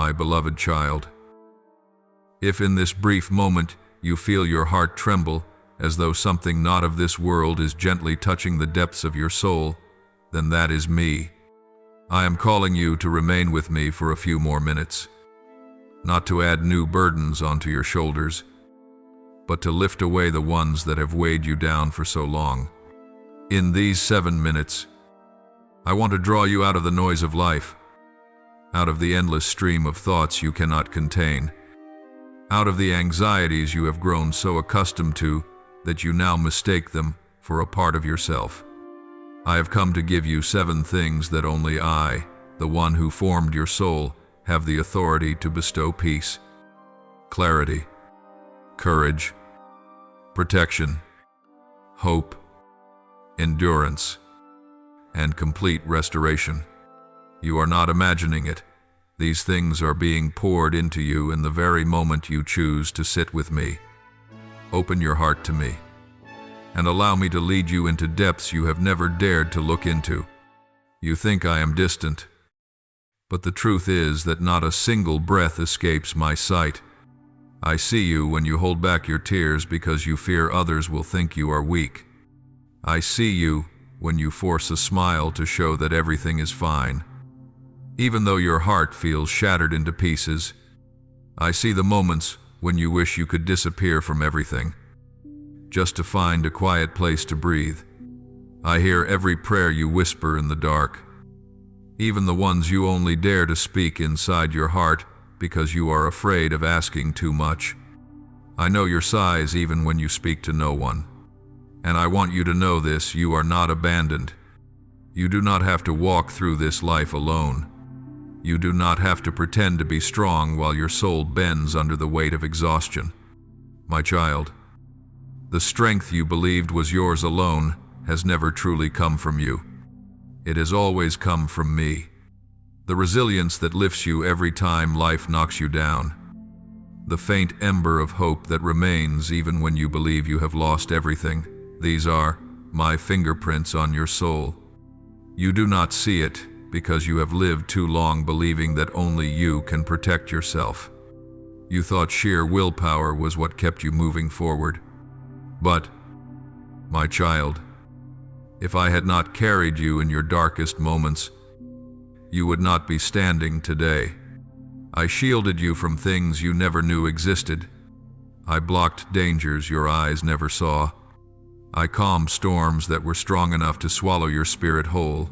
my beloved child. If in this brief moment you feel your heart tremble, as though something not of this world is gently touching the depths of your soul, then that is me. I am calling you to remain with me for a few more minutes, not to add new burdens onto your shoulders, but to lift away the ones that have weighed you down for so long. In these 7 minutes, I want to draw you out of the noise of life, out of the endless stream of thoughts you cannot contain, out of the anxieties you have grown so accustomed to that you now mistake them for a part of yourself. I have come to give you 7 things that only I, the one who formed your soul, have the authority to bestow: peace, clarity, courage, protection, hope, endurance, and complete restoration. You are not imagining it. These things are being poured into you in the very moment you choose to sit with me. Open your heart to me, and allow me to lead you into depths you have never dared to look into. You think I am distant, but the truth is that not a single breath escapes my sight. I see you when you hold back your tears because you fear others will think you are weak. I see you when you force a smile to show that everything is fine, even though your heart feels shattered into pieces. I see the moments when you wish you could disappear from everything, just to find a quiet place to breathe. I hear every prayer you whisper in the dark, even the ones you only dare to speak inside your heart because you are afraid of asking too much. I know your sighs even when you speak to no one. And I want you to know this: you are not abandoned. You do not have to walk through this life alone. You do not have to pretend to be strong while your soul bends under the weight of exhaustion. My child, the strength you believed was yours alone has never truly come from you. It has always come from me. The resilience that lifts you every time life knocks you down. The faint ember of hope that remains even when you believe you have lost everything. These are my fingerprints on your soul. You do not see it because you have lived too long believing that only you can protect yourself. You thought sheer willpower was what kept you moving forward. But, my child, if I had not carried you in your darkest moments, you would not be standing today. I shielded you from things you never knew existed. I blocked dangers your eyes never saw. I calmed storms that were strong enough to swallow your spirit whole.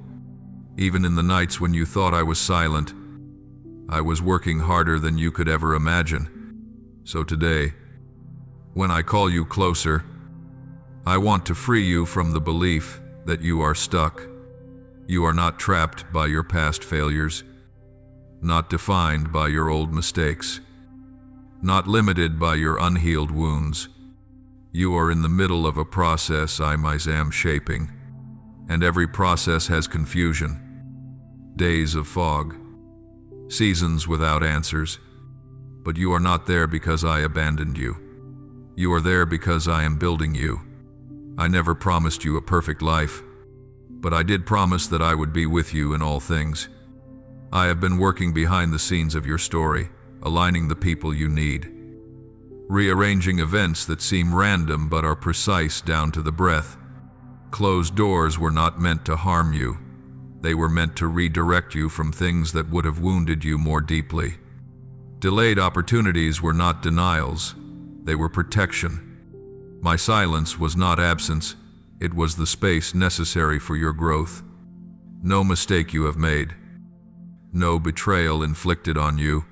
Even in the nights when you thought I was silent, I was working harder than you could ever imagine. So today, when I call you closer, I want to free you from the belief that you are stuck. You are not trapped by your past failures, not defined by your old mistakes, not limited by your unhealed wounds. You are in the middle of a process I am shaping, and every process has confusion, days of fog, seasons without answers. But you are not there because I abandoned you. You are there because I am building you. I never promised you a perfect life, but I did promise that I would be with you in all things. I have been working behind the scenes of your story, aligning the people you need, rearranging events that seem random but are precise down to the breath. Closed doors were not meant to harm you. They were meant to redirect you from things that would have wounded you more deeply. Delayed opportunities were not denials. They were protection. My silence was not absence. It was the space necessary for your growth. No mistake you have made. No betrayal inflicted on you.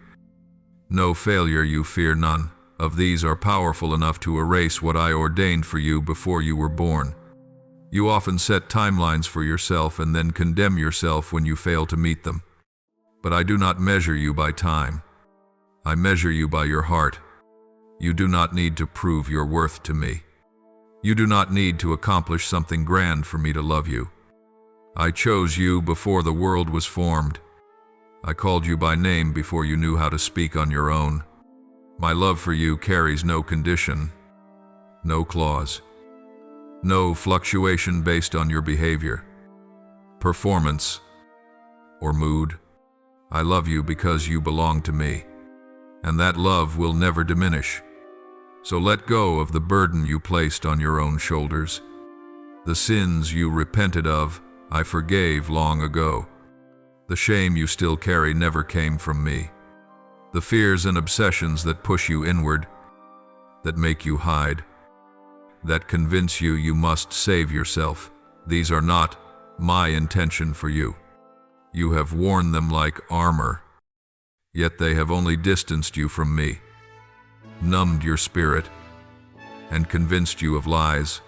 No failure you fear none. Of these are powerful enough to erase what I ordained for you before you were born. You often set timelines for yourself and then condemn yourself when you fail to meet them. But I do not measure you by time. I measure you by your heart. You do not need to prove your worth to me. You do not need to accomplish something grand for me to love you. I chose you before the world was formed. I called you by name before you knew how to speak on your own. My love for you carries no condition, no clause, no fluctuation based on your behavior, performance, or mood. I love you because you belong to me, and that love will never diminish. So let go of the burden you placed on your own shoulders. The sins you repented of, I forgave long ago. The shame you still carry never came from me. The fears and obsessions that push you inward, that make you hide, that convince you you must save yourself, these are not my intention for you. You have worn them like armor, yet they have only distanced you from me, numbed your spirit, and convinced you of lies.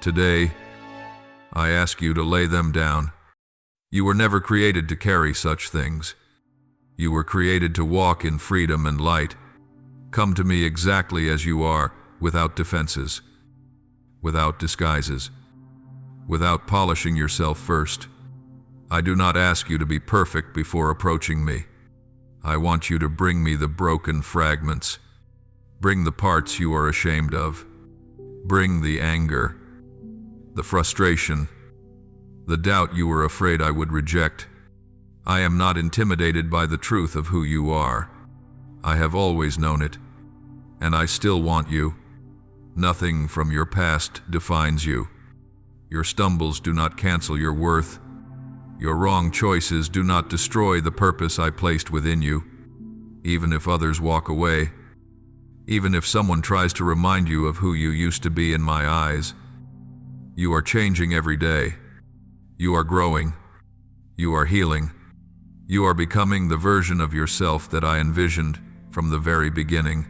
Today, I ask you to lay them down. You were never created to carry such things. You were created to walk in freedom and light. Come to me exactly as you are, without defenses, without disguises, without polishing yourself first. I do not ask you to be perfect before approaching me. I want you to bring me the broken fragments. Bring the parts you are ashamed of. Bring the anger, the frustration, the doubt you were afraid I would reject. I am not intimidated by the truth of who you are. I have always known it, and I still want you. Nothing from your past defines you. Your stumbles do not cancel your worth. Your wrong choices do not destroy the purpose I placed within you. Even if others walk away, even if someone tries to remind you of who you used to be in my eyes, you are changing every day. You are growing. You are healing. You are becoming the version of yourself that I envisioned from the very beginning.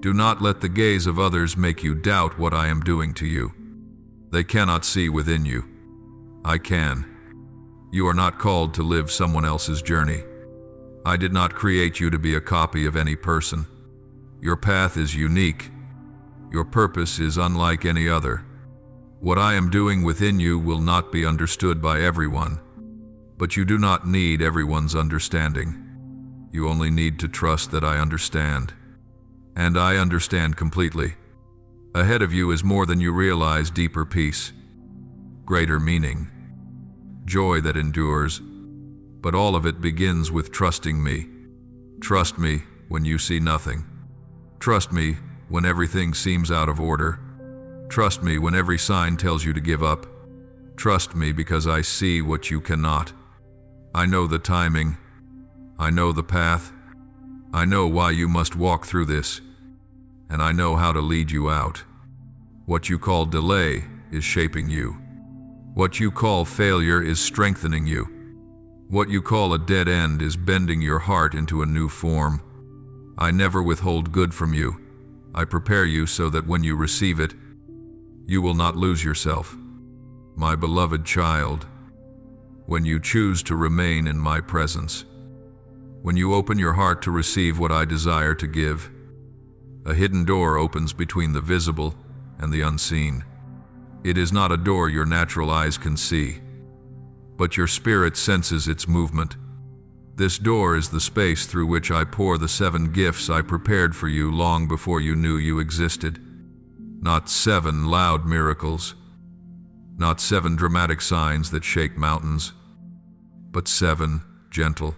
Do not let the gaze of others make you doubt what I am doing to you. They cannot see within you. I can. You are not called to live someone else's journey. I did not create you to be a copy of any person. Your path is unique. Your purpose is unlike any other. What I am doing within you will not be understood by everyone, but you do not need everyone's understanding. You only need to trust that I understand. And I understand completely. Ahead of you is more than you realize: deeper peace, greater meaning, joy that endures. But all of it begins with trusting me. Trust me when you see nothing. Trust me when everything seems out of order. Trust me when every sign tells you to give up. Trust me because I see what you cannot. I know the timing. I know the path. I know why you must walk through this. And I know how to lead you out. What you call delay is shaping you. What you call failure is strengthening you. What you call a dead end is bending your heart into a new form. I never withhold good from you. I prepare you so that when you receive it, you will not lose yourself. My beloved child, when you choose to remain in my presence, when you open your heart to receive what I desire to give, a hidden door opens between the visible and the unseen. It is not a door your natural eyes can see, but your spirit senses its movement. This door is the space through which I pour the 7 gifts I prepared for you long before you knew you existed. Not 7 loud miracles, not 7 dramatic signs that shake mountains, but 7 gentle,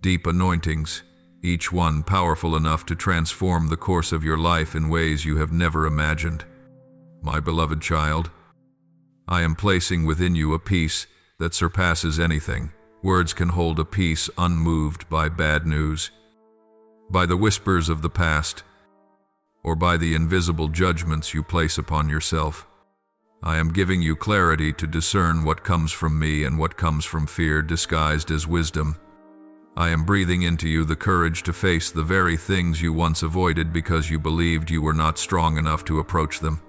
deep anointings, each one powerful enough to transform the course of your life in ways you have never imagined. My beloved child, I am placing within you a peace that surpasses anything. Words can hold a peace unmoved by bad news, by the whispers of the past, or by the invisible judgments you place upon yourself. I am giving you clarity to discern what comes from me and what comes from fear disguised as wisdom. I am breathing into you the courage to face the very things you once avoided because you believed you were not strong enough to approach them.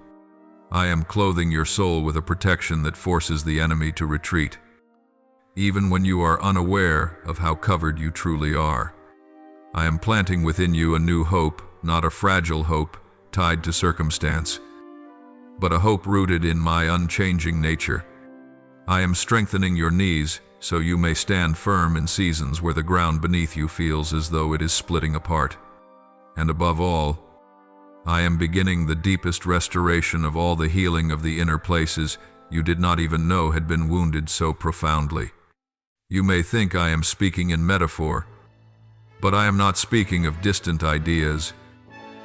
I am clothing your soul with a protection that forces the enemy to retreat, even when you are unaware of how covered you truly are. I am planting within you a new hope, not a fragile hope tied to circumstance, but a hope rooted in my unchanging nature. I am strengthening your knees so you may stand firm in seasons where the ground beneath you feels as though it is splitting apart. And above all, I am beginning the deepest restoration of all the healing of the inner places you did not even know had been wounded so profoundly. You may think I am speaking in metaphor, but I am not speaking of distant ideas.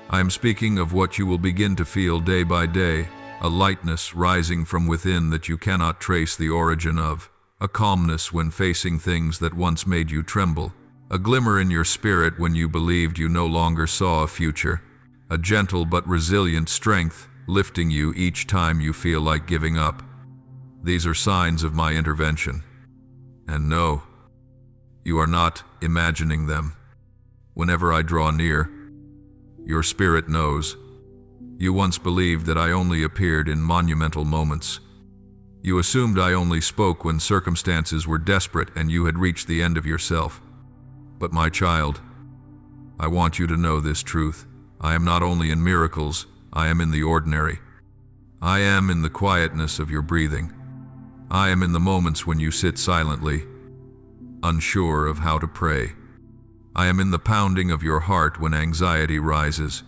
I am speaking of what you will begin to feel day by day, a lightness rising from within that you cannot trace the origin of, a calmness when facing things that once made you tremble, a glimmer in your spirit when you believed you no longer saw a future, a gentle but resilient strength lifting you each time you feel like giving up. These are signs of my intervention. And no, you are not imagining them. Whenever I draw near, your spirit knows. You once believed that I only appeared in monumental moments. You assumed I only spoke when circumstances were desperate and you had reached the end of yourself. But my child, I want you to know this truth. I am not only in miracles, I am in the ordinary. I am in the quietness of your breathing. I am in the moments when you sit silently, unsure of how to pray. I am in the pounding of your heart when anxiety rises.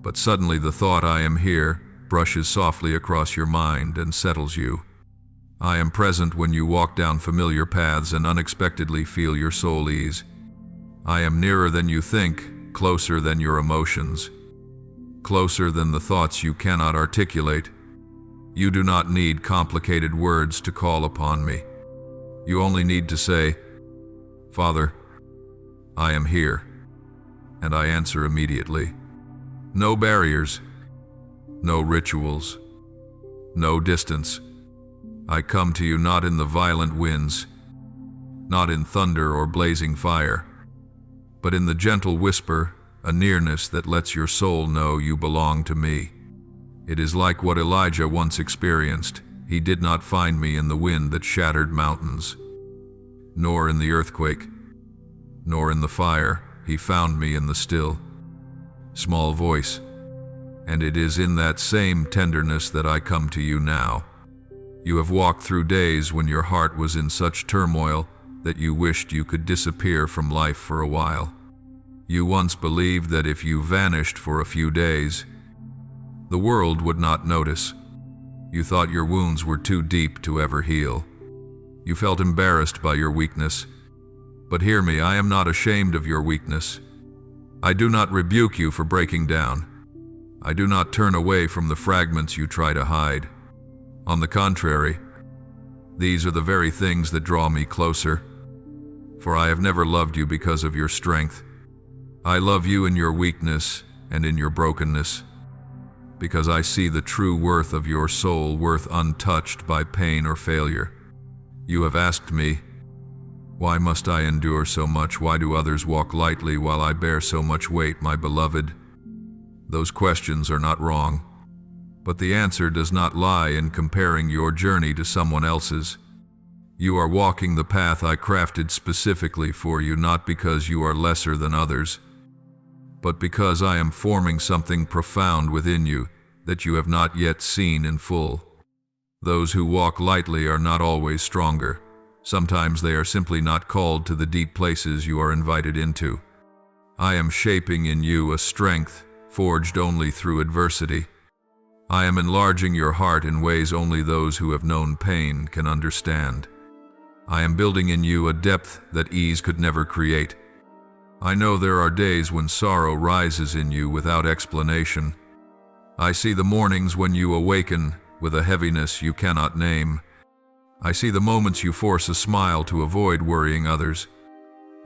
But suddenly the thought I am here brushes softly across your mind and settles you. I am present when you walk down familiar paths and unexpectedly feel your soul ease. I am nearer than you think, closer than your emotions, closer than the thoughts you cannot articulate. You do not need complicated words to call upon me. You only need to say, "Father, I am here," and I answer immediately. No barriers, no rituals, no distance. I come to you not in the violent winds, not in thunder or blazing fire, but in the gentle whisper, a nearness that lets your soul know you belong to me. It is like what Elijah once experienced. He did not find me in the wind that shattered mountains, nor in the earthquake, nor in the fire. He found me in the still, small voice. And it is in that same tenderness that I come to you now. You have walked through days when your heart was in such turmoil that you wished you could disappear from life for a while. You once believed that if you vanished for a few days, the world would not notice. You thought your wounds were too deep to ever heal. You felt embarrassed by your weakness. But hear me, I am not ashamed of your weakness. I do not rebuke you for breaking down. I do not turn away from the fragments you try to hide. On the contrary, these are the very things that draw me closer. For I have never loved you because of your strength. I love you in your weakness and in your brokenness, because I see the true worth of your soul, worth untouched by pain or failure. You have asked me, why must I endure so much? Why do others walk lightly while I bear so much weight, my beloved? Those questions are not wrong, but the answer does not lie in comparing your journey to someone else's. You are walking the path I crafted specifically for you, not because you are lesser than others, but because I am forming something profound within you that you have not yet seen in full. Those who walk lightly are not always stronger. Sometimes they are simply not called to the deep places you are invited into. I am shaping in you a strength forged only through adversity. I am enlarging your heart in ways only those who have known pain can understand. I am building in you a depth that ease could never create. I know there are days when sorrow rises in you without explanation. I see the mornings when you awaken with a heaviness you cannot name. I see the moments you force a smile to avoid worrying others.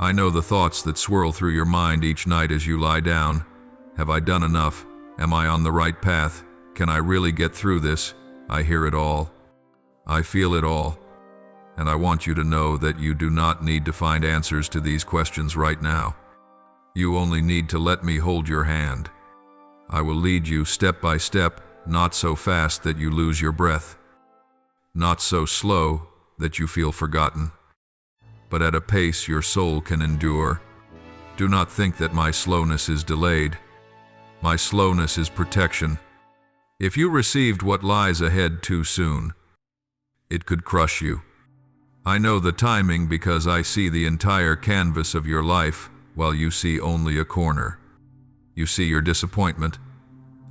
I know the thoughts that swirl through your mind each night as you lie down. Have I done enough? Am I on the right path? Can I really get through this? I hear it all. I feel it all. And I want you to know that you do not need to find answers to these questions right now. You only need to let me hold your hand. I will lead you step by step, not so fast that you lose your breath, not so slow that you feel forgotten, but at a pace your soul can endure. Do not think that my slowness is delayed. My slowness is protection. If you received what lies ahead too soon, it could crush you. I know the timing because I see the entire canvas of your life while you see only a corner. You see your disappointment.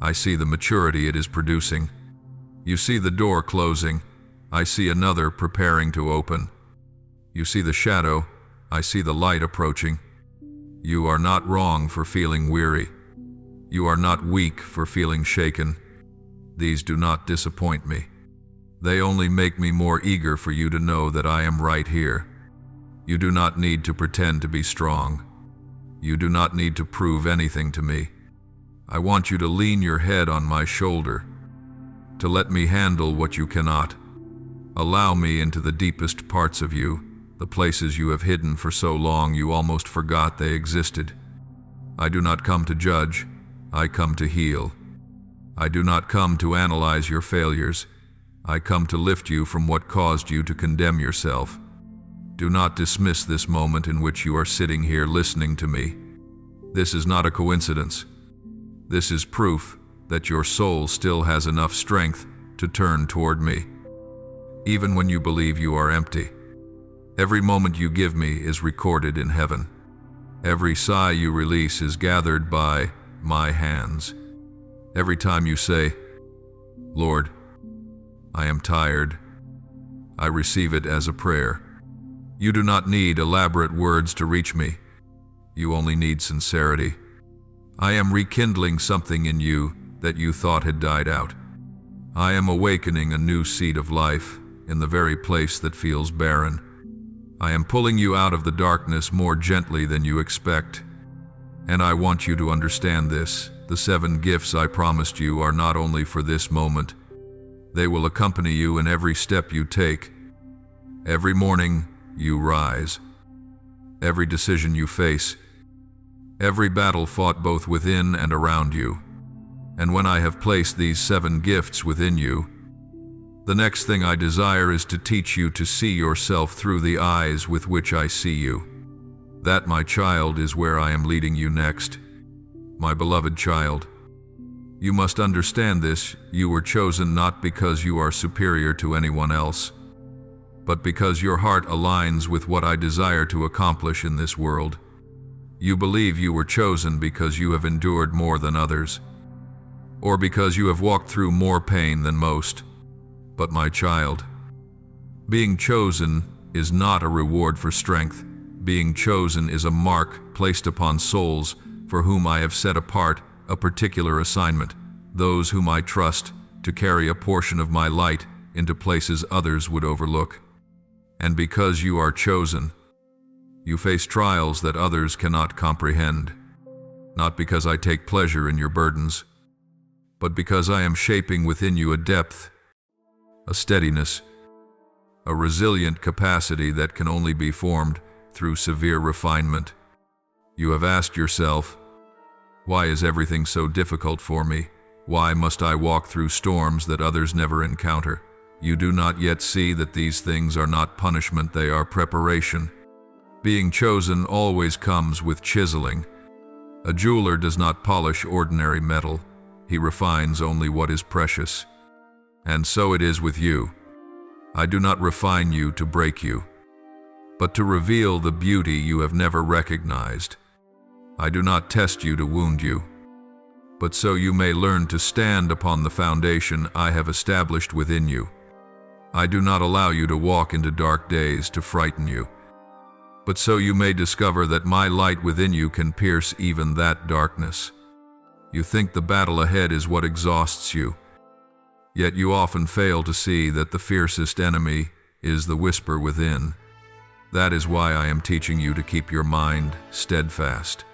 I see the maturity it is producing. You see the door closing. I see another preparing to open. You see the shadow, I see the light approaching. You are not wrong for feeling weary. You are not weak for feeling shaken. These do not disappoint me. They only make me more eager for you to know that I am right here. You do not need to pretend to be strong. You do not need to prove anything to me. I want you to lean your head on my shoulder, to let me handle what you cannot. Allow me into the deepest parts of you, the places you have hidden for so long you almost forgot they existed. I do not come to judge, I come to heal. I do not come to analyze your failures. I come to lift you from what caused you to condemn yourself. Do not dismiss this moment in which you are sitting here listening to me. This is not a coincidence. This is proof that your soul still has enough strength to turn toward me, even when you believe you are empty. Every moment you give me is recorded in heaven. Every sigh you release is gathered by my hands. Every time you say, "Lord, I am tired," I receive it as a prayer. You do not need elaborate words to reach me. You only need sincerity. I am rekindling something in you that you thought had died out. I am awakening a new seed of life in the very place that feels barren. I am pulling you out of the darkness more gently than you expect. And I want you to understand this. The 7 gifts I promised you are not only for this moment. They will accompany you in every step you take. Every morning you rise. Every decision you face. Every battle fought both within and around you. And when I have placed these 7 gifts within you, the next thing I desire is to teach you to see yourself through the eyes with which I see you. That, my child, is where I am leading you next. My beloved child, you must understand this. You were chosen not because you are superior to anyone else, but because your heart aligns with what I desire to accomplish in this world. You believe you were chosen because you have endured more than others, or because you have walked through more pain than most. But my child, being chosen is not a reward for strength. Being chosen is a mark placed upon souls for whom I have set apart a particular assignment, those whom I trust to carry a portion of my light into places others would overlook. And because you are chosen, you face trials that others cannot comprehend, not because I take pleasure in your burdens, but because I am shaping within you a depth, a steadiness, a resilient capacity that can only be formed through severe refinement. You have asked yourself, why is everything so difficult for me? Why must I walk through storms that others never encounter? You do not yet see that these things are not punishment, they are preparation. Being chosen always comes with chiseling. A jeweler does not polish ordinary metal. He refines only what is precious. And so it is with you. I do not refine you to break you, but to reveal the beauty you have never recognized. I do not test you to wound you, but so you may learn to stand upon the foundation I have established within you. I do not allow you to walk into dark days to frighten you, but so you may discover that my light within you can pierce even that darkness. You think the battle ahead is what exhausts you, yet you often fail to see that the fiercest enemy is the whisper within. That is why I am teaching you to keep your mind steadfast.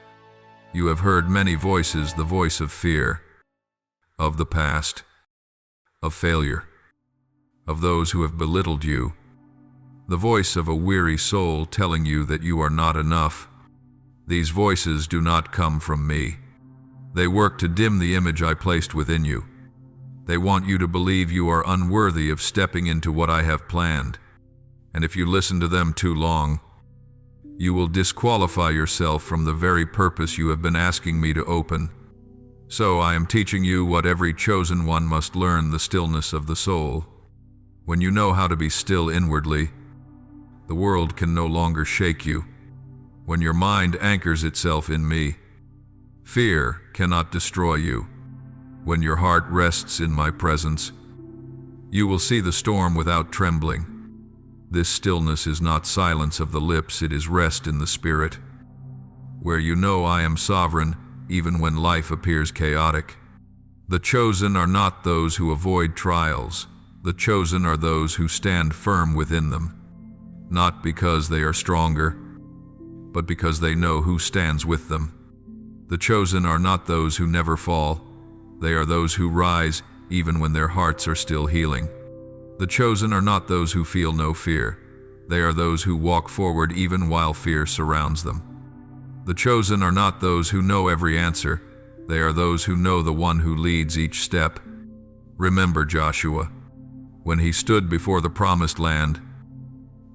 You have heard many voices, the voice of fear, of the past, of failure, of those who have belittled you, the voice of a weary soul telling you that you are not enough. These voices do not come from me. They work to dim the image I placed within you. They want you to believe you are unworthy of stepping into what I have planned. And if you listen to them too long, you will disqualify yourself from the very purpose you have been asking me to open. So I am teaching you what every chosen one must learn, the stillness of the soul. When you know how to be still inwardly, the world can no longer shake you. When your mind anchors itself in me, fear cannot destroy you. When your heart rests in my presence, you will see the storm without trembling. This stillness is not silence of the lips, it is rest in the spirit, where you know I am sovereign even when life appears chaotic. The chosen are not those who avoid trials. The chosen are those who stand firm within them, not because they are stronger, but because they know who stands with them. The chosen are not those who never fall. They are those who rise even when their hearts are still healing. The chosen are not those who feel no fear. They are those who walk forward even while fear surrounds them. The chosen are not those who know every answer. They are those who know the one who leads each step. Remember Joshua, when he stood before the promised land,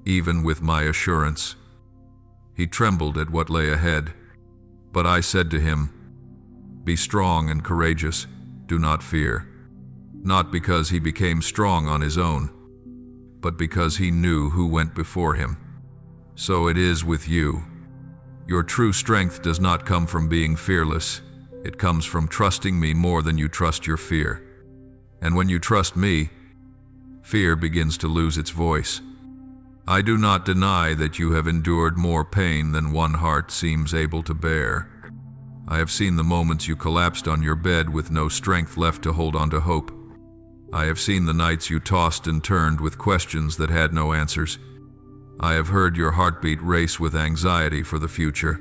even with my assurance, he trembled at what lay ahead. But I said to him, "Be strong and courageous, do not fear." Not because he became strong on his own, but because he knew who went before him. So it is with you. Your true strength does not come from being fearless. It comes from trusting me more than you trust your fear. And when you trust me, fear begins to lose its voice. I do not deny that you have endured more pain than one heart seems able to bear. I have seen the moments you collapsed on your bed with no strength left to hold on to hope. I have seen the nights you tossed and turned with questions that had no answers. I have heard your heartbeat race with anxiety for the future.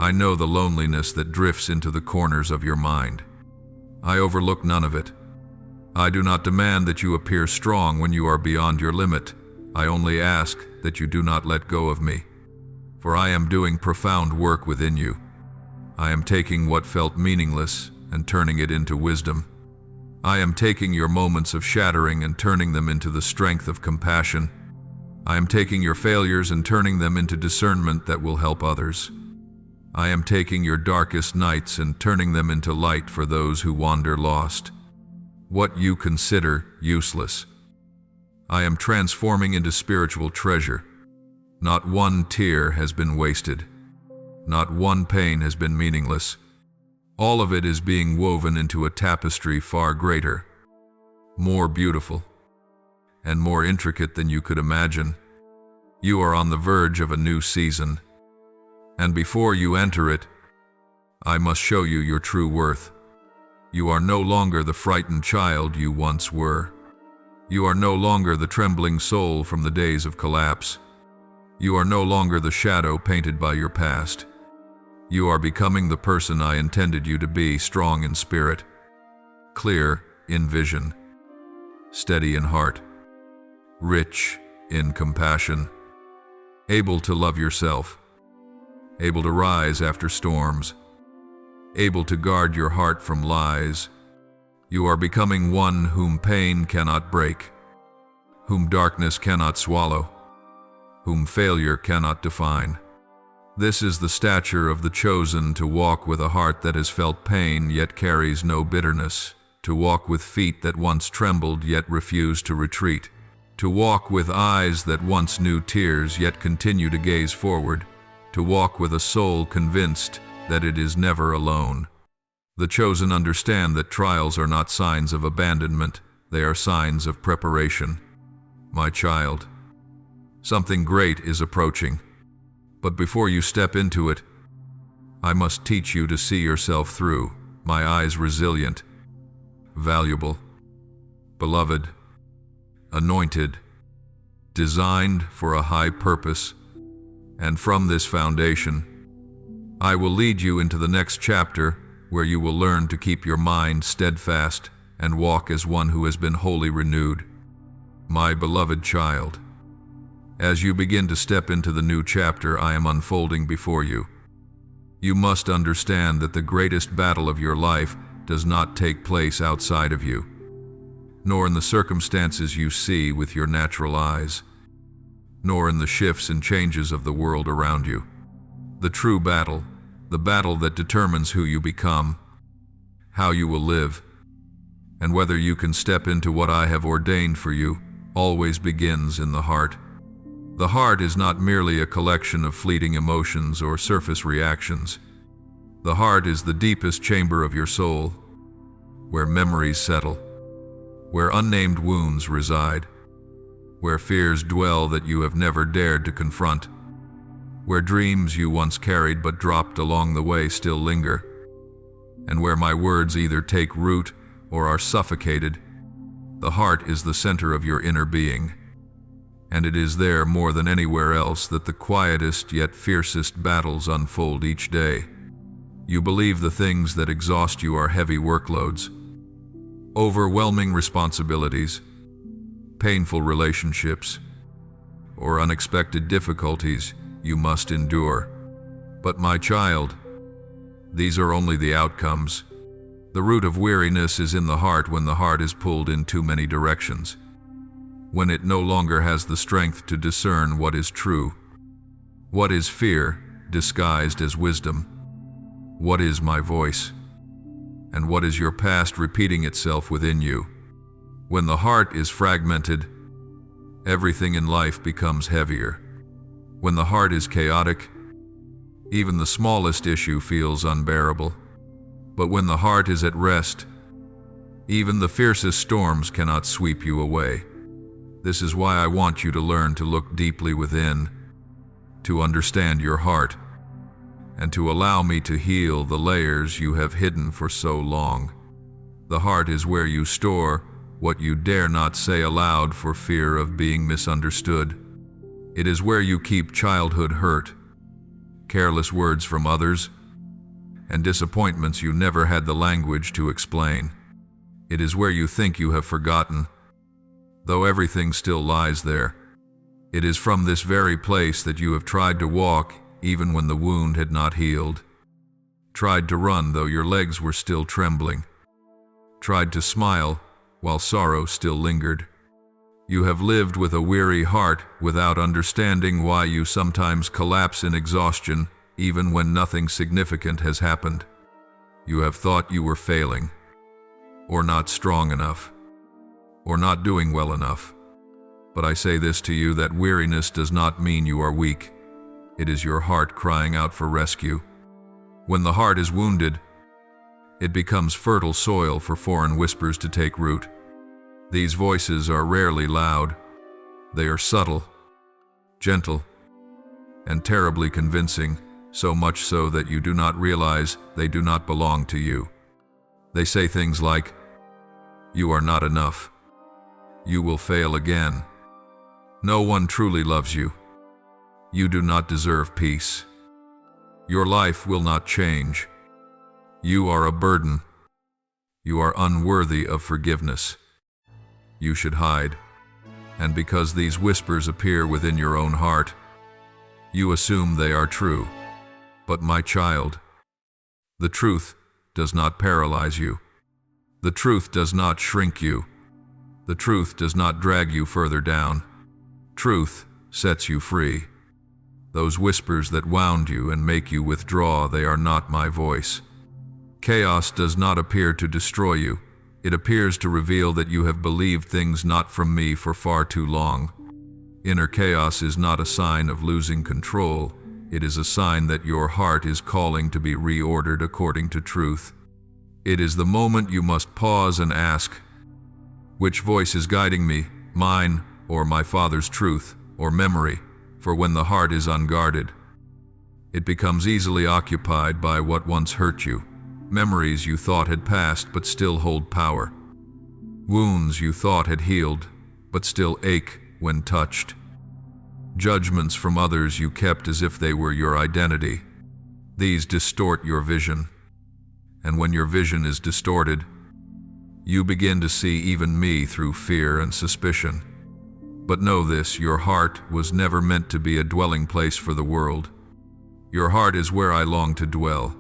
I know the loneliness that drifts into the corners of your mind. I overlook none of it. I do not demand that you appear strong when you are beyond your limit. I only ask that you do not let go of me. For I am doing profound work within you. I am taking what felt meaningless and turning it into wisdom. I am taking your moments of shattering and turning them into the strength of compassion. I am taking your failures and turning them into discernment that will help others. I am taking your darkest nights and turning them into light for those who wander lost. What you consider useless, I am transforming into spiritual treasure. Not one tear has been wasted. Not one pain has been meaningless. All of it is being woven into a tapestry far greater, more beautiful, and more intricate than you could imagine. You are on the verge of a new season, and before you enter it, I must show you your true worth. You are no longer the frightened child you once were. You are no longer the trembling soul from the days of collapse. You are no longer the shadow painted by your past. You are becoming the person I intended you to be, strong in spirit, clear in vision, steady in heart, rich in compassion, able to love yourself, able to rise after storms, able to guard your heart from lies. You are becoming one whom pain cannot break, whom darkness cannot swallow, whom failure cannot define. This is the stature of the chosen, to walk with a heart that has felt pain yet carries no bitterness, to walk with feet that once trembled yet refused to retreat, to walk with eyes that once knew tears yet continue to gaze forward, to walk with a soul convinced that it is never alone. The chosen understand that trials are not signs of abandonment, they are signs of preparation. My child, something great is approaching. But before you step into it, I must teach you to see yourself through my eyes, resilient, valuable, beloved, anointed, designed for a high purpose. And from this foundation, I will lead you into the next chapter where you will learn to keep your mind steadfast and walk as one who has been wholly renewed. My beloved child, as you begin to step into the new chapter I am unfolding before you, you must understand that the greatest battle of your life does not take place outside of you, nor in the circumstances you see with your natural eyes, nor in the shifts and changes of the world around you. The true battle, the battle that determines who you become, how you will live, and whether you can step into what I have ordained for you, always begins in the heart. The heart is not merely a collection of fleeting emotions or surface reactions. The heart is the deepest chamber of your soul, where memories settle, where unnamed wounds reside, where fears dwell that you have never dared to confront, where dreams you once carried but dropped along the way still linger, and where my words either take root or are suffocated. The heart is the center of your inner being, and it is there more than anywhere else that the quietest yet fiercest battles unfold each day. You believe the things that exhaust you are heavy workloads, overwhelming responsibilities, painful relationships, or unexpected difficulties you must endure. But my child, these are only the outcomes. The root of weariness is in the heart when the heart is pulled in too many directions, when it no longer has the strength to discern what is true. What is fear disguised as wisdom? What is my voice? And what is your past repeating itself within you? When the heart is fragmented, everything in life becomes heavier. When the heart is chaotic, even the smallest issue feels unbearable. But when the heart is at rest, even the fiercest storms cannot sweep you away. This is why I want you to learn to look deeply within, to understand your heart, and to allow me to heal the layers you have hidden for so long. The heart is where you store what you dare not say aloud for fear of being misunderstood. It is where you keep childhood hurt, careless words from others, and disappointments you never had the language to explain. It is where you think you have forgotten, though everything still lies there. It is from this very place that you have tried to walk even when the wound had not healed, tried to run though your legs were still trembling, tried to smile while sorrow still lingered. You have lived with a weary heart without understanding why you sometimes collapse in exhaustion even when nothing significant has happened. You have thought you were failing, or not strong enough, or not doing well enough. But I say this to you, that weariness does not mean you are weak. It is your heart crying out for rescue. When the heart is wounded, it becomes fertile soil for foreign whispers to take root. These voices are rarely loud. They are subtle, gentle, and terribly convincing, so much so that you do not realize they do not belong to you. They say things like, "You are not enough. You will fail again. No one truly loves you. You do not deserve peace. Your life will not change. You are a burden. You are unworthy of forgiveness. You should hide." And because these whispers appear within your own heart, you assume they are true. But my child, the truth does not paralyze you. The truth does not shrink you. The truth does not drag you further down. Truth sets you free. Those whispers that wound you and make you withdraw, they are not my voice. Chaos does not appear to destroy you. It appears to reveal that you have believed things not from me for far too long. Inner chaos is not a sign of losing control. It is a sign that your heart is calling to be reordered according to truth. It is the moment you must pause and ask, which voice is guiding me, mine or my Father's truth or memory? For when the heart is unguarded, it becomes easily occupied by what once hurt you, memories you thought had passed but still hold power, wounds you thought had healed but still ache when touched, judgments from others you kept as if they were your identity. These distort your vision, and when your vision is distorted, you begin to see even me through fear and suspicion. But know this, your heart was never meant to be a dwelling place for the world. Your heart is where I long to dwell.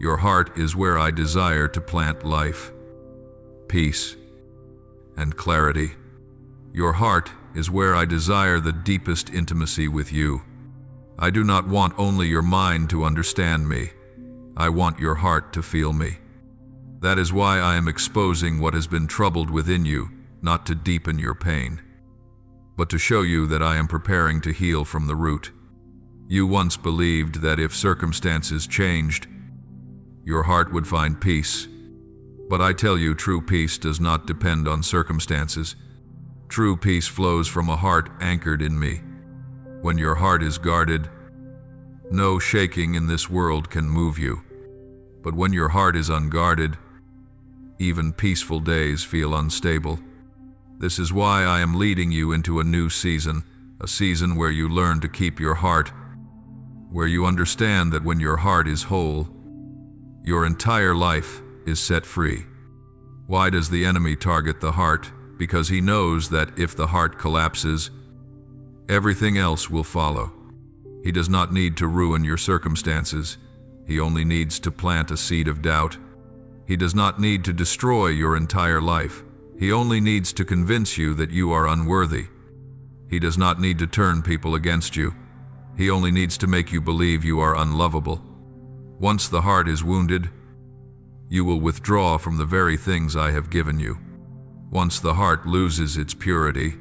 Your heart is where I desire to plant life, peace, and clarity. Your heart is where I desire the deepest intimacy with you. I do not want only your mind to understand me. I want your heart to feel me. That is why I am exposing what has been troubled within you, not to deepen your pain, but to show you that I am preparing to heal from the root. You once believed that if circumstances changed, your heart would find peace. But I tell you, true peace does not depend on circumstances. True peace flows from a heart anchored in me. When your heart is guarded, no shaking in this world can move you. But when your heart is unguarded, even peaceful days feel unstable. This is why I am leading you into a new season, a season where you learn to keep your heart, where you understand that when your heart is whole, your entire life is set free. Why does the enemy target the heart? Because he knows that if the heart collapses, everything else will follow. He does not need to ruin your circumstances. He only needs to plant a seed of doubt. He does not need to destroy your entire life. He only needs to convince you that you are unworthy. He does not need to turn people against you. He only needs to make you believe you are unlovable. Once the heart is wounded, you will withdraw from the very things I have given you. Once the heart loses its purity,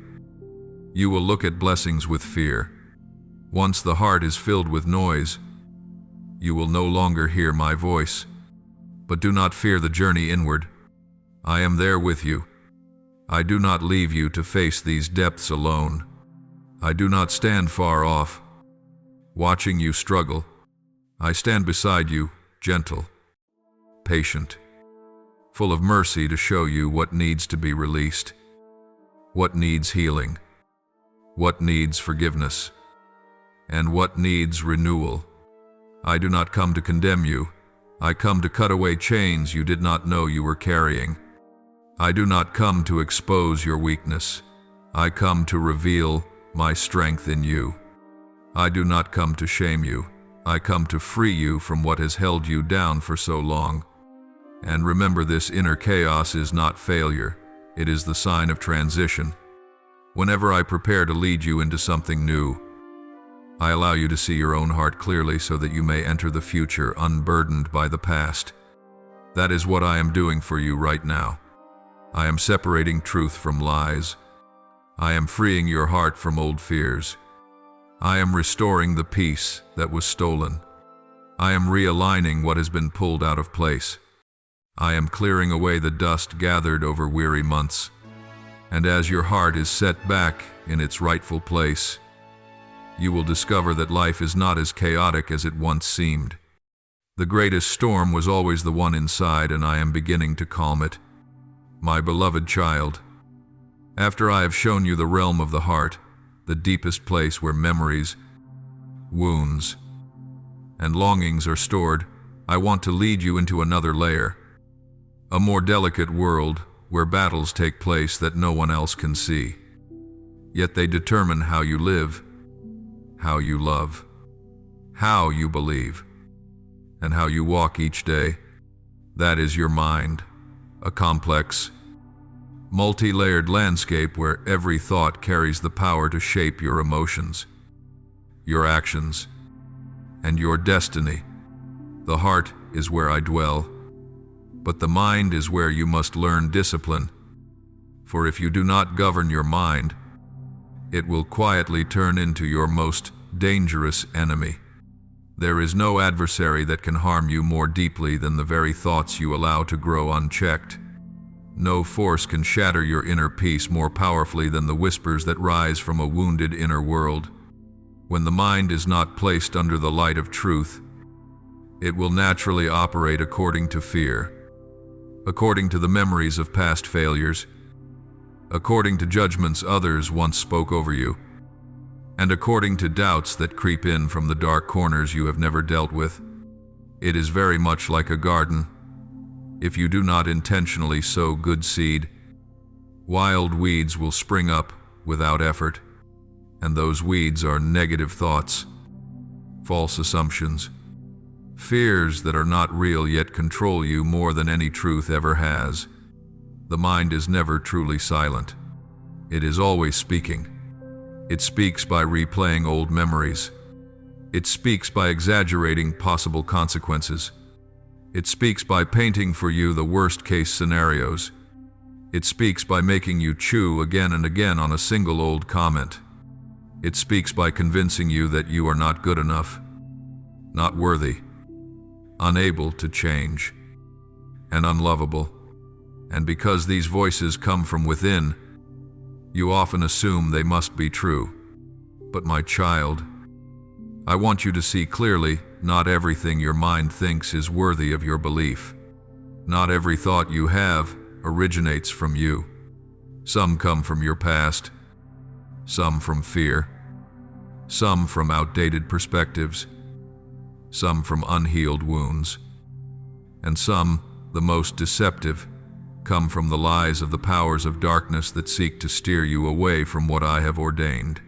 you will look at blessings with fear. Once the heart is filled with noise, you will no longer hear my voice. But do not fear the journey inward. I am there with you. I do not leave you to face these depths alone. I do not stand far off, watching you struggle. I stand beside you, gentle, patient, full of mercy to show you what needs to be released, what needs healing, what needs forgiveness, and what needs renewal. I do not come to condemn you. I come to cut away chains you did not know you were carrying. I do not come to expose your weakness. I come to reveal my strength in you. I do not come to shame you. I come to free you from what has held you down for so long. And remember, this inner chaos is not failure. It is the sign of transition. Whenever I prepare to lead you into something new, I allow you to see your own heart clearly so that you may enter the future unburdened by the past. That is what I am doing for you right now. I am separating truth from lies. I am freeing your heart from old fears. I am restoring the peace that was stolen. I am realigning what has been pulled out of place. I am clearing away the dust gathered over weary months. And as your heart is set back in its rightful place, you will discover that life is not as chaotic as it once seemed. The greatest storm was always the one inside, and I am beginning to calm it. My beloved child, after I have shown you the realm of the heart, the deepest place where memories, wounds, and longings are stored, I want to lead you into another layer, a more delicate world where battles take place that no one else can see. Yet they determine how you live, how you love, how you believe, and how you walk each day. That is your mind, a complex, multi-layered landscape where every thought carries the power to shape your emotions, your actions, and your destiny. The heart is where I dwell, but the mind is where you must learn discipline. For if you do not govern your mind, it will quietly turn into your most dangerous enemy. There is no adversary that can harm you more deeply than the very thoughts you allow to grow unchecked. No force can shatter your inner peace more powerfully than the whispers that rise from a wounded inner world. When the mind is not placed under the light of truth, it will naturally operate according to fear, according to the memories of past failures, according to judgments others once spoke over you, and according to doubts that creep in from the dark corners you have never dealt with. It is very much like a garden. If you do not intentionally sow good seed, wild weeds will spring up without effort, and those weeds are negative thoughts, false assumptions, fears that are not real yet control you more than any truth ever has. The mind is never truly silent. It is always speaking. It speaks by replaying old memories. It speaks by exaggerating possible consequences. It speaks by painting for you the worst-case scenarios. It speaks by making you chew again and again on a single old comment. It speaks by convincing you that you are not good enough, not worthy, unable to change, and unlovable. And because these voices come from within, You often assume they must be true. But my child, I want you to see clearly, not everything your mind thinks is worthy of your belief. Not every thought you have originates from you. Some come from your past, some from fear, some from outdated perspectives, some from unhealed wounds, and some, the most deceptive, come from the lies of the powers of darkness that seek to steer you away from what I have ordained.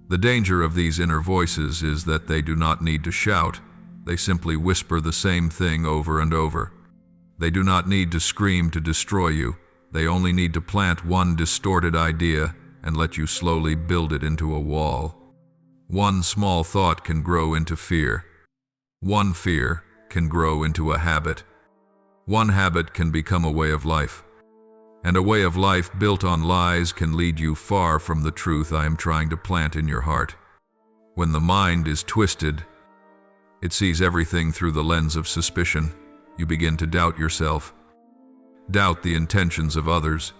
The danger of these inner voices is that they do not need to shout, they simply whisper the same thing over and over. They do not need to scream to destroy you, they only need to plant one distorted idea and let you slowly build it into a wall. One small thought can grow into fear. One fear can grow into a habit. One habit can become a way of life. And a way of life built on lies can lead you far from the truth I am trying to plant in your heart. When the mind is twisted, it sees everything through the lens of suspicion. You begin to doubt yourself, doubt the intentions of others,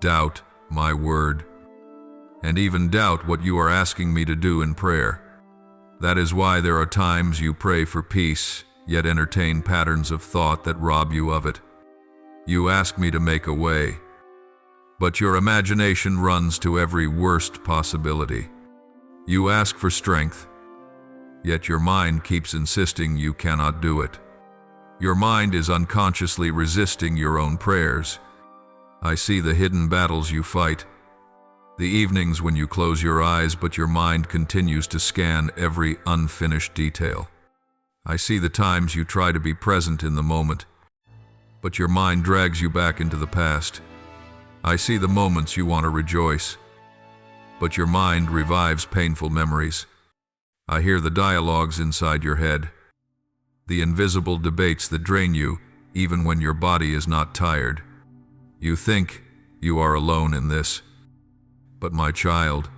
doubt my word, and even doubt what you are asking me to do in prayer. That is why there are times you pray for peace, yet entertain patterns of thought that rob you of it. You ask me to make a way, but your imagination runs to every worst possibility. You ask for strength, yet your mind keeps insisting you cannot do it. Your mind is unconsciously resisting your own prayers. I see the hidden battles you fight, the evenings when you close your eyes but your mind continues to scan every unfinished detail. I see the times you try to be present in the moment, but your mind drags you back into the past. I see the moments you want to rejoice, but your mind revives painful memories. I hear the dialogues inside your head, the invisible debates that drain you even when your body is not tired. You think you are alone in this. But my child,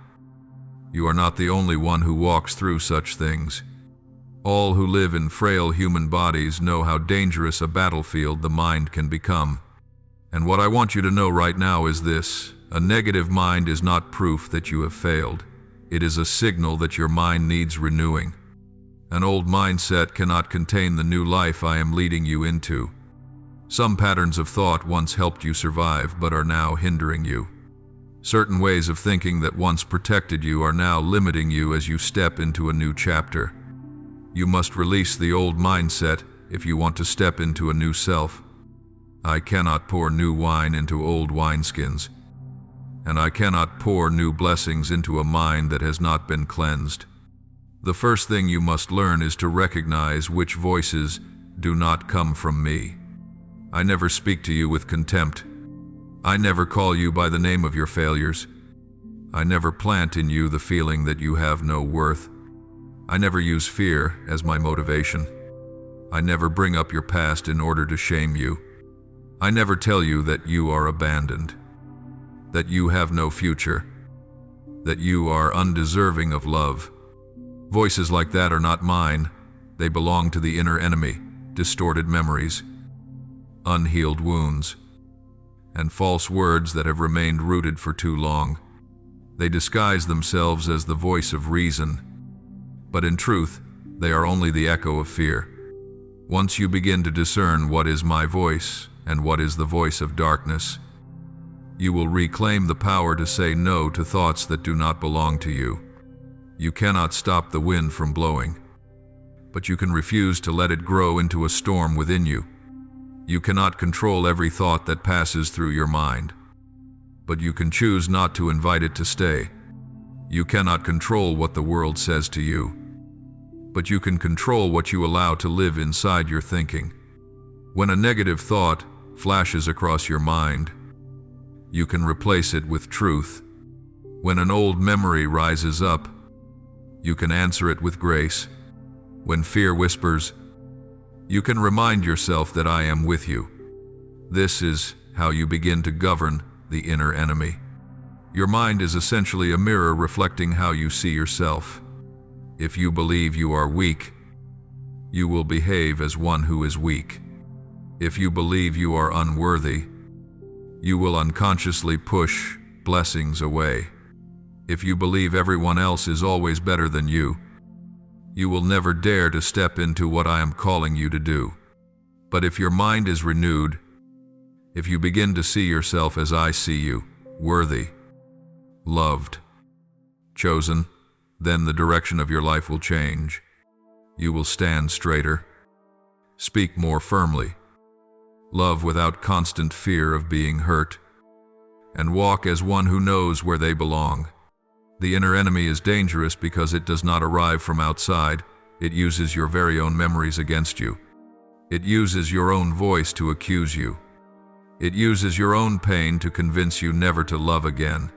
you are not the only one who walks through such things. All who live in frail human bodies know how dangerous a battlefield the mind can become. And what I want you to know right now is this: a negative mind is not proof that you have failed. It is a signal that your mind needs renewing. An old mindset cannot contain the new life I am leading you into. Some patterns of thought once helped you survive but are now hindering you. Certain ways of thinking that once protected you are now limiting you as you step into a new chapter. You must release the old mindset if you want to step into a new self. I cannot pour new wine into old wineskins, and I cannot pour new blessings into a mind that has not been cleansed. The first thing you must learn is to recognize which voices do not come from me. I never speak to you with contempt. I never call you by the name of your failures. I never plant in you the feeling that you have no worth. I never use fear as my motivation. I never bring up your past in order to shame you. I never tell you that you are abandoned, that you have no future, that you are undeserving of love. Voices like that are not mine. They belong to the inner enemy, distorted memories, unhealed wounds, and false words that have remained rooted for too long. They disguise themselves as the voice of reason, but in truth, they are only the echo of fear. Once you begin to discern what is my voice and what is the voice of darkness, you will reclaim the power to say no to thoughts that do not belong to you. You cannot stop the wind from blowing, but you can refuse to let it grow into a storm within you. You cannot control every thought that passes through your mind, but you can choose not to invite it to stay. You cannot control what the world says to you, but you can control what you allow to live inside your thinking. When a negative thought flashes across your mind, you can replace it with truth. When an old memory rises up, you can answer it with grace. When fear whispers, you can remind yourself that I am with you. This is how you begin to govern the inner enemy. Your mind is essentially a mirror reflecting how you see yourself. If you believe you are weak, you will behave as one who is weak. If you believe you are unworthy, you will unconsciously push, blessings away. If you believe everyone else is always better than you will never dare to step into what I am calling you to do. But if your mind is renewed, if you begin to see yourself as I see you, worthy, loved, chosen, then the direction of your life will change. You will stand straighter, speak more firmly, love without constant fear of being hurt, and walk as one who knows where they belong. The inner enemy is dangerous because it does not arrive from outside. It uses your very own memories against you. It uses your own voice to accuse you. It uses your own pain to convince you never to love again.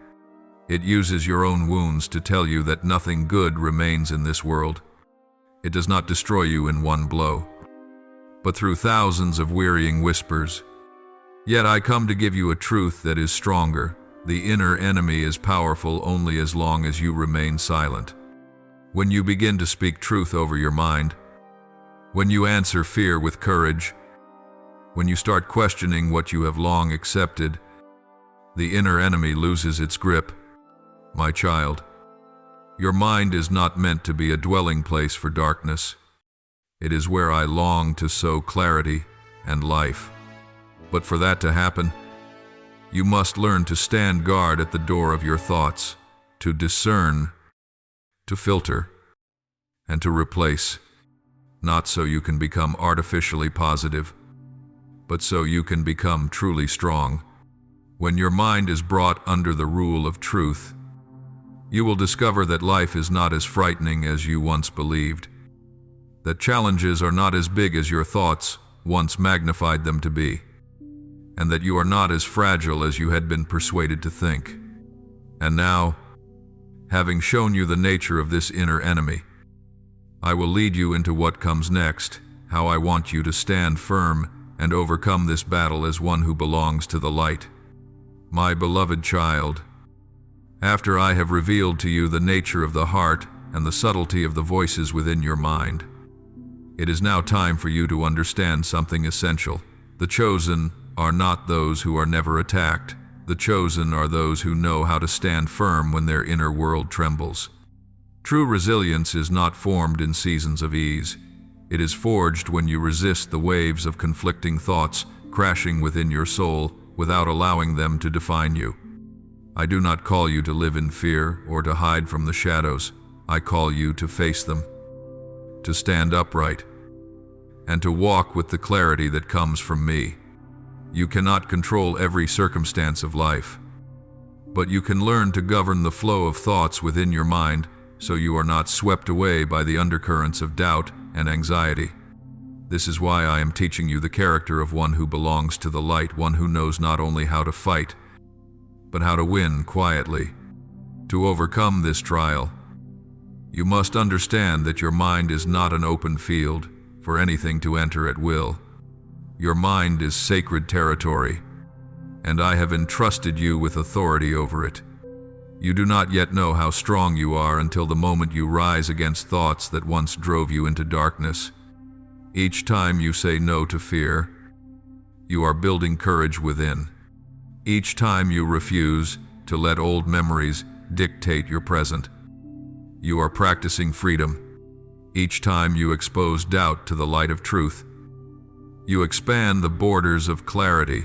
It uses your own wounds to tell you that nothing good remains in this world. It does not destroy you in one blow, but through thousands of wearying whispers. Yet I come to give you a truth that is stronger. The inner enemy is powerful only as long as you remain silent. When you begin to speak truth over your mind, when you answer fear with courage, when you start questioning what you have long accepted, the inner enemy loses its grip. My child, your mind is not meant to be a dwelling place for darkness. It is where I long to sow clarity and life. But for that to happen, you must learn to stand guard at the door of your thoughts, to discern, to filter, and to replace, not so you can become artificially positive, but so you can become truly strong. When your mind is brought under the rule of truth, you will discover that life is not as frightening as you once believed, that challenges are not as big as your thoughts once magnified them to be, and that you are not as fragile as you had been persuaded to think. And now, having shown you the nature of this inner enemy, I will lead you into what comes next, how I want you to stand firm and overcome this battle as one who belongs to the light. My beloved child, after I have revealed to you the nature of the heart and the subtlety of the voices within your mind, it is now time for you to understand something essential. The chosen are not those who are never attacked. The chosen are those who know how to stand firm when their inner world trembles. True resilience is not formed in seasons of ease. It is forged when you resist the waves of conflicting thoughts crashing within your soul without allowing them to define you. I do not call you to live in fear or to hide from the shadows. I call you to face them, to stand upright, and to walk with the clarity that comes from me. You cannot control every circumstance of life, but you can learn to govern the flow of thoughts within your mind so you are not swept away by the undercurrents of doubt and anxiety. This is why I am teaching you the character of one who belongs to the light, one who knows not only how to fight, but how to win quietly. To overcome this trial, you must understand that your mind is not an open field for anything to enter at will. Your mind is sacred territory, and I have entrusted you with authority over it. You do not yet know how strong you are until the moment you rise against thoughts that once drove you into darkness. Each time you say no to fear, you are building courage within. Each time you refuse to let old memories dictate your present, you are practicing freedom. Each time you expose doubt to the light of truth, you expand the borders of clarity.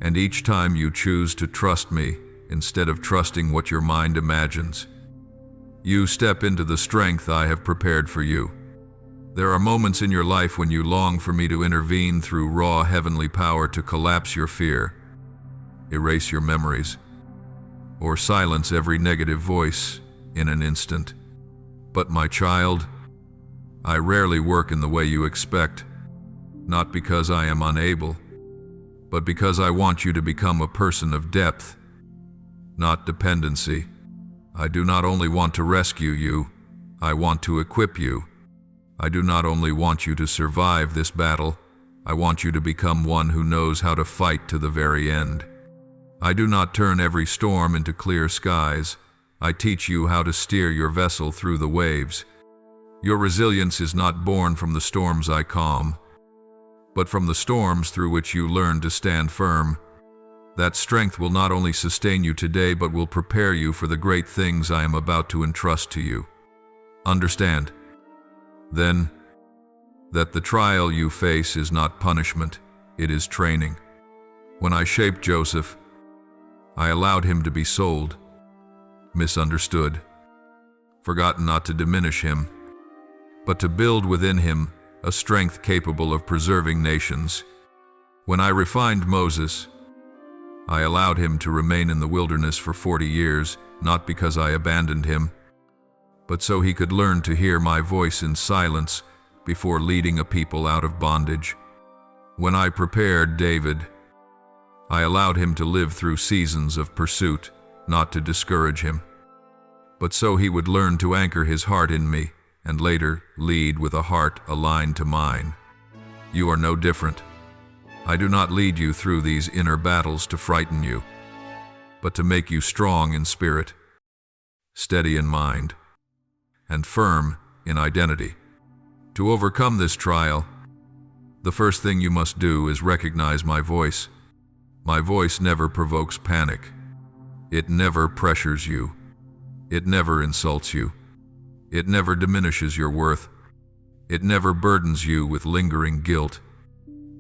And each time you choose to trust me instead of trusting what your mind imagines, you step into the strength I have prepared for you. There are moments in your life when you long for me to intervene through raw heavenly power to collapse your fear, erase your memories, or silence every negative voice in an instant. But my child, I rarely work in the way you expect, not because I am unable, but because I want you to become a person of depth, not dependency. I do not only want to rescue you, I want to equip you. I do not only want you to survive this battle, I want you to become one who knows how to fight to the very end. I do not turn every storm into clear skies. I teach you how to steer your vessel through the waves. Your resilience is not born from the storms I calm, but from the storms through which you learn to stand firm. That strength will not only sustain you today, but will prepare you for the great things I am about to entrust to you. Understand, then, that the trial you face is not punishment, it is training. When I shaped Joseph, I allowed him to be sold, misunderstood, forgotten, not to diminish him, but to build within him a strength capable of preserving nations. When I refined Moses, I allowed him to remain in the wilderness for 40 years, not because I abandoned him, but so he could learn to hear my voice in silence before leading a people out of bondage. When I prepared David, I allowed him to live through seasons of pursuit, not to discourage him, but so he would learn to anchor his heart in me and later lead with a heart aligned to mine. You are no different. I do not lead you through these inner battles to frighten you, but to make you strong in spirit, steady in mind, and firm in identity. To overcome this trial, the first thing you must do is recognize my voice. My voice never provokes panic. It never pressures you. It never insults you. It never diminishes your worth. It never burdens you with lingering guilt.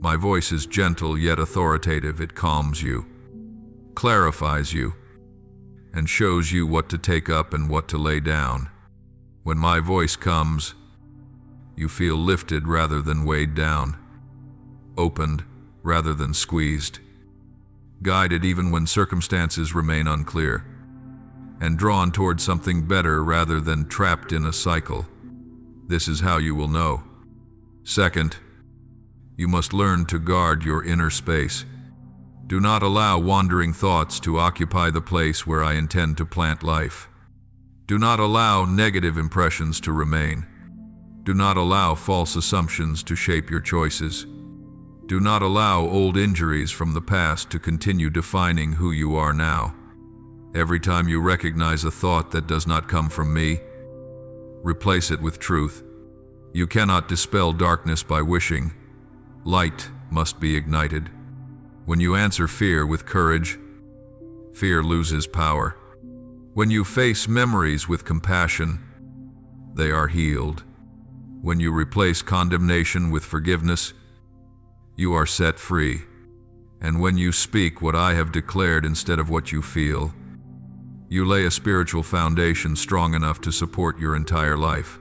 My voice is gentle yet authoritative. It calms you, clarifies you, and shows you what to take up and what to lay down. When my voice comes, you feel lifted rather than weighed down, opened rather than squeezed, guided even when circumstances remain unclear, and drawn toward something better rather than trapped in a cycle. This is how you will know. Second, you must learn to guard your inner space. Do not allow wandering thoughts to occupy the place where I intend to plant life. Do not allow negative impressions to remain. Do not allow false assumptions to shape your choices. Do not allow old injuries from the past to continue defining who you are now. Every time you recognize a thought that does not come from me, replace it with truth. You cannot dispel darkness by wishing. Light must be ignited. When you answer fear with courage, fear loses power. When you face memories with compassion, they are healed. When you replace condemnation with forgiveness, you are set free. And when you speak what I have declared instead of what you feel, you lay a spiritual foundation strong enough to support your entire life.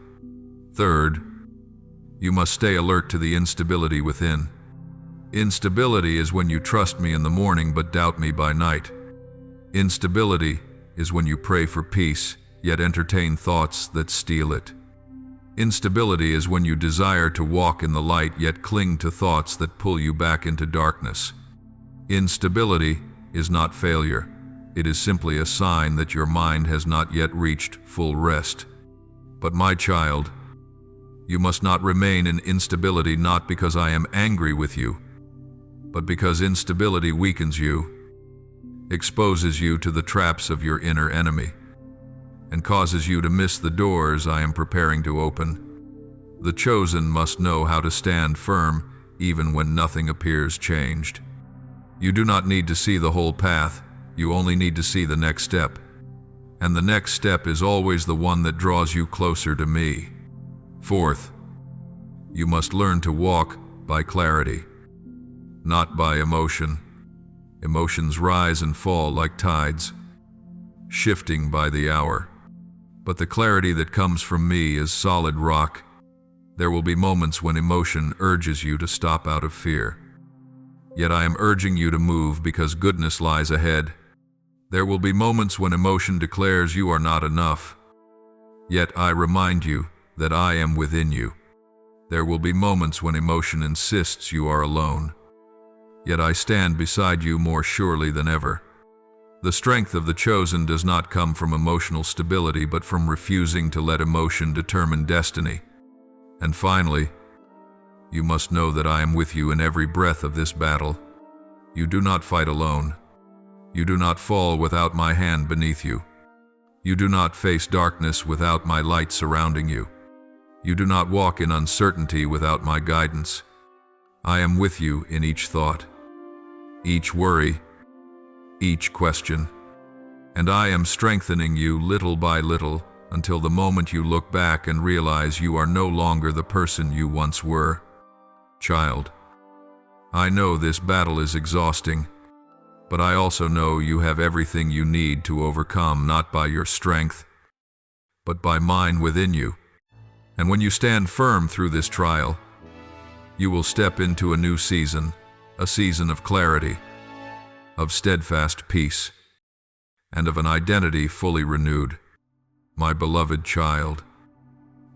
Third, you must stay alert to the instability within. Instability is when you trust me in the morning but doubt me by night. Instability is when you pray for peace, yet entertain thoughts that steal it. Instability is when you desire to walk in the light, yet cling to thoughts that pull you back into darkness. Instability is not failure. It is simply a sign that your mind has not yet reached full rest. But my child, you must not remain in instability, not because I am angry with you, but because instability weakens you, exposes you to the traps of your inner enemy, and causes you to miss the doors I am preparing to open. The chosen must know how to stand firm even when nothing appears changed. You do not need to see the whole path, you only need to see the next step. And the next step is always the one that draws you closer to me. Fourth, you must learn to walk by clarity, not by emotion. Emotions rise and fall like tides, shifting by the hour. But the clarity that comes from me is solid rock. There will be moments when emotion urges you to stop out of fear. Yet I am urging you to move because goodness lies ahead. There will be moments when emotion declares you are not enough. Yet I remind you that I am within you. There will be moments when emotion insists you are alone. Yet I stand beside you more surely than ever. The strength of the chosen does not come from emotional stability, but from refusing to let emotion determine destiny. And finally, you must know that I am with you in every breath of this battle. You do not fight alone. You do not fall without my hand beneath you. You do not face darkness without my light surrounding you. You do not walk in uncertainty without my guidance. I am with you in each thought, each worry, each question. And I am strengthening you little by little until the moment you look back and realize you are no longer the person you once were. Child, I know this battle is exhausting, but I also know you have everything you need to overcome, not by your strength, but by mine within you. And when you stand firm through this trial, you will step into a new season, a season of clarity, of steadfast peace, and of an identity fully renewed. My beloved child.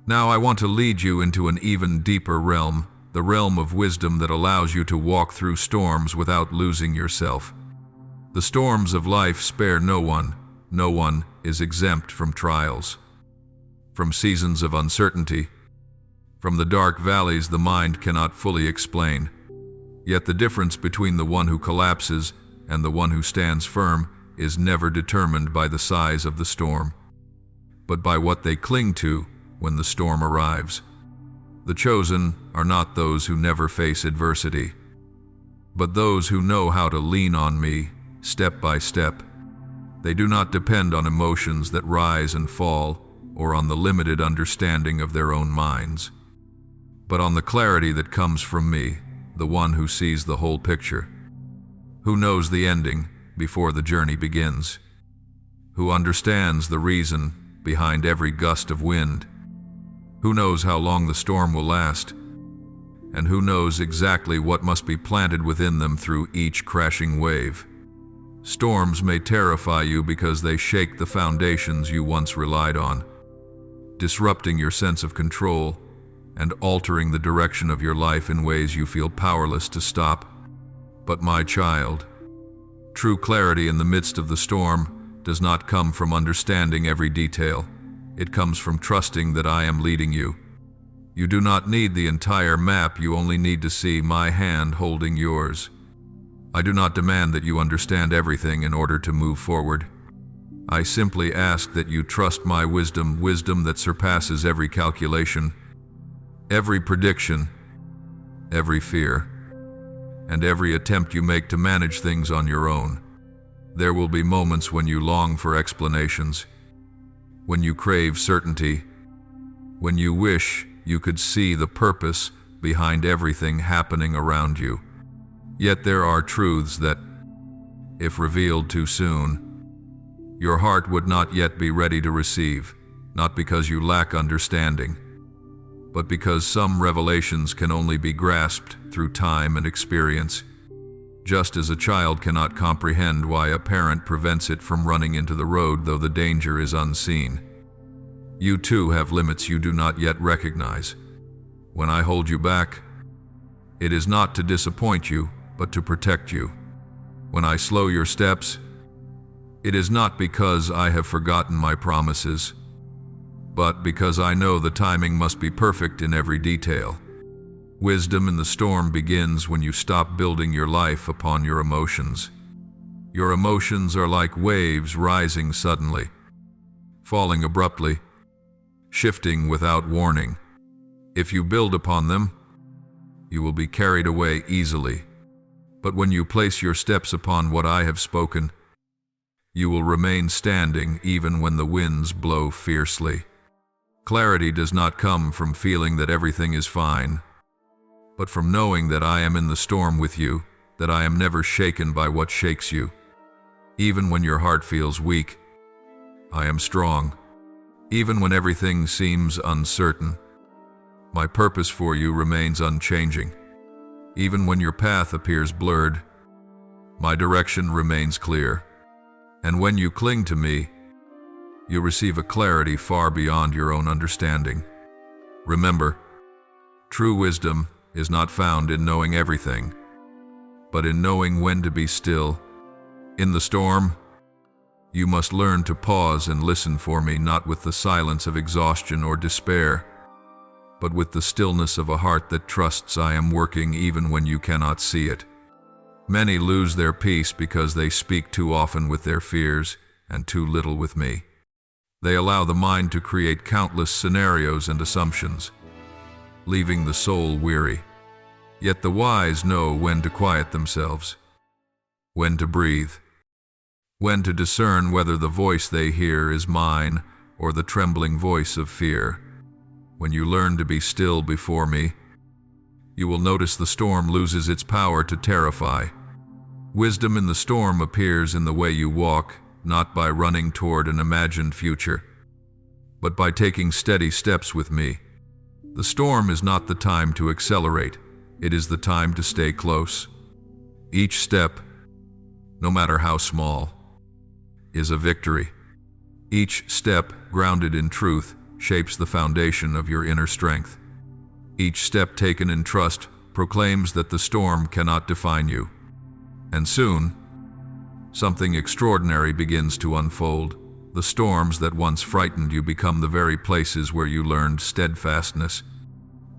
Now I want to lead you into an even deeper realm, the realm of wisdom that allows you to walk through storms without losing yourself. The storms of life spare no one. No one is exempt from trials. From seasons of uncertainty, from the dark valleys the mind cannot fully explain. Yet the difference between the one who collapses and the one who stands firm is never determined by the size of the storm, but by what they cling to when the storm arrives. The chosen are not those who never face adversity, but those who know how to lean on me step by step. They do not depend on emotions that rise and fall or on the limited understanding of their own minds, but on the clarity that comes from me, the one who sees the whole picture, who knows the ending before the journey begins, who understands the reason behind every gust of wind, who knows how long the storm will last, and who knows exactly what must be planted within them through each crashing wave. Storms may terrify you because they shake the foundations you once relied on, disrupting your sense of control and altering the direction of your life in ways you feel powerless to stop. But my child, true clarity in the midst of the storm does not come from understanding every detail. It comes from trusting that I am leading you. You do not need the entire map, you only need to see my hand holding yours. I do not demand that you understand everything in order to move forward. I simply ask that you trust my wisdom, wisdom that surpasses every calculation, every prediction, every fear, and every attempt you make to manage things on your own. There will be moments when you long for explanations, when you crave certainty, when you wish you could see the purpose behind everything happening around you. Yet there are truths that, if revealed too soon, your heart would not yet be ready to receive, not because you lack understanding, but because some revelations can only be grasped through time and experience. Just as a child cannot comprehend why a parent prevents it from running into the road though the danger is unseen, you too have limits you do not yet recognize. When I hold you back, it is not to disappoint you, but to protect you. When I slow your steps, it is not because I have forgotten my promises, but because I know the timing must be perfect in every detail. Wisdom in the storm begins when you stop building your life upon your emotions. Your emotions are like waves rising suddenly, falling abruptly, shifting without warning. If you build upon them, you will be carried away easily. But when you place your steps upon what I have spoken, you will remain standing even when the winds blow fiercely. Clarity does not come from feeling that everything is fine, but from knowing that I am in the storm with you, that I am never shaken by what shakes you. Even when your heart feels weak, I am strong. Even when everything seems uncertain, my purpose for you remains unchanging. Even when your path appears blurred, my direction remains clear. And when you cling to me, you receive a clarity far beyond your own understanding. Remember, true wisdom is not found in knowing everything, but in knowing when to be still. In the storm, you must learn to pause and listen for me, not with the silence of exhaustion or despair, but with the stillness of a heart that trusts I am working even when you cannot see it. Many lose their peace because they speak too often with their fears and too little with me. They allow the mind to create countless scenarios and assumptions, leaving the soul weary. Yet the wise know when to quiet themselves, when to breathe, when to discern whether the voice they hear is mine or the trembling voice of fear. When you learn to be still before me, you will notice the storm loses its power to terrify. Wisdom in the storm appears in the way you walk, not by running toward an imagined future, but by taking steady steps with me. The storm is not the time to accelerate, it is the time to stay close. Each step, no matter how small, is a victory. Each step, grounded in truth, shapes the foundation of your inner strength. Each step taken in trust proclaims that the storm cannot define you. And soon, something extraordinary begins to unfold. The storms that once frightened you become the very places where you learned steadfastness.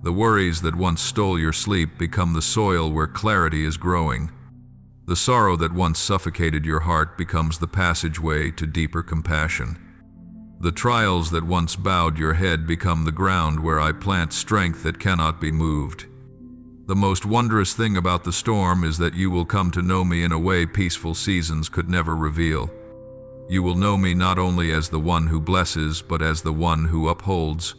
The worries that once stole your sleep become the soil where clarity is growing. The sorrow that once suffocated your heart becomes the passageway to deeper compassion. The trials that once bowed your head become the ground where I plant strength that cannot be moved. The most wondrous thing about the storm is that you will come to know me in a way peaceful seasons could never reveal. You will know me not only as the one who blesses, but as the one who upholds.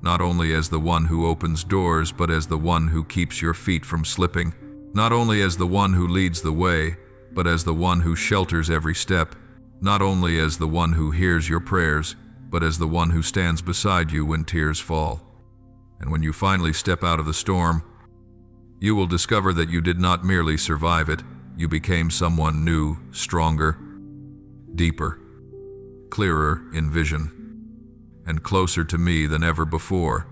Not only as the one who opens doors, but as the one who keeps your feet from slipping. Not only as the one who leads the way, but as the one who shelters every step. Not only as the one who hears your prayers, but as the one who stands beside you when tears fall. And when you finally step out of the storm, you will discover that you did not merely survive it, you became someone new, stronger, deeper, clearer in vision, and closer to me than ever before,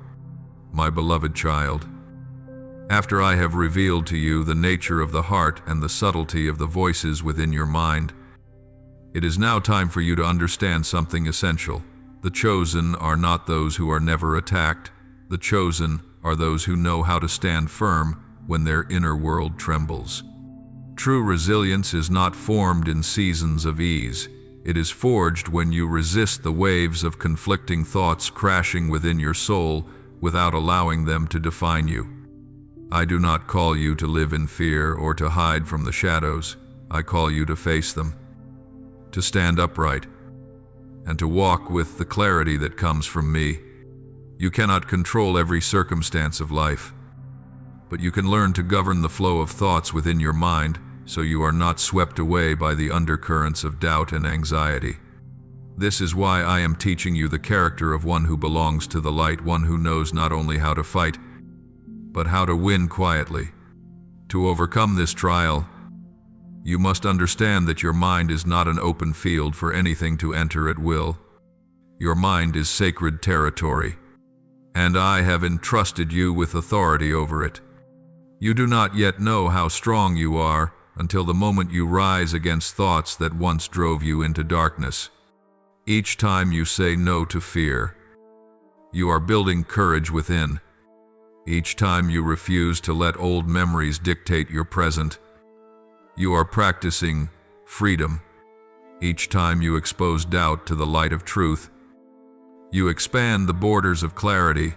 my beloved child. After I have revealed to you the nature of the heart and the subtlety of the voices within your mind, it is now time for you to understand something essential. The chosen are not those who are never attacked. The chosen are those who know how to stand firm when their inner world trembles. True resilience is not formed in seasons of ease. It is forged when you resist the waves of conflicting thoughts crashing within your soul without allowing them to define you. I do not call you to live in fear or to hide from the shadows. I call you to face them, to stand upright, and to walk with the clarity that comes from me. You cannot control every circumstance of life, but you can learn to govern the flow of thoughts within your mind so you are not swept away by the undercurrents of doubt and anxiety. This is why I am teaching you the character of one who belongs to the light, one who knows not only how to fight, but how to win quietly. To overcome this trial, you must understand that your mind is not an open field for anything to enter at will. Your mind is sacred territory, and I have entrusted you with authority over it. You do not yet know how strong you are until the moment you rise against thoughts that once drove you into darkness. Each time you say no to fear, you are building courage within. Each time you refuse to let old memories dictate your present, you are practicing freedom. Each time you expose doubt to the light of truth, you expand the borders of clarity.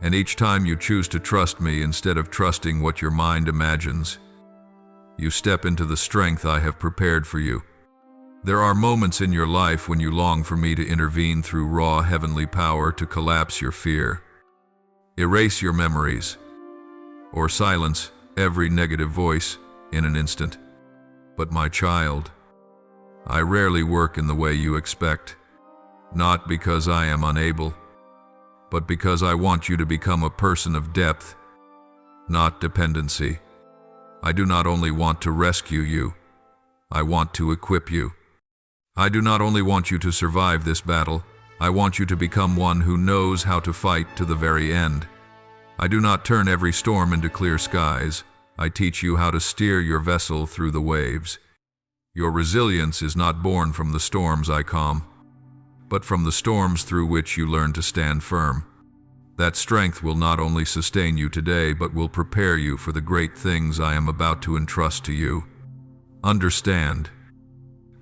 And each time you choose to trust me instead of trusting what your mind imagines, you step into the strength I have prepared for you. There are moments in your life when you long for me to intervene through raw heavenly power to collapse your fear, erase your memories, or silence every negative voice in an instant. But my child, I rarely work in the way you expect, not because I am unable, but because I want you to become a person of depth, not dependency. I do not only want to rescue you, I want to equip you. I do not only want you to survive this battle, I want you to become one who knows how to fight to the very end. I do not turn every storm into clear skies. I teach you how to steer your vessel through the waves. Your resilience is not born from the storms I calm, but from the storms through which you learn to stand firm. That strength will not only sustain you today, but will prepare you for the great things I am about to entrust to you. Understand,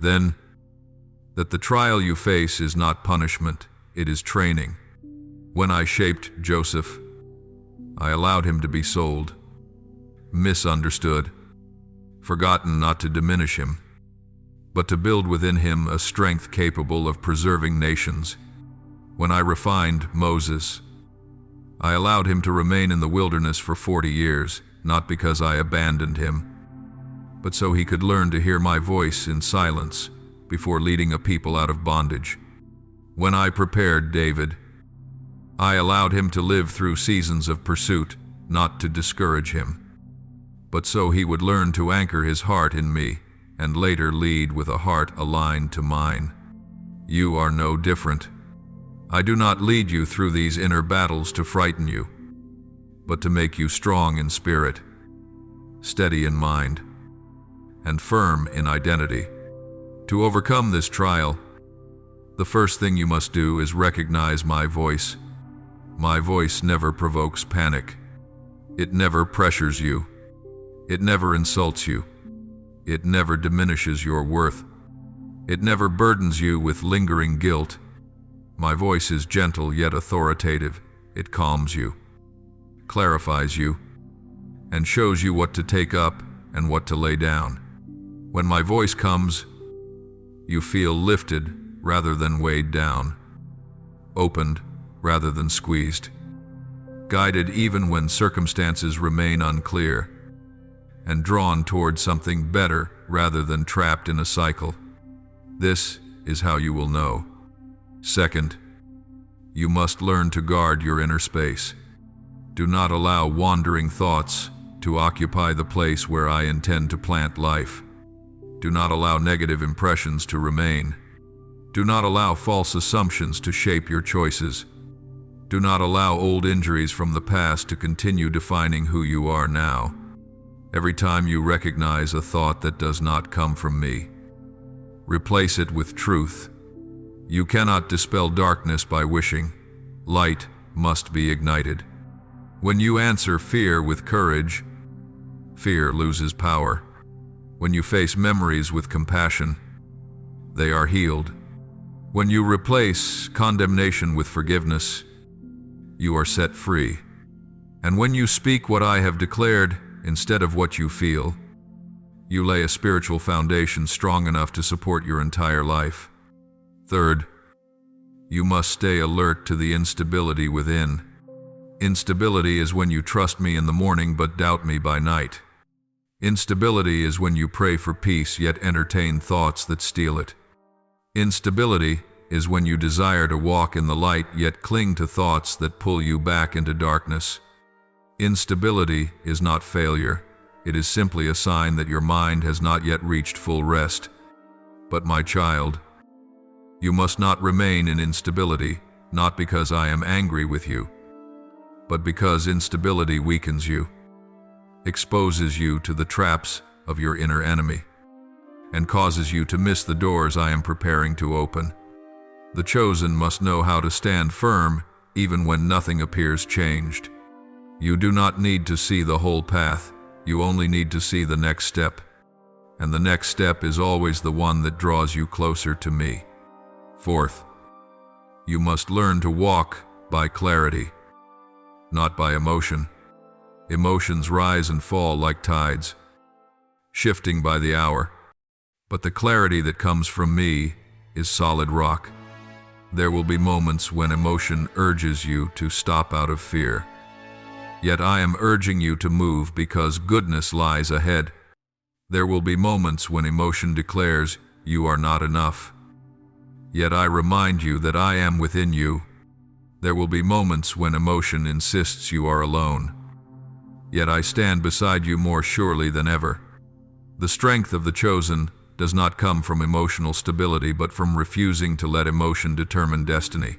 then, that the trial you face is not punishment, it is training. When I shaped Joseph, I allowed him to be sold, misunderstood, forgotten not to diminish him. but to build within him a strength capable of preserving nations. When I refined Moses, I allowed him to remain in the wilderness for 40 years, not because I abandoned him, but so he could learn to hear my voice in silence before leading a people out of bondage. When I prepared David, I allowed him to live through seasons of pursuit, not to discourage him, but so he would learn to anchor his heart in me and later lead with a heart aligned to mine. You are no different. I do not lead you through these inner battles to frighten you, but to make you strong in spirit, steady in mind, and firm in identity. To overcome this trial, the first thing you must do is recognize my voice. My voice never provokes panic. It never pressures you. It never insults you. It never diminishes your worth. It never burdens you with lingering guilt. My voice is gentle yet authoritative. It calms you, clarifies you, and shows you what to take up and what to lay down. When my voice comes, you feel lifted rather than weighed down, opened rather than squeezed, guided even when circumstances remain unclear, and drawn toward something better rather than trapped in a cycle. This is how you will know. Second, you must learn to guard your inner space. Do not allow wandering thoughts to occupy the place where I intend to plant life. Do not allow negative impressions to remain. Do not allow false assumptions to shape your choices. Do not allow old injuries from the past to continue defining who you are now. Every time you recognize a thought that does not come from me, replace it with truth. You cannot dispel darkness by wishing. Light must be ignited. When you answer fear with courage, fear loses power. When you face memories with compassion, they are healed. When you replace condemnation with forgiveness, you are set free. And when you speak what I have declared instead of what you feel, you lay a spiritual foundation strong enough to support your entire life. Third, you must stay alert to the instability within. Instability is when you trust me in the morning but doubt me by night. Instability is when you pray for peace yet entertain thoughts that steal it. Instability is when you desire to walk in the light yet cling to thoughts that pull you back into darkness. Instability is not failure. It is simply a sign that your mind has not yet reached full rest. But my child, you must not remain in instability, not because I am angry with you, but because instability weakens you, exposes you to the traps of your inner enemy, and causes you to miss the doors I am preparing to open. The chosen must know how to stand firm even when nothing appears changed. You do not need to see the whole path, you only need to see the next step. And the next step is always the one that draws you closer to me. Fourth, you must learn to walk by clarity, not by emotion. Emotions rise and fall like tides, shifting by the hour. But the clarity that comes from me is solid rock. There will be moments when emotion urges you to stop out of fear. Yet I am urging you to move because goodness lies ahead. There will be moments when emotion declares you are not enough. Yet I remind you that I am within you. There will be moments when emotion insists you are alone. Yet I stand beside you more surely than ever. The strength of the chosen does not come from emotional stability, but from refusing to let emotion determine destiny.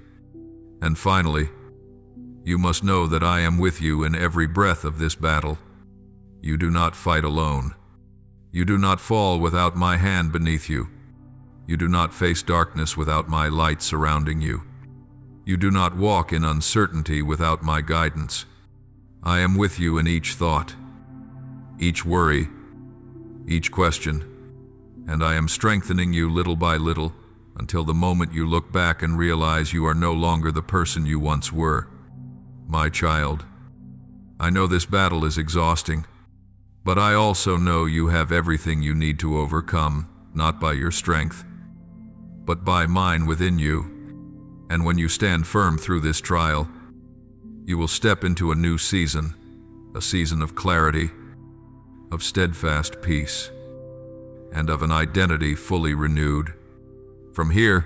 And finally, you must know that I am with you in every breath of this battle. You do not fight alone. You do not fall without my hand beneath you. You do not face darkness without my light surrounding you. You do not walk in uncertainty without my guidance. I am with you in each thought, each worry, each question, and I am strengthening you little by little until the moment you look back and realize you are no longer the person you once were. My child, I know this battle is exhausting, but I also know you have everything you need to overcome, not by your strength, but by mine within you. And when you stand firm through this trial, you will step into a new season, a season of clarity, of steadfast peace, and of an identity fully renewed. From here,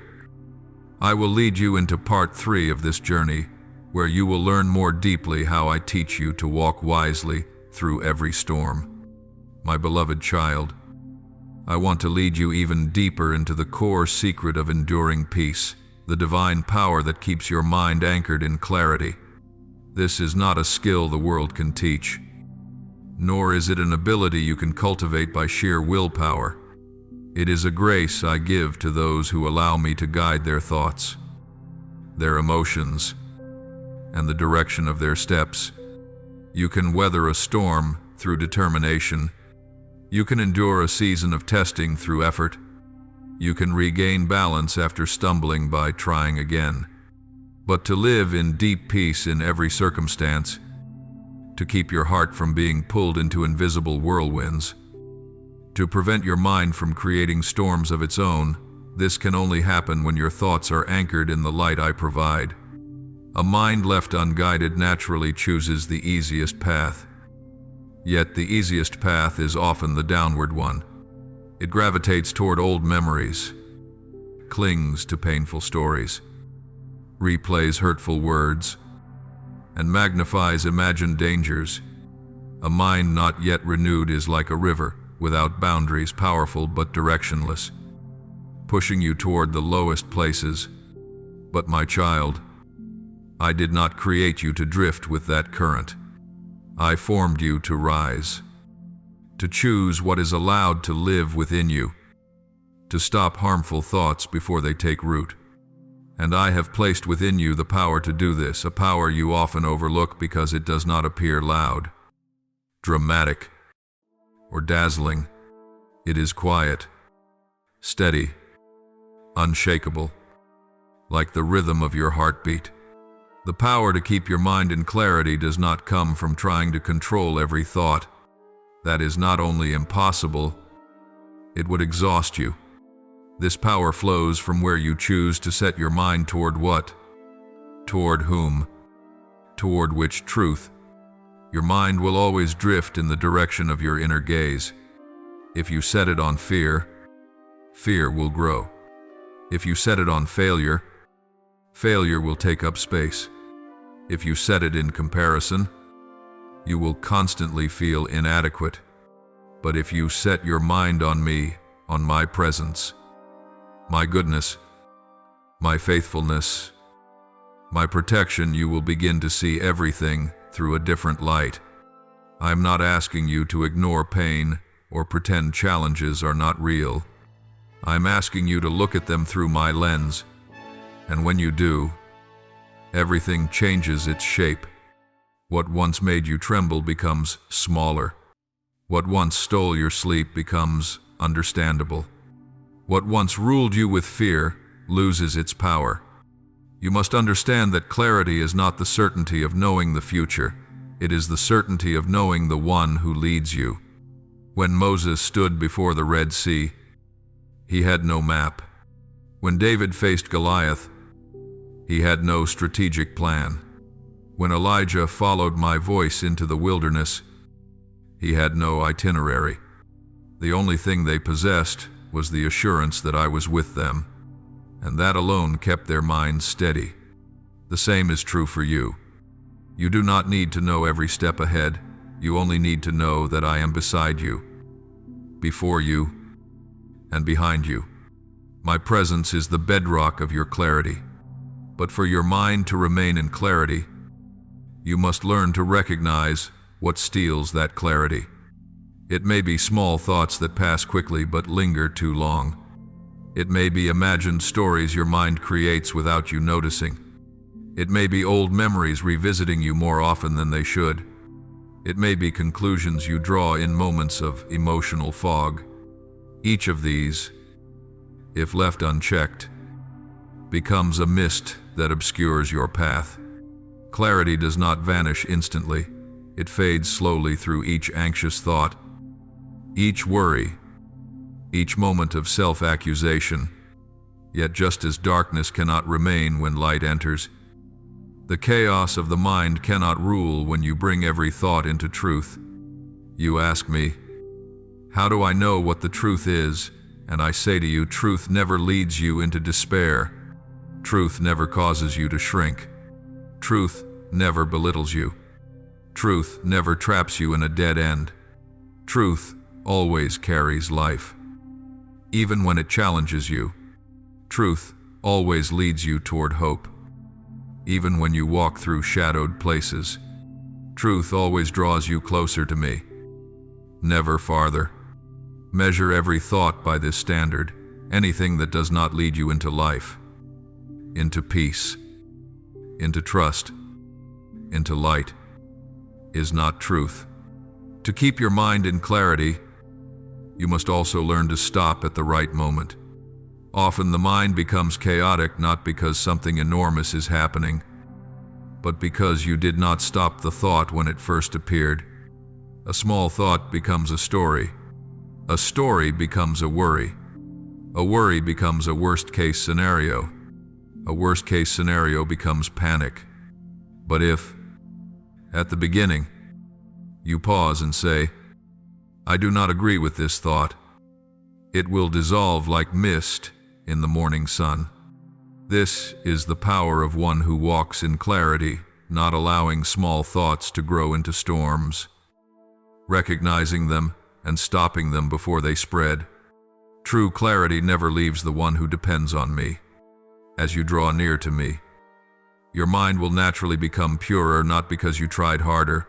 I will lead you into part 3 of this journey, where you will learn more deeply how I teach you to walk wisely through every storm. My beloved child, I want to lead you even deeper into the core secret of enduring peace, the divine power that keeps your mind anchored in clarity. This is not a skill the world can teach, nor is it an ability you can cultivate by sheer willpower. It is a grace I give to those who allow me to guide their thoughts, their emotions, and the direction of their steps. You can weather a storm through determination. You can endure a season of testing through effort. You can regain balance after stumbling by trying again. But to live in deep peace in every circumstance, to keep your heart from being pulled into invisible whirlwinds, to prevent your mind from creating storms of its own, this can only happen when your thoughts are anchored in the light I provide. A mind left unguided naturally chooses the easiest path. Yet the easiest path is often the downward one. It gravitates toward old memories, clings to painful stories, replays hurtful words, and magnifies imagined dangers. A mind not yet renewed is like a river, without boundaries, powerful but directionless, pushing you toward the lowest places. But my child, I did not create you to drift with that current. I formed you to rise, to choose what is allowed to live within you, to stop harmful thoughts before they take root. And I have placed within you the power to do this, a power you often overlook because it does not appear loud, dramatic, or dazzling. It is quiet, steady, unshakable, like the rhythm of your heartbeat. The power to keep your mind in clarity does not come from trying to control every thought. That is not only impossible, it would exhaust you. This power flows from where you choose to set your mind toward what? Toward whom? Toward which truth? Your mind will always drift in the direction of your inner gaze. If you set it on fear, fear will grow. If you set it on failure, failure will take up space. If you set it in comparison, you will constantly feel inadequate. But if you set your mind on me, on my presence, my goodness, my faithfulness, my protection, you will begin to see everything through a different light. I am not asking you to ignore pain or pretend challenges are not real. I am asking you to look at them through my lens. And when you do, everything changes its shape. What once made you tremble becomes smaller. What once stole your sleep becomes understandable. What once ruled you with fear loses its power. You must understand that clarity is not the certainty of knowing the future. It is the certainty of knowing the one who leads you. When Moses stood before the Red Sea, he had no map. When David faced Goliath, he had no strategic plan. When Elijah followed my voice into the wilderness, he had no itinerary. The only thing they possessed was the assurance that I was with them, and that alone kept their minds steady. The same is true for you. You do not need to know every step ahead. You only need to know that I am beside you, before you, and behind you. My presence is the bedrock of your clarity. But for your mind to remain in clarity, you must learn to recognize what steals that clarity. It may be small thoughts that pass quickly but linger too long. It may be imagined stories your mind creates without you noticing. It may be old memories revisiting you more often than they should. It may be conclusions you draw in moments of emotional fog. Each of these, if left unchecked, becomes a mist that obscures your path. Clarity does not vanish instantly. It fades slowly through each anxious thought, each worry, each moment of self-accusation. Yet just as darkness cannot remain when light enters, the chaos of the mind cannot rule when you bring every thought into truth. You ask me, how do I know what the truth is? And I say to you, truth never leads you into despair. Truth never causes you to shrink. Truth never belittles you. Truth never traps you in a dead end. Truth always carries life. Even when it challenges you, truth always leads you toward hope. Even when you walk through shadowed places, truth always draws you closer to me, never farther. Measure every thought by this standard. Anything that does not lead you into life, into peace, into trust, into light, is not truth. To keep your mind in clarity, you must also learn to stop at the right moment. Often the mind becomes chaotic not because something enormous is happening, but because you did not stop the thought when it first appeared. A small thought becomes a story. A story becomes a worry. A worry becomes a worst-case scenario. A worst-case scenario becomes panic. But if, at the beginning, you pause and say, I do not agree with this thought, it will dissolve like mist in the morning sun. This is the power of one who walks in clarity, not allowing small thoughts to grow into storms, recognizing them and stopping them before they spread. True clarity never leaves the one who depends on me. As you draw near to me, your mind will naturally become purer, not because you tried harder,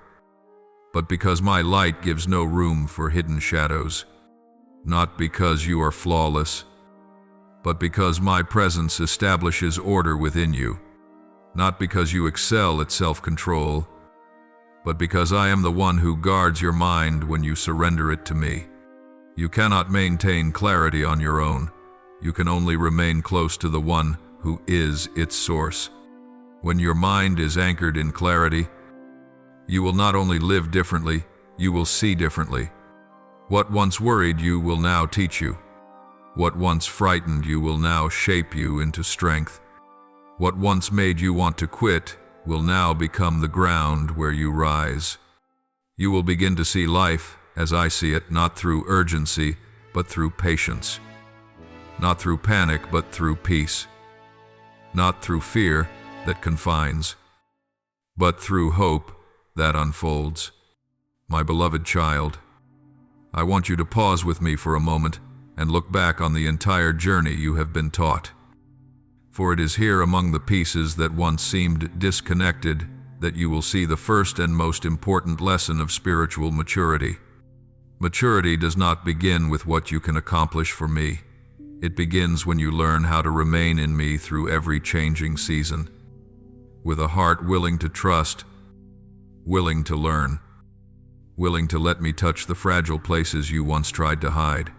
but because my light gives no room for hidden shadows. Not because you are flawless, but because my presence establishes order within you. Not because you excel at self-control, but because I am the one who guards your mind when you surrender it to me. You cannot maintain clarity on your own. You can only remain close to the one who is its source. When your mind is anchored in clarity, you will not only live differently, you will see differently. What once worried you will now teach you. What once frightened you will now shape you into strength. What once made you want to quit will now become the ground where you rise. You will begin to see life as I see it, not through urgency, but through patience. Not through panic, but through peace. Not through fear that confines, but through hope that unfolds. My beloved child, I want you to pause with me for a moment and look back on the entire journey you have been taught. For it is here among the pieces that once seemed disconnected that you will see the first and most important lesson of spiritual maturity. Maturity does not begin with what you can accomplish for me. It begins when you learn how to remain in me through every changing season, with a heart willing to trust, willing to learn, willing to let me touch the fragile places you once tried to hide.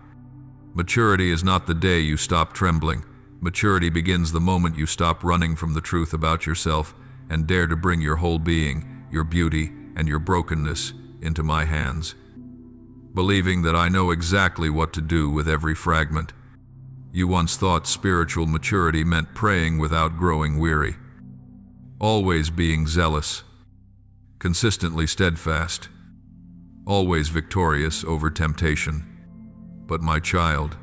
Maturity is not the day you stop trembling. Maturity begins the moment you stop running from the truth about yourself and dare to bring your whole being, your beauty, and your brokenness into my hands. Believing that I know exactly what to do with every fragment. You once thought spiritual maturity meant praying without growing weary, always being zealous, consistently steadfast, always victorious over temptation. But my child,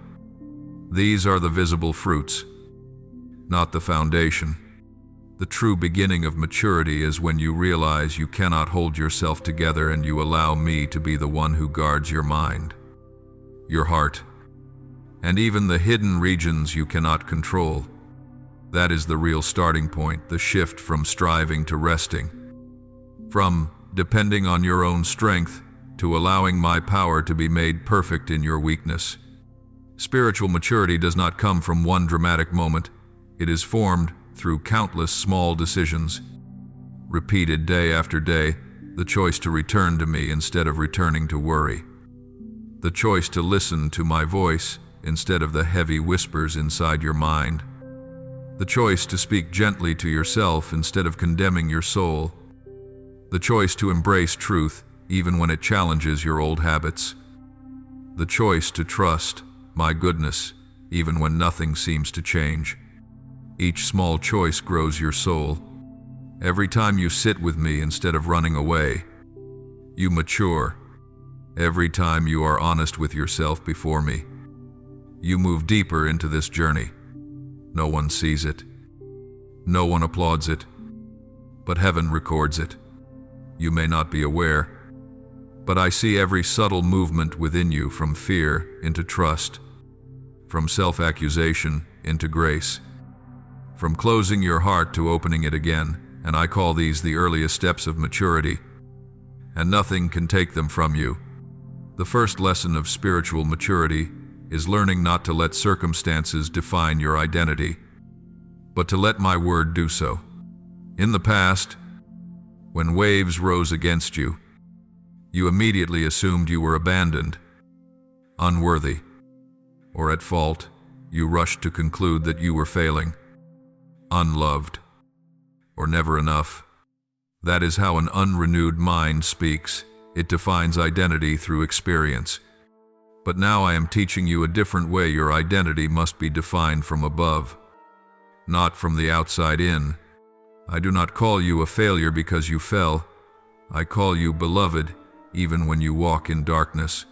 these are the visible fruits, not the foundation. The true beginning of maturity is when you realize you cannot hold yourself together and you allow me to be the one who guards your mind, your heart, and even the hidden regions you cannot control. That is the real starting point, the shift from striving to resting, from depending on your own strength to allowing my power to be made perfect in your weakness. Spiritual maturity does not come from one dramatic moment. It is formed through countless small decisions, repeated day after day, the choice to return to me instead of returning to worry, the choice to listen to my voice instead of the heavy whispers inside your mind, the choice to speak gently to yourself instead of condemning your soul, the choice to embrace truth even when it challenges your old habits, the choice to trust my goodness, even when nothing seems to change. Each small choice grows your soul. Every time you sit with me instead of running away, you mature. Every time you are honest with yourself before me, you move deeper into this journey. No one sees it. No one applauds it. But heaven records it. You may not be aware, but I see every subtle movement within you, from fear into trust, from self-accusation into grace, from closing your heart to opening it again, and I call these the earliest steps of maturity, and nothing can take them from you. The first lesson of spiritual maturity is learning not to let circumstances define your identity, but to let my word do so. In the past, when waves rose against you, you immediately assumed you were abandoned, unworthy, or at fault. You rushed to conclude that you were failing, unloved, or never enough. That is how an unrenewed mind speaks. It defines identity through experience. But now I am teaching you a different way. Your identity must be defined from above, not from the outside in. I do not call you a failure because you fell. I call you beloved, even when you walk in darkness.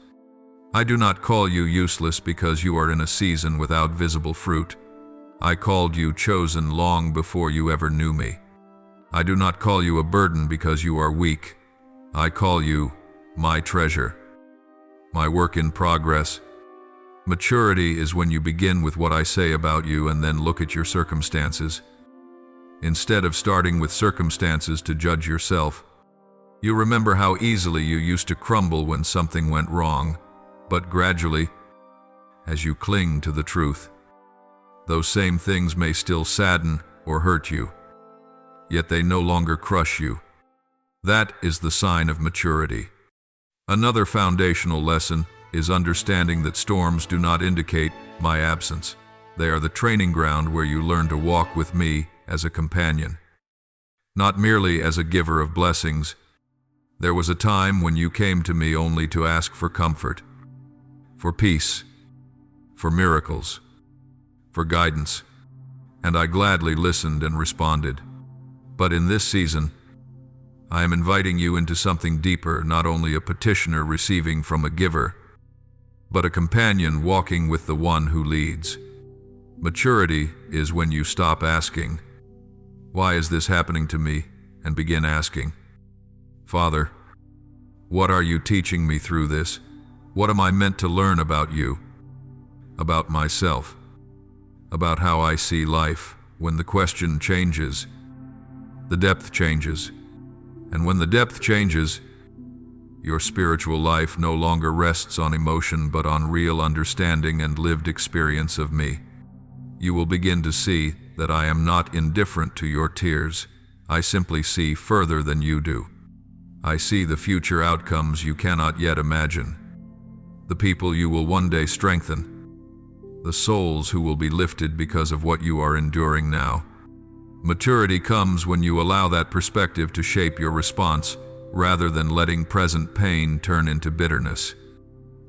I do not call you useless because you are in a season without visible fruit. I called you chosen long before you ever knew me. I do not call you a burden because you are weak. I call you my treasure, my work in progress. Maturity is when you begin with what I say about you and then look at your circumstances. Instead of starting with circumstances to judge yourself, you remember how easily you used to crumble when something went wrong, but gradually, as you cling to the truth, those same things may still sadden or hurt you, yet they no longer crush you. That is the sign of maturity. Another foundational lesson is understanding that storms do not indicate my absence. They are the training ground where you learn to walk with me as a companion, not merely as a giver of blessings. There was a time when you came to me only to ask for comfort, for peace, for miracles, for guidance, and I gladly listened and responded. But in this season, I am inviting you into something deeper, not only a petitioner receiving from a giver, but a companion walking with the one who leads. Maturity is when you stop asking, "Why is this happening to me?" and begin asking, "Father, what are you teaching me through this? What am I meant to learn about you, about myself, about how I see life?" When the question changes, the depth changes. And when the depth changes, your spiritual life no longer rests on emotion but on real understanding and lived experience of me. You will begin to see that I am not indifferent to your tears. I simply see further than you do. I see the future outcomes you cannot yet imagine, the people you will one day strengthen, the souls who will be lifted because of what you are enduring now. Maturity comes when you allow that perspective to shape your response, rather than letting present pain turn into bitterness.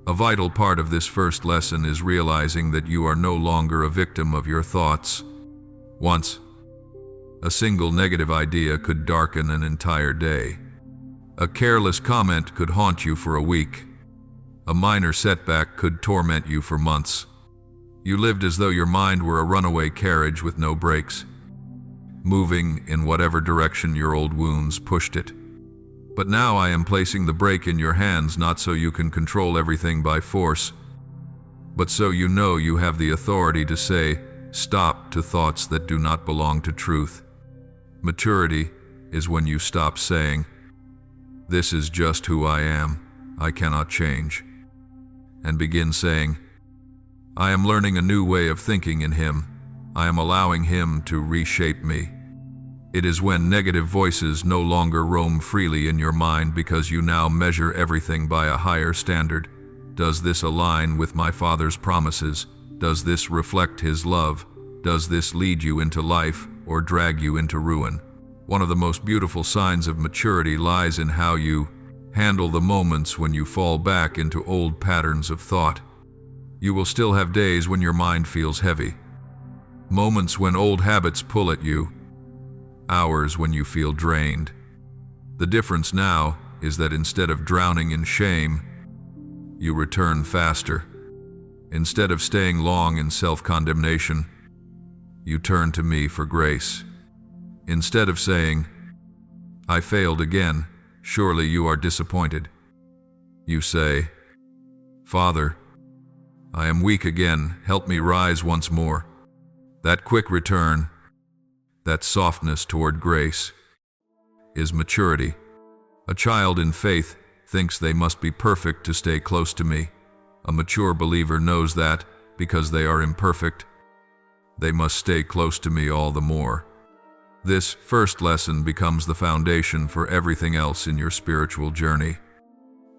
A vital part of this first lesson is realizing that you are no longer a victim of your thoughts. Once, a single negative idea could darken an entire day. A careless comment could haunt you for a week. A minor setback could torment you for months. You lived as though your mind were a runaway carriage with no brakes, moving in whatever direction your old wounds pushed it. But now I am placing the brake in your hands, not so you can control everything by force, but so you know you have the authority to say stop to thoughts that do not belong to truth. Maturity is when you stop saying, "This is just who I am, I cannot change," and begin saying, "I am learning a new way of thinking in Him. I am allowing Him to reshape me." It is when negative voices no longer roam freely in your mind because you now measure everything by a higher standard. Does this align with my Father's promises? Does this reflect His love? Does this lead you into life or drag you into ruin? One of the most beautiful signs of maturity lies in how you handle the moments when you fall back into old patterns of thought. You will still have days when your mind feels heavy, moments when old habits pull at you, hours when you feel drained. The difference now is that instead of drowning in shame, you return faster. Instead of staying long in self-condemnation, you turn to me for grace. Instead of saying, "I failed again, surely you are disappointed," you say, "Father, I am weak again, help me rise once more." That quick return, that softness toward grace, is maturity. A child in faith thinks they must be perfect to stay close to me. A mature believer knows that, because they are imperfect, they must stay close to me all the more. This first lesson becomes the foundation for everything else in your spiritual journey.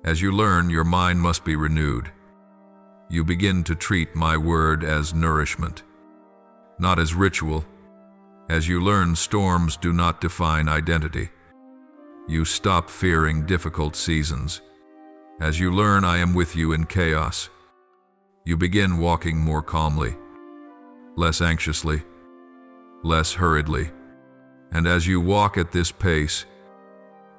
As you learn, your mind must be renewed. You begin to treat my word as nourishment, not as ritual. As you learn, storms do not define identity. You stop fearing difficult seasons. As you learn, I am with you in chaos. You begin walking more calmly, less anxiously, less hurriedly. And as you walk at this pace,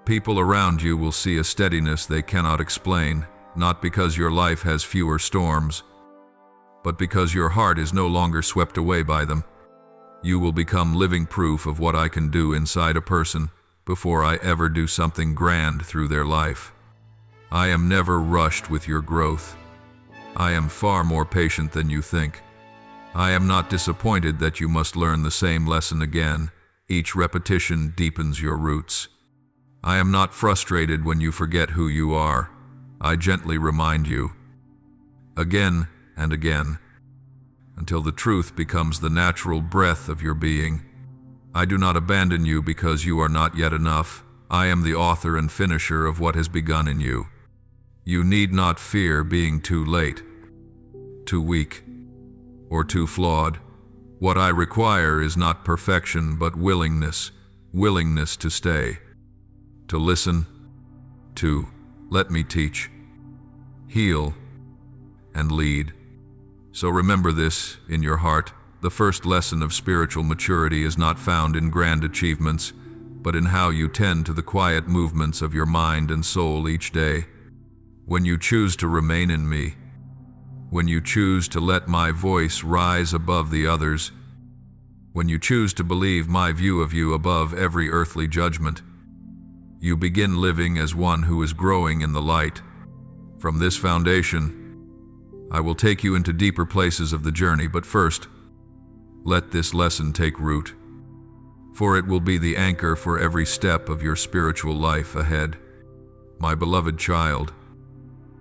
people around you will see a steadiness they cannot explain, not because your life has fewer storms, but because your heart is no longer swept away by them. You will become living proof of what I can do inside a person before I ever do something grand through their life. I am never rushed with your growth. I am far more patient than you think. I am not disappointed that you must learn the same lesson again. Each repetition deepens your roots. I am not frustrated when you forget who you are. I gently remind you, again and again, until the truth becomes the natural breath of your being. I do not abandon you because you are not yet enough. I am the author and finisher of what has begun in you. You need not fear being too late, too weak, or too flawed. What I require is not perfection, but willingness to stay, to listen, to let me teach, heal, and lead. So remember this in your heart. The first lesson of spiritual maturity is not found in grand achievements, but in how you tend to the quiet movements of your mind and soul each day. When you choose to remain in me, when you choose to let my voice rise above the others, when you choose to believe my view of you above every earthly judgment, you begin living as one who is growing in the light. From this foundation, I will take you into deeper places of the journey, but first, let this lesson take root, for it will be the anchor for every step of your spiritual life ahead. My beloved child,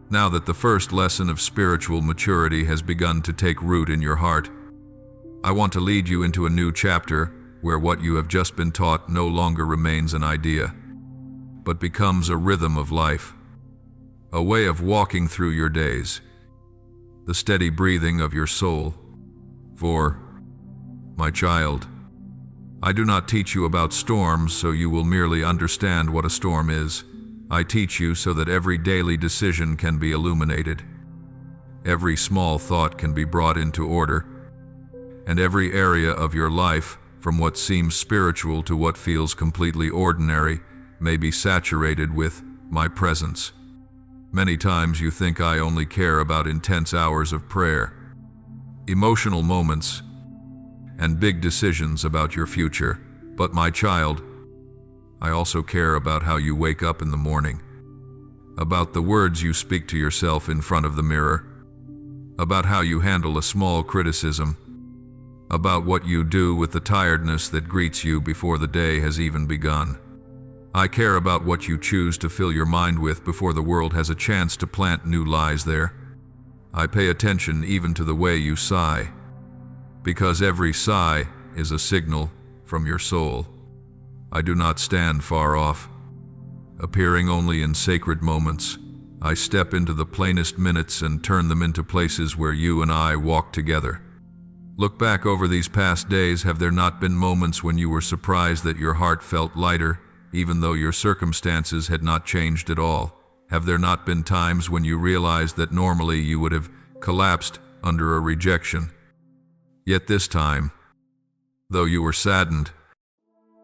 now that the first lesson of spiritual maturity has begun to take root in your heart, I want to lead you into a new chapter where what you have just been taught no longer remains an idea, but becomes a rhythm of life, a way of walking through your days, the steady breathing of your soul. For, my child, I do not teach you about storms so you will merely understand what a storm is. I teach you so that every daily decision can be illuminated, every small thought can be brought into order, and every area of your life, from what seems spiritual to what feels completely ordinary, may be saturated with my presence. Many times you think I only care about intense hours of prayer, emotional moments, and big decisions about your future. But my child, I also care about how you wake up in the morning, about the words you speak to yourself in front of the mirror, about how you handle a small criticism, about what you do with the tiredness that greets you before the day has even begun. I care about what you choose to fill your mind with before the world has a chance to plant new lies there. I pay attention even to the way you sigh, because every sigh is a signal from your soul. I do not stand far off, appearing only in sacred moments. I step into the plainest minutes and turn them into places where you and I walk together. Look back over these past days. Have there not been moments when you were surprised that your heart felt lighter, even though your circumstances had not changed at all? Have there not been times when you realized that normally you would have collapsed under a rejection. Yet this time, though you were saddened,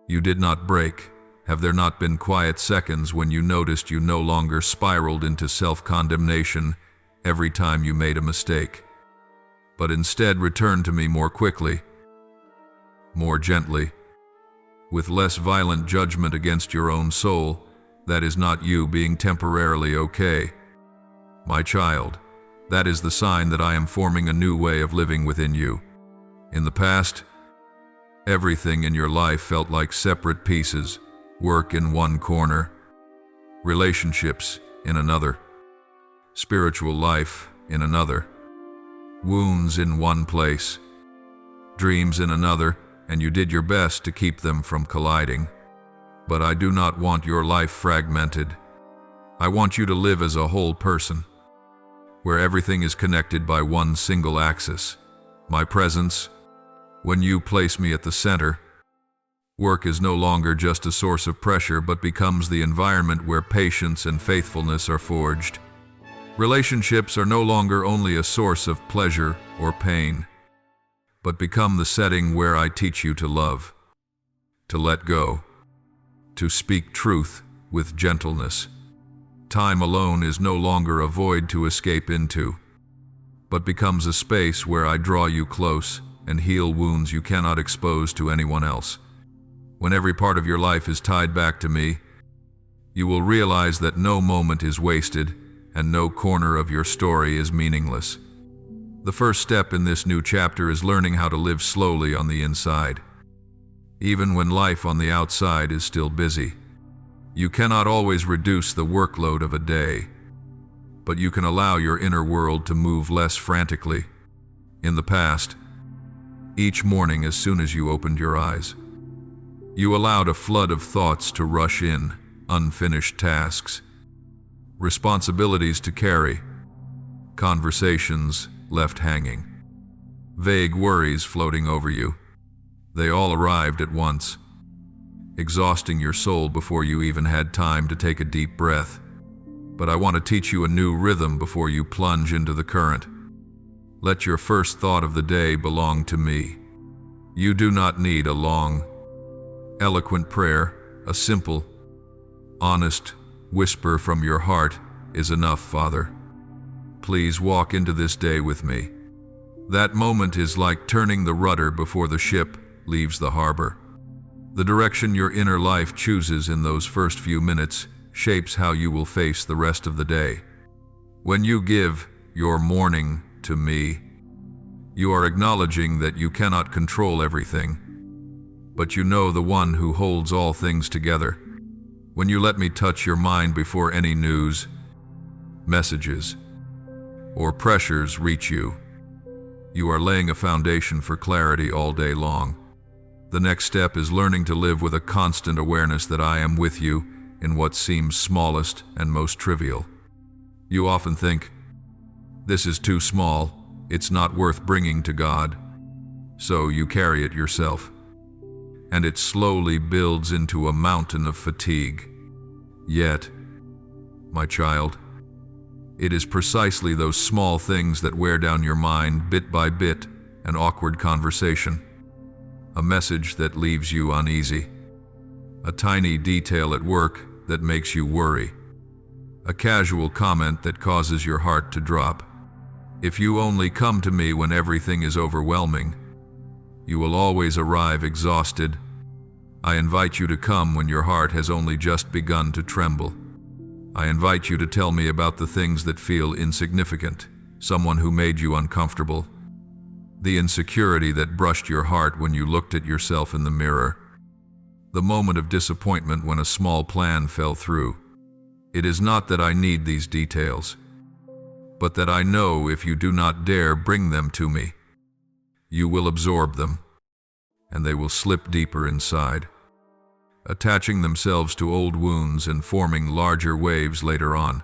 you did not break. Have there not been quiet seconds when you noticed you no longer spiraled into self-condemnation every time you made a mistake, but instead returned to me more quickly, more gently, with less violent judgment against your own soul? That is not you being temporarily okay. My child, that is the sign that I am forming a new way of living within you. In the past, everything in your life felt like separate pieces, work in one corner, relationships in another, spiritual life in another, wounds in one place, dreams in another, and you did your best to keep them from colliding. But I do not want your life fragmented. I want you to live as a whole person, where everything is connected by one single axis, my presence. When you place me at the center, work is no longer just a source of pressure, but becomes the environment where patience and faithfulness are forged. Relationships are no longer only a source of pleasure or pain, but become the setting where I teach you to love, to let go, to speak truth with gentleness. Time alone is no longer a void to escape into, but becomes a space where I draw you close and heal wounds you cannot expose to anyone else. When every part of your life is tied back to me, you will realize that no moment is wasted and no corner of your story is meaningless. The first step in this new chapter is learning how to live slowly on the inside, even when life on the outside is still busy. You cannot always reduce the workload of a day, but you can allow your inner world to move less frantically. In the past, each morning as soon as you opened your eyes, you allowed a flood of thoughts to rush in, unfinished tasks, responsibilities to carry, conversations left hanging, vague worries floating over you. They all arrived at once, exhausting your soul before you even had time to take a deep breath. But I want to teach you a new rhythm before you plunge into the current. Let your first thought of the day belong to me. You do not need a long, eloquent prayer. A simple, honest whisper from your heart is enough, Father. Please walk into this day with me. That moment is like turning the rudder before the ship leaves the harbor. The direction your inner life chooses in those first few minutes shapes how you will face the rest of the day. When you give your morning to me, you are acknowledging that you cannot control everything, but you know the one who holds all things together. When you let me touch your mind before any news, messages, or pressures reach you, you are laying a foundation for clarity all day long. The next step is learning to live with a constant awareness that I am with you in what seems smallest and most trivial. You often think, this is too small, it's not worth bringing to God, so you carry it yourself. And it slowly builds into a mountain of fatigue. Yet, my child, it is precisely those small things that wear down your mind bit by bit: an awkward conversation, a message that leaves you uneasy, a tiny detail at work that makes you worry, a casual comment that causes your heart to drop. If you only come to me when everything is overwhelming, you will always arrive exhausted. I invite you to come when your heart has only just begun to tremble. I invite you to tell me about the things that feel insignificant, someone who made you uncomfortable, the insecurity that brushed your heart when you looked at yourself in the mirror, the moment of disappointment when a small plan fell through. It is not that I need these details, but that I know if you do not dare bring them to me, you will absorb them, and they will slip deeper inside, attaching themselves to old wounds and forming larger waves later on.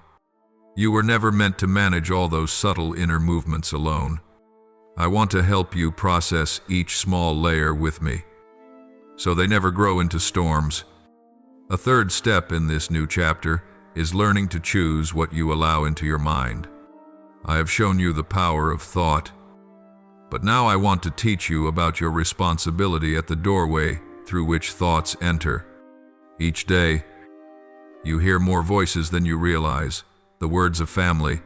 You were never meant to manage all those subtle inner movements alone. I want to help you process each small layer with me, so they never grow into storms. A third step in this new chapter is learning to choose what you allow into your mind. I have shown you the power of thought But now I want to teach you about your responsibility at the doorway through which thoughts enter. Each day, you hear more voices than you realize, the words of family,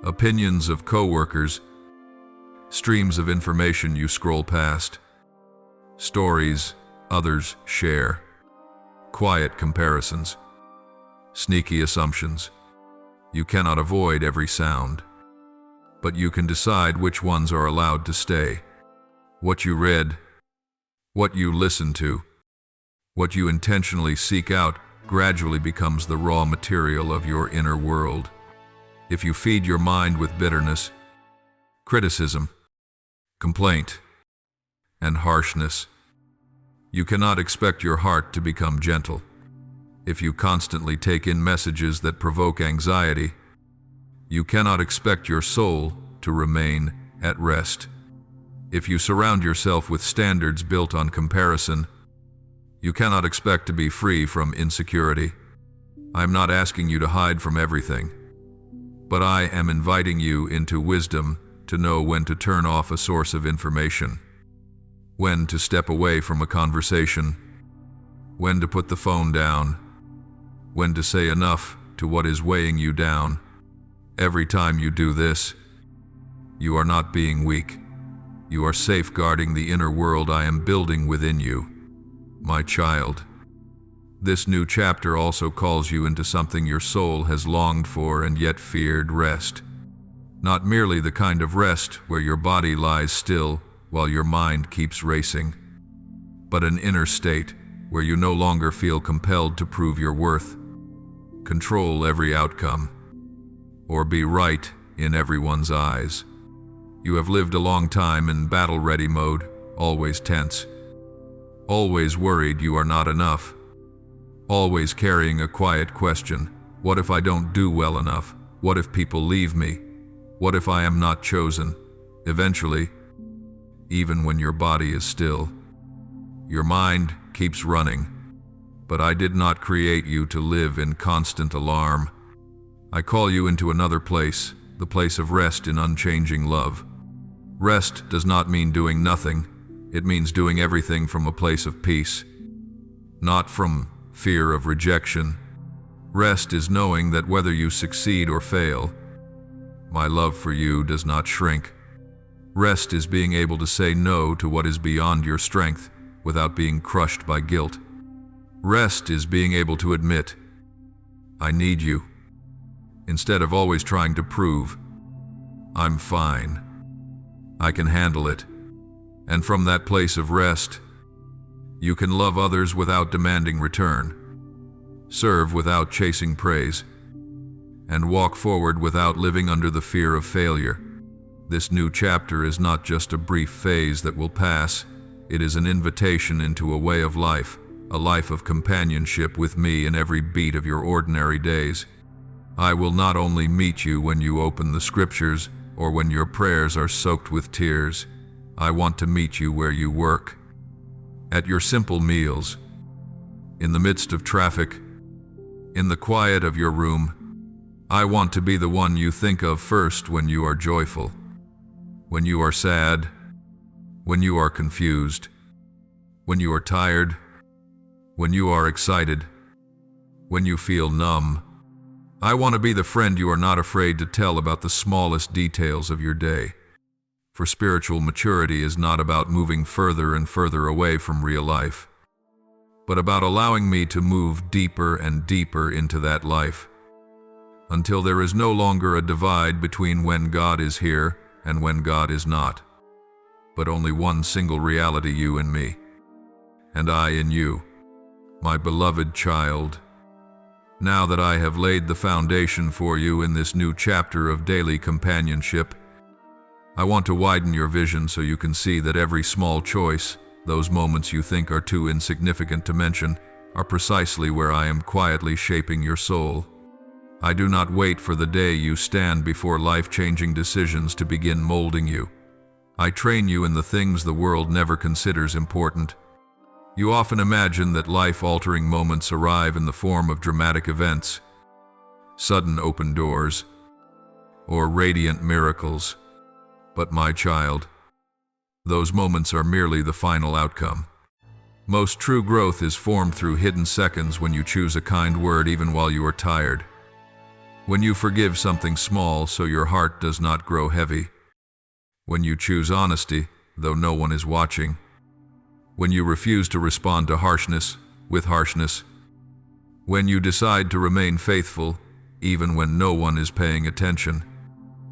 opinions of coworkers, streams of information you scroll past, stories others share, quiet comparisons, sneaky assumptions. You cannot avoid every sound, but you can decide which ones are allowed to stay. What you read, what you listen to, what you intentionally seek out gradually becomes the raw material of your inner world. If you feed your mind with bitterness, criticism, complaint, and harshness, you cannot expect your heart to become gentle. If you constantly take in messages that provoke anxiety, you cannot expect your soul to remain at rest. If you surround yourself with standards built on comparison, you cannot expect to be free from insecurity. I am not asking you to hide from everything, but I am inviting you into wisdom to know when to turn off a source of information, when to step away from a conversation, when to put the phone down, when to say enough to what is weighing you down. Every time you do this, you are not being weak. You are safeguarding the inner world I am building within you. My child, this new chapter also calls you into something your soul has longed for and yet feared: rest. Not merely the kind of rest where your body lies still while your mind keeps racing, but an inner state where you no longer feel compelled to prove your worth, control every outcome, or be right in everyone's eyes. You have lived a long time in battle-ready mode, always tense, always worried you are not enough, always carrying a quiet question: what if I don't do well enough? What if people leave me? What if I am not chosen? Eventually, even when your body is still, your mind keeps running. But I did not create you to live in constant alarm. I call you into another place, the place of rest in unchanging love. Rest does not mean doing nothing. It means doing everything from a place of peace, not from fear of rejection. Rest is knowing that whether you succeed or fail, my love for you does not shrink. Rest is being able to say no to what is beyond your strength without being crushed by guilt. Rest is being able to admit, I need you, instead of always trying to prove, I'm fine. I can handle it. And from that place of rest, you can love others without demanding return, serve without chasing praise, and walk forward without living under the fear of failure. This new chapter is not just a brief phase that will pass. It is an invitation into a way of life, a life of companionship with me in every beat of your ordinary days. I will not only meet you when you open the scriptures or when your prayers are soaked with tears. I want to meet you where you work, at your simple meals, in the midst of traffic, in the quiet of your room. I want to be the one you think of first when you are joyful, when you are sad, when you are confused, when you are tired, when you are excited, when you feel numb. I want to be the friend you are not afraid to tell about the smallest details of your day. For spiritual maturity is not about moving further and further away from real life, but about allowing me to move deeper and deeper into that life, until there is no longer a divide between when God is here and when God is not, but only one single reality, you and me, and I in you, my beloved child. Now that I have laid the foundation for you in this new chapter of daily companionship, I want to widen your vision so you can see that every small choice, those moments you think are too insignificant to mention, are precisely where I am quietly shaping your soul. I do not wait for the day you stand before life-changing decisions to begin molding you. I train you in the things the world never considers important. You often imagine that life-altering moments arrive in the form of dramatic events, sudden open doors, or radiant miracles. But my child, Those moments are merely the final outcome. Most true growth is formed through hidden seconds when you choose a kind word even while you are tired. When you forgive something small so your heart does not grow heavy. When you choose honesty, though no one is watching. When you refuse to respond to harshness with harshness. When you decide to remain faithful, even when no one is paying attention.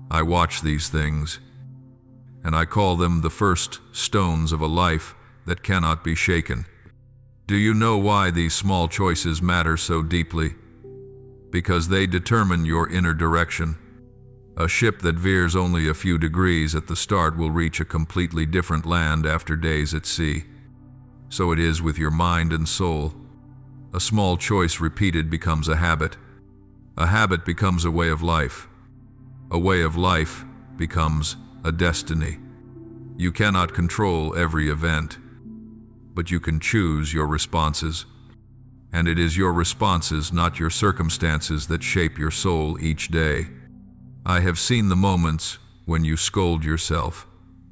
I watch these things, and I call them the first stones of a life that cannot be shaken. Do you know why these small choices matter so deeply? Because they determine your inner direction. A ship that veers only a few degrees at the start will reach a completely different land after days at sea. So it is with your mind and soul. A small choice repeated becomes a habit. A habit becomes a way of life. A way of life becomes a destiny. You cannot control every event, but you can choose your responses. And it is your responses, not your circumstances, that shape your soul each day. I have seen the moments when you scold yourself.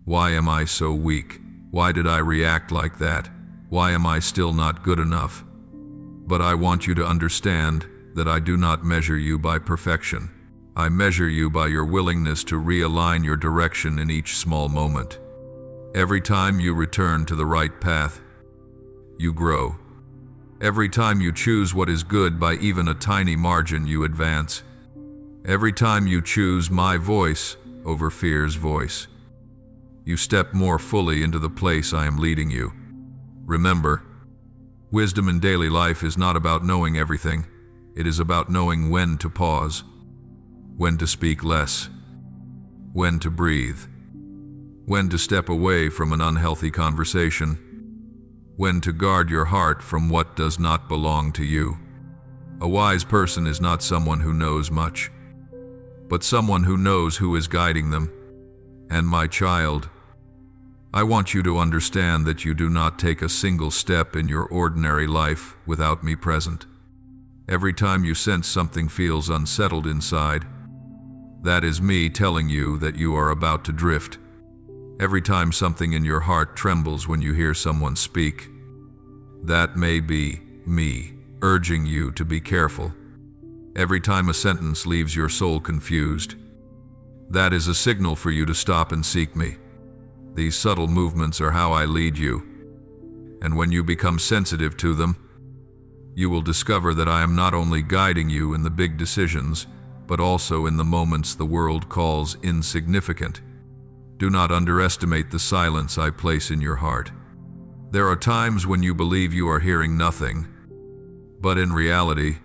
Why am I so weak? Why did I react like that? Why am I still not good enough? But I want you to understand that I do not measure you by perfection. I measure you by your willingness to realign your direction in each small moment. Every time you return to the right path, you grow. Every time you choose what is good by even a tiny margin, you advance. Every time you choose my voice over fear's voice, you step more fully into the place I am leading you. Remember, wisdom in daily life is not about knowing everything. It is about knowing when to pause, when to speak less, when to breathe, when to step away from an unhealthy conversation, when to guard your heart from what does not belong to you. A wise person is not someone who knows much, but someone who knows who is guiding them. And my child, I want you to understand that you do not take a single step in your ordinary life without me present. Every time you sense something feels unsettled inside, that is me telling you that you are about to drift. Every time something in your heart trembles when you hear someone speak, that may be me urging you to be careful. Every time a sentence leaves your soul confused, that is a signal for you to stop and seek me. These subtle movements are how I lead you, and when you become sensitive to them, you will discover that I am not only guiding you in the big decisions, but also in the moments the world calls insignificant. Do not underestimate the silence I place in your heart. There are times when you believe you are hearing nothing, but in reality,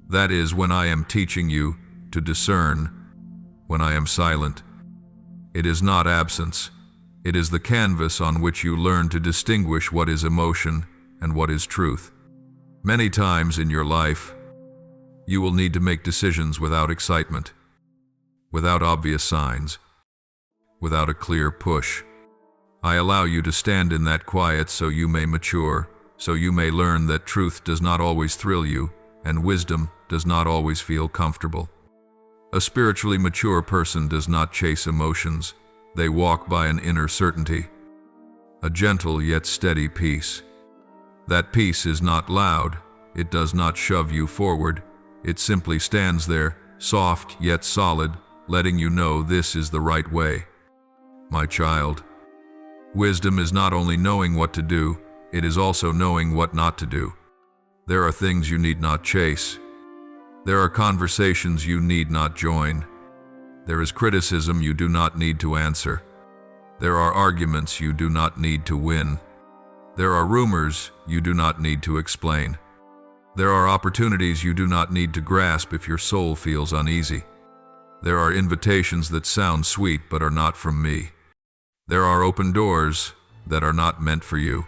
that is when I am teaching you to discern. When I am silent, it is not absence. It is the canvas on which you learn to distinguish what is emotion and what is truth. Many times in your life, you will need to make decisions without excitement, without obvious signs, without a clear push. I allow you to stand in that quiet so you may mature, so you may learn that truth does not always thrill you, and wisdom does not always feel comfortable. A spiritually mature person does not chase emotions. They walk by an inner certainty, a gentle yet steady peace. That peace is not loud. It does not shove you forward. It simply stands there, soft yet solid, letting you know this is the right way. My child, wisdom is not only knowing what to do, it is also knowing what not to do. There are things you need not chase. There are conversations you need not join. There is criticism you do not need to answer. There are arguments you do not need to win. There are rumors you do not need to explain. There are opportunities you do not need to grasp if your soul feels uneasy. There are invitations that sound sweet but are not from me. There are open doors that are not meant for you.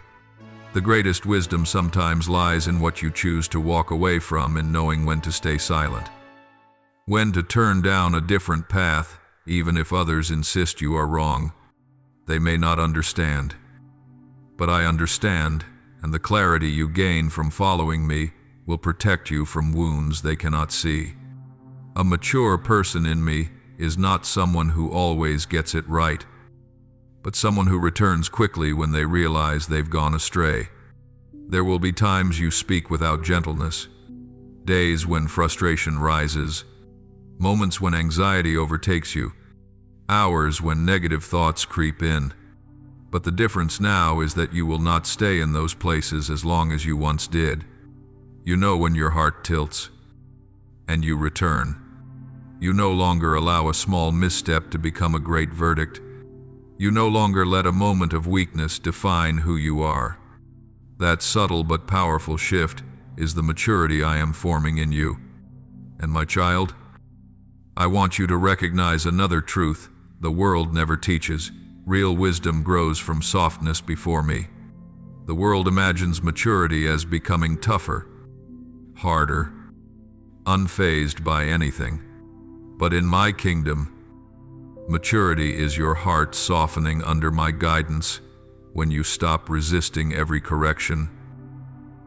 The greatest wisdom sometimes lies in what you choose to walk away from and knowing when to stay silent. When to turn down a different path, even if others insist you are wrong. They may not understand. But I understand, and the clarity you gain from following me will protect you from wounds they cannot see. A mature person in me is not someone who always gets it right, but someone who returns quickly when they realize they've gone astray. There will be times you speak without gentleness, days when frustration rises, moments when anxiety overtakes you, hours when negative thoughts creep in. But the difference now is that you will not stay in those places as long as you once did. You know when your heart tilts, and you return. You no longer allow a small misstep to become a great verdict. You no longer let a moment of weakness define who you are. That subtle but powerful shift is the maturity I am forming in you. And my child, I want you to recognize another truth the world never teaches. Real wisdom grows from softness before me. The world imagines maturity as becoming tougher, harder, unfazed by anything. But in my kingdom, maturity is your heart softening under my guidance when you stop resisting every correction,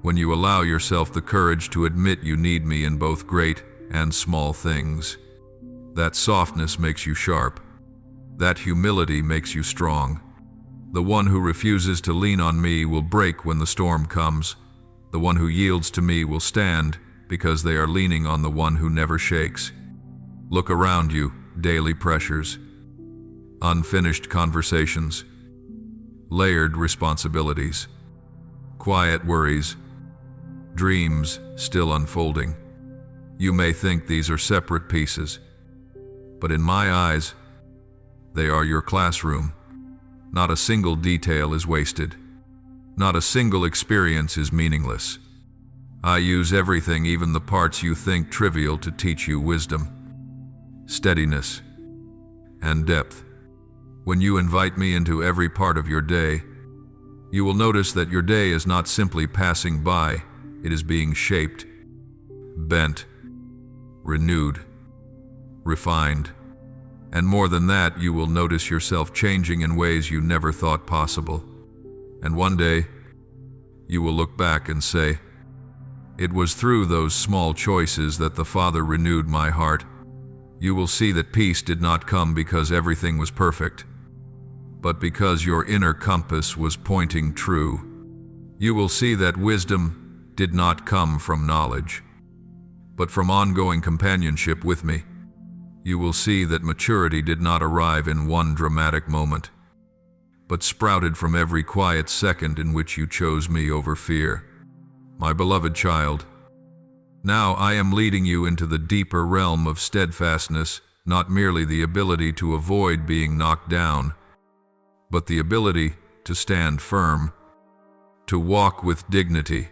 when you allow yourself the courage to admit you need me in both great and small things. That softness makes you sharp. That humility makes you strong. The one who refuses to lean on me will break when the storm comes. The one who yields to me will stand because they are leaning on the one who never shakes. Look around you, daily pressures, unfinished conversations, layered responsibilities, quiet worries, dreams still unfolding. You may think these are separate pieces, but in my eyes, they are your classroom. Not a single detail is wasted. Not a single experience is meaningless. I use everything, even the parts you think trivial, to teach you wisdom, steadiness, and depth. When you invite me into every part of your day, you will notice that your day is not simply passing by, it is being shaped, bent, renewed, refined. And more than that, you will notice yourself changing in ways you never thought possible. And one day, you will look back and say, "It was through those small choices that the Father renewed my heart." You will see that peace did not come because everything was perfect, but because your inner compass was pointing true. You will see that wisdom did not come from knowledge, but from ongoing companionship with me. You will see that maturity did not arrive in one dramatic moment, but sprouted from every quiet second in which you chose me over fear. My beloved child, now I am leading you into the deeper realm of steadfastness, not merely the ability to avoid being knocked down, but the ability to stand firm, to walk with dignity,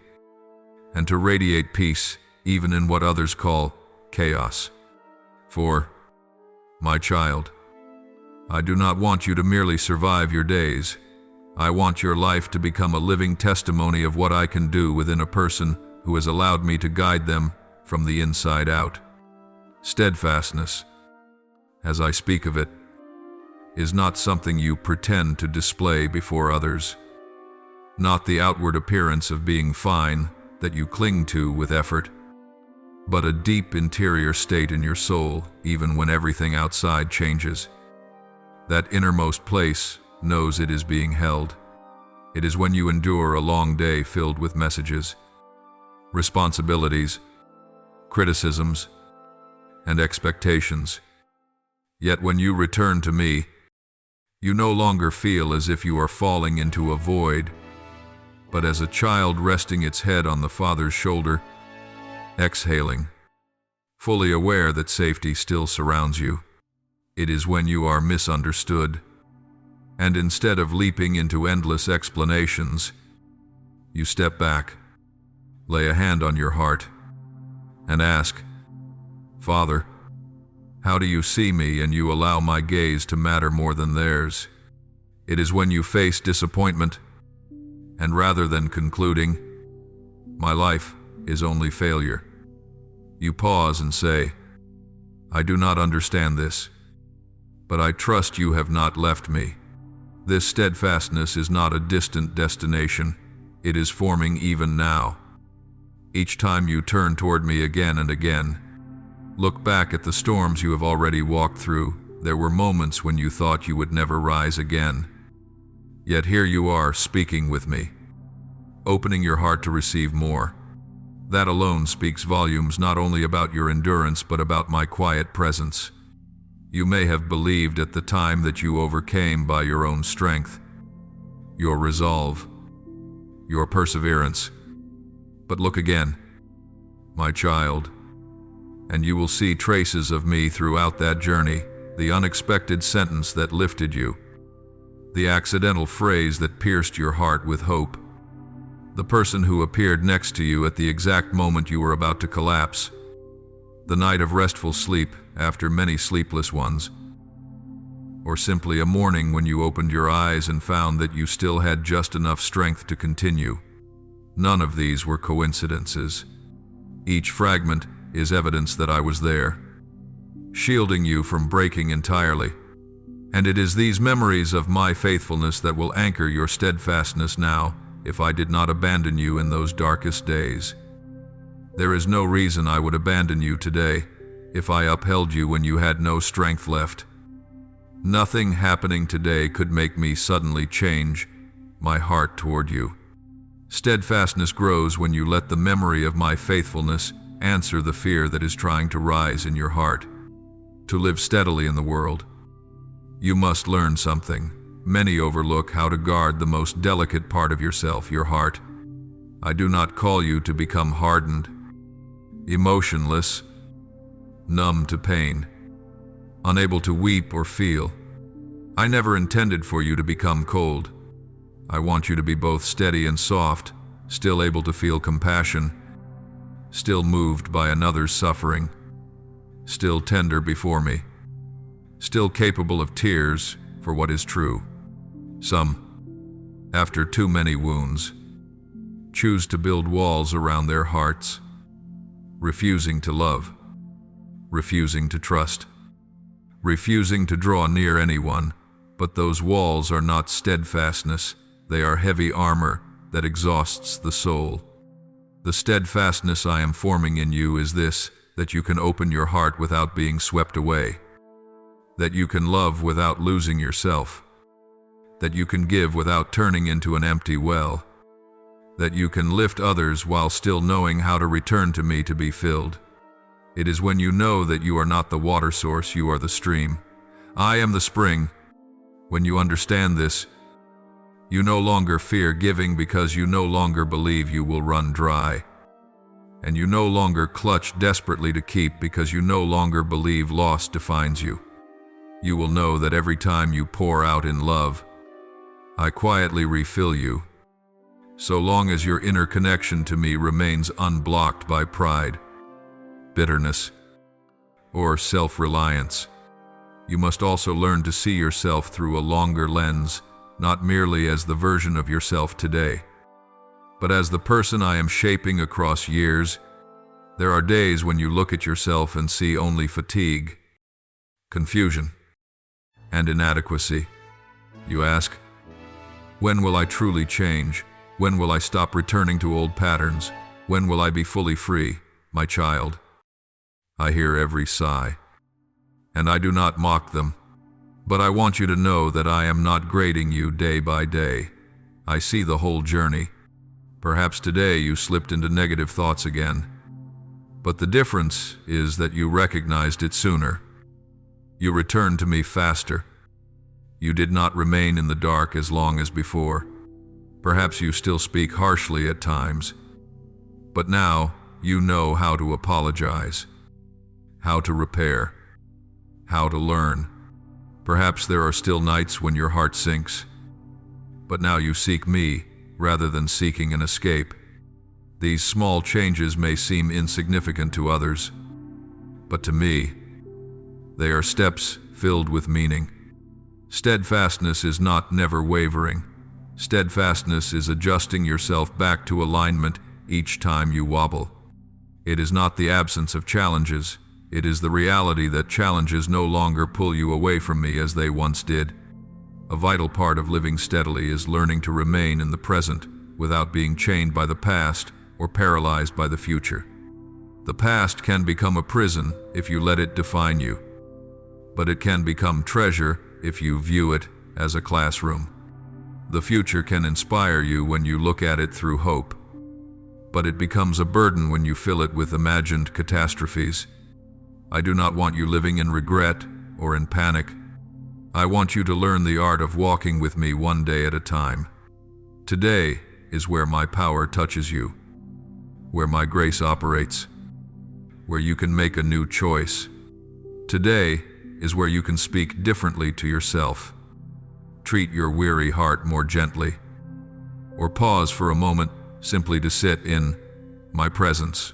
and to radiate peace even in what others call chaos. For, my child, I do not want you to merely survive your days. I want your life to become a living testimony of what I can do within a person who has allowed me to guide them from the inside out. Steadfastness, as I speak of it, is not something you pretend to display before others, not the outward appearance of being fine that you cling to with effort, but a deep interior state in your soul, even when everything outside changes. That innermost place knows it is being held. It is when you endure a long day filled with messages, responsibilities, criticisms, and expectations. Yet when you return to me, you no longer feel as if you are falling into a void, but as a child resting its head on the Father's shoulder, exhaling, fully aware that safety still surrounds you. It is when you are misunderstood, and instead of leaping into endless explanations, you step back, lay a hand on your heart, and ask, "Father, how do you see me?" and you allow my gaze to matter more than theirs. It is when you face disappointment, and rather than concluding, "My life is only failure," you pause and say, "I do not understand this, but I trust you have not left me." This steadfastness is not a distant destination, it is forming even now. Each time you turn toward me again and again, look back at the storms you have already walked through. There were moments when you thought you would never rise again. Yet here you are speaking with me, opening your heart to receive more. That alone speaks volumes not only about your endurance but about my quiet presence. You may have believed at the time that you overcame by your own strength, your resolve, your perseverance. But look again, my child, and you will see traces of me throughout that journey, the unexpected sentence that lifted you, the accidental phrase that pierced your heart with hope, the person who appeared next to you at the exact moment you were about to collapse, the night of restful sleep after many sleepless ones, or simply a morning when you opened your eyes and found that you still had just enough strength to continue. None of these were coincidences. Each fragment is evidence that I was there, shielding you from breaking entirely. And it is these memories of my faithfulness that will anchor your steadfastness now, if I did not abandon you in those darkest days. There is no reason I would abandon you today, if I upheld you when you had no strength left. Nothing happening today could make me suddenly change my heart toward you. Steadfastness grows when you let the memory of my faithfulness answer the fear that is trying to rise in your heart. To live steadily in the world, you must learn something. Many overlook how to guard the most delicate part of yourself, your heart. I do not call you to become hardened, emotionless, numb to pain, unable to weep or feel. I never intended for you to become cold. I want you to be both steady and soft, still able to feel compassion, still moved by another's suffering, still tender before me, still capable of tears for what is true. Some, after too many wounds, choose to build walls around their hearts, refusing to love, refusing to trust, refusing to draw near anyone. But those walls are not steadfastness, they are heavy armor that exhausts the soul. The steadfastness I am forming in you is this, that you can open your heart without being swept away, that you can love without losing yourself, that you can give without turning into an empty well, that you can lift others while still knowing how to return to me to be filled. It is when you know that you are not the water source, you are the stream. I am the spring. When you understand this, you no longer fear giving because you no longer believe you will run dry. And you no longer clutch desperately to keep because you no longer believe loss defines you. You will know that every time you pour out in love, I quietly refill you, so long as your inner connection to me remains unblocked by pride, bitterness, or self-reliance. You must also learn to see yourself through a longer lens, not merely as the version of yourself today, but as the person I am shaping across years. There are days when you look at yourself and see only fatigue, confusion, and inadequacy. You ask, when will I truly change? When will I stop returning to old patterns? When will I be fully free, my child? I hear every sigh, and I do not mock them. But I want you to know that I am not grading you day by day. I see the whole journey. Perhaps today you slipped into negative thoughts again. But the difference is that you recognized it sooner. You returned to me faster. You did not remain in the dark as long as before. Perhaps you still speak harshly at times. But now you know how to apologize, how to repair, how to learn. Perhaps there are still nights when your heart sinks, but now you seek me rather than seeking an escape. These small changes may seem insignificant to others, but to me, they are steps filled with meaning. Steadfastness is not never wavering. Steadfastness is adjusting yourself back to alignment each time you wobble. It is not the absence of challenges. It is the reality that challenges no longer pull you away from me as they once did. A vital part of living steadily is learning to remain in the present without being chained by the past or paralyzed by the future. The past can become a prison if you let it define you, but it can become treasure if you view it as a classroom. The future can inspire you when you look at it through hope, but it becomes a burden when you fill it with imagined catastrophes. I do not want you living in regret or in panic. I want you to learn the art of walking with me one day at a time. Today is where my power touches you, where my grace operates, where you can make a new choice. Today is where you can speak differently to yourself. Treat your weary heart more gently, or pause for a moment simply to sit in my presence.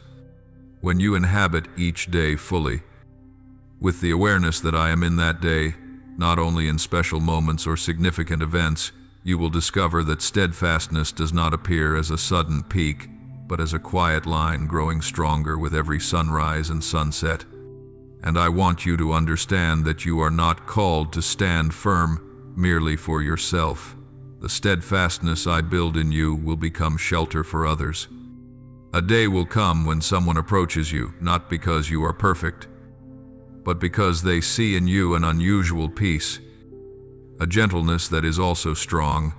When you inhabit each day fully, with the awareness that I am in that day, not only in special moments or significant events, you will discover that steadfastness does not appear as a sudden peak, but as a quiet line growing stronger with every sunrise and sunset. And I want you to understand that you are not called to stand firm merely for yourself. The steadfastness I build in you will become shelter for others. A day will come when someone approaches you, not because you are perfect, but because they see in you an unusual peace, a gentleness that is also strong,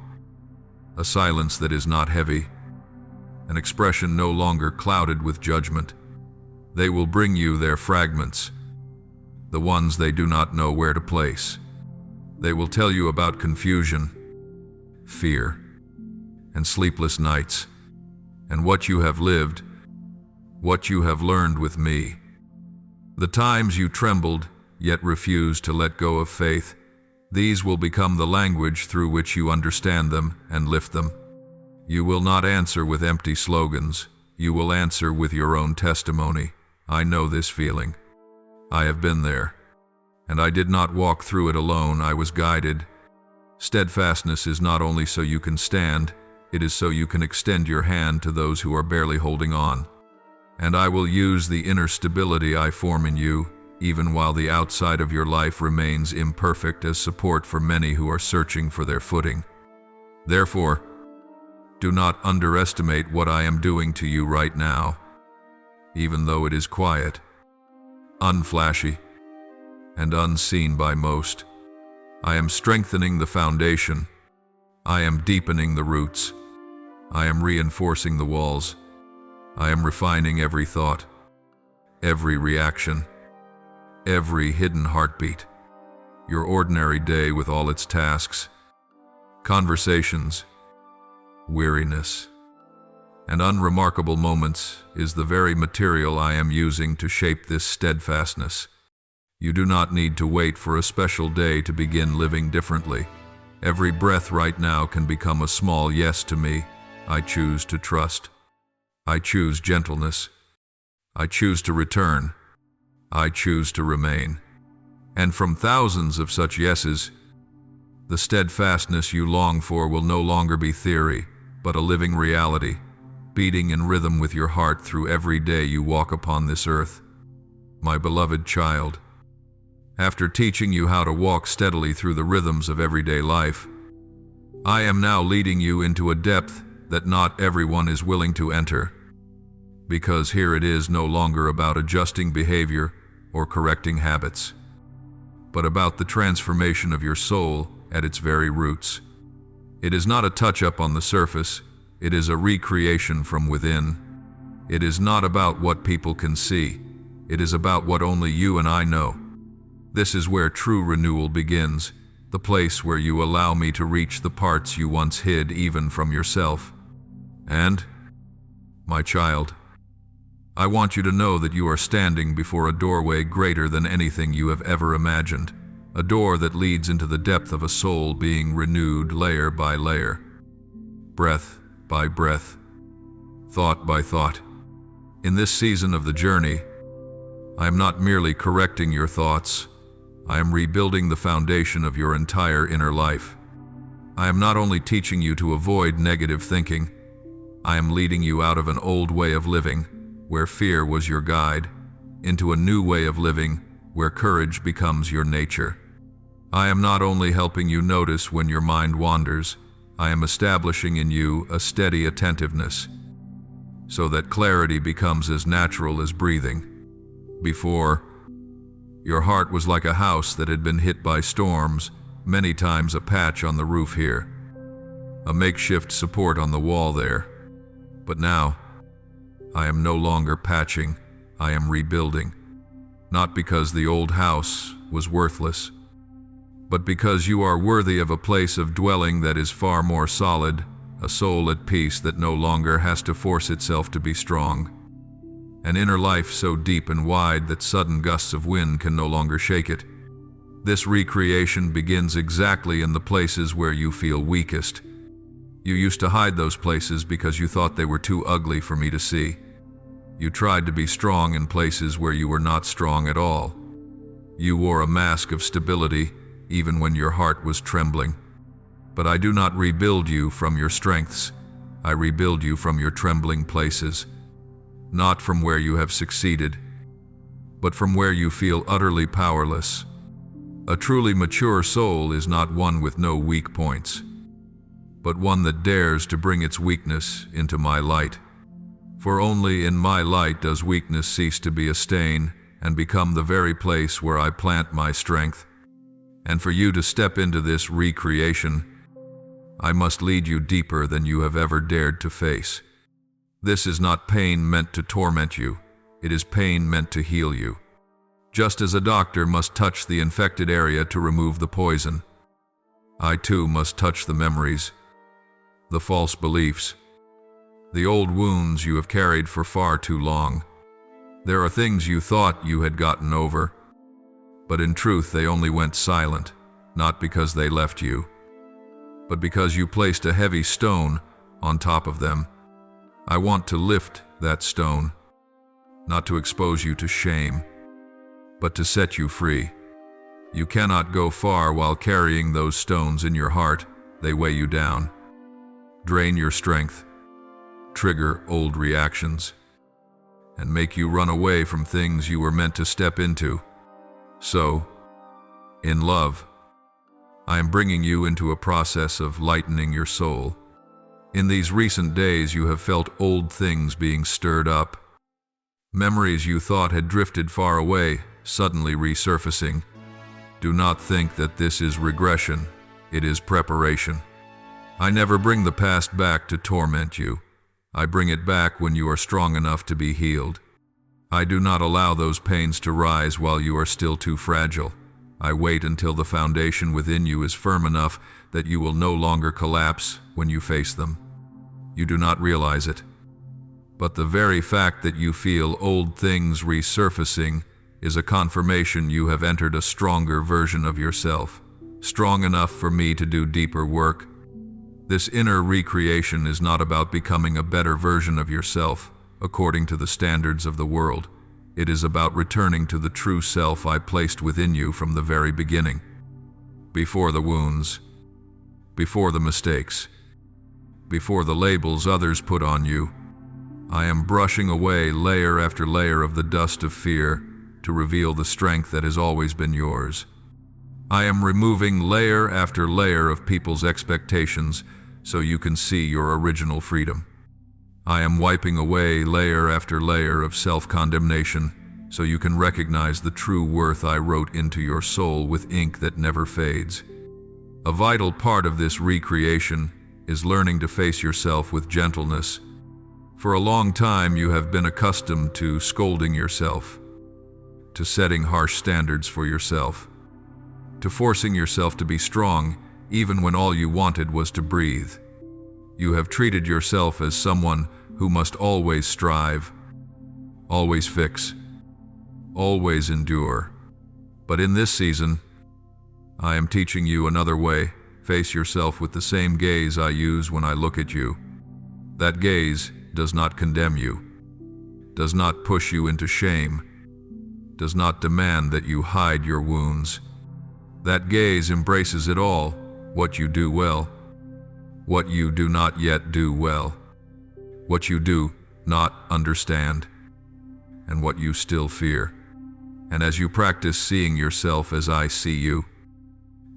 a silence that is not heavy, an expression no longer clouded with judgment. They will bring you their fragments, the ones they do not know where to place. They will tell you about confusion, fear, and sleepless nights, and what you have lived, what you have learned with me. The times you trembled, yet refused to let go of faith, these will become the language through which you understand them and lift them. You will not answer with empty slogans. You will answer with your own testimony. I know this feeling. I have been there, and I did not walk through it alone. I was guided. Steadfastness is not only so you can stand, it is so you can extend your hand to those who are barely holding on. And I will use the inner stability I form in you, even while the outside of your life remains imperfect, as support for many who are searching for their footing. Therefore, do not underestimate what I am doing to you right now, even though it is quiet, unflashy, and unseen by most. I am strengthening the foundation. I am deepening the roots. I am reinforcing the walls. I am refining every thought, every reaction, every hidden heartbeat. Your ordinary day with all its tasks, conversations, weariness, and unremarkable moments is the very material I am using to shape this steadfastness. You do not need to wait for a special day to begin living differently. Every breath right now can become a small yes to me. I choose to trust. I choose gentleness. I choose to return. I choose to remain. And from thousands of such yeses, the steadfastness you long for will no longer be theory, but a living reality, beating in rhythm with your heart through every day you walk upon this earth. My beloved child, after teaching you how to walk steadily through the rhythms of everyday life, I am now leading you into a depth that not everyone is willing to enter, because here it is no longer about adjusting behavior or correcting habits, but about the transformation of your soul at its very roots. It is not a touch-up on the surface, it is a recreation from within. It is not about what people can see, it is about what only you and I know. This is where true renewal begins, the place where you allow me to reach the parts you once hid even from yourself. And, my child, I want you to know that you are standing before a doorway greater than anything you have ever imagined, a door that leads into the depth of a soul being renewed layer by layer, breath by breath, thought by thought. In this season of the journey, I am not merely correcting your thoughts, I am rebuilding the foundation of your entire inner life. I am not only teaching you to avoid negative thinking, I am leading you out of an old way of living, where fear was your guide, into a new way of living, where courage becomes your nature. I am not only helping you notice when your mind wanders, I am establishing in you a steady attentiveness, so that clarity becomes as natural as breathing. Before, your heart was like a house that had been hit by storms, many times a patch on the roof here. a makeshift support on the wall there. But now, I am no longer patching, I am rebuilding. Not because the old house was worthless, but because you are worthy of a place of dwelling that is far more solid, a soul at peace that no longer has to force itself to be strong. An inner life so deep and wide that sudden gusts of wind can no longer shake it. This recreation begins exactly in the places where you feel weakest. You used to hide those places because you thought they were too ugly for me to see. You tried to be strong in places where you were not strong at all. You wore a mask of stability even when your heart was trembling. But I do not rebuild you from your strengths. I rebuild you from your trembling places. Not from where you have succeeded, but from where you feel utterly powerless. A truly mature soul is not one with no weak points, but one that dares to bring its weakness into my light. For only in my light does weakness cease to be a stain and become the very place where I plant my strength. And for you to step into this recreation, I must lead you deeper than you have ever dared to face. This is not pain meant to torment you. It is pain meant to heal you. Just as a doctor must touch the infected area to remove the poison, I too must touch the memories, the false beliefs, the old wounds you have carried for far too long. There are things you thought you had gotten over, but in truth they only went silent, not because they left you, but because you placed a heavy stone on top of them. I want to lift that stone, not to expose you to shame, but to set you free. You cannot go far while carrying those stones in your heart. They weigh you down, drain your strength, trigger old reactions, and make you run away from things you were meant to step into. So, in love, I am bringing you into a process of lightening your soul. In these recent days, you have felt old things being stirred up. Memories you thought had drifted far away, suddenly resurfacing. Do not think that this is regression. It is preparation. I never bring the past back to torment you. I bring it back when you are strong enough to be healed. I do not allow those pains to rise while you are still too fragile. I wait until the foundation within you is firm enough that you will no longer collapse when you face them. You do not realize it, but the very fact that you feel old things resurfacing is a confirmation you have entered a stronger version of yourself, strong enough for me to do deeper work. This inner recreation is not about becoming a better version of yourself, according to the standards of the world. It is about returning to the true self I placed within you from the very beginning. Before the wounds, before the mistakes, before the labels others put on you, I am brushing away layer after layer of the dust of fear to reveal the strength that has always been yours. I am removing layer after layer of people's expectations so you can see your original freedom. I am wiping away layer after layer of self-condemnation so you can recognize the true worth I wrote into your soul with ink that never fades. A vital part of this recreation is learning to face yourself with gentleness. For a long time you have been accustomed to scolding yourself, to setting harsh standards for yourself, to forcing yourself to be strong even when all you wanted was to breathe. You have treated yourself as someone who must always strive, always fix, always endure. But in this season, I am teaching you another way. Face yourself with the same gaze I use when I look at you. That gaze does not condemn you, does not push you into shame, does not demand that you hide your wounds. That gaze embraces it all, what you do well, what you do not yet do well, what you do not understand, and what you still fear. And as you practice seeing yourself as I see you,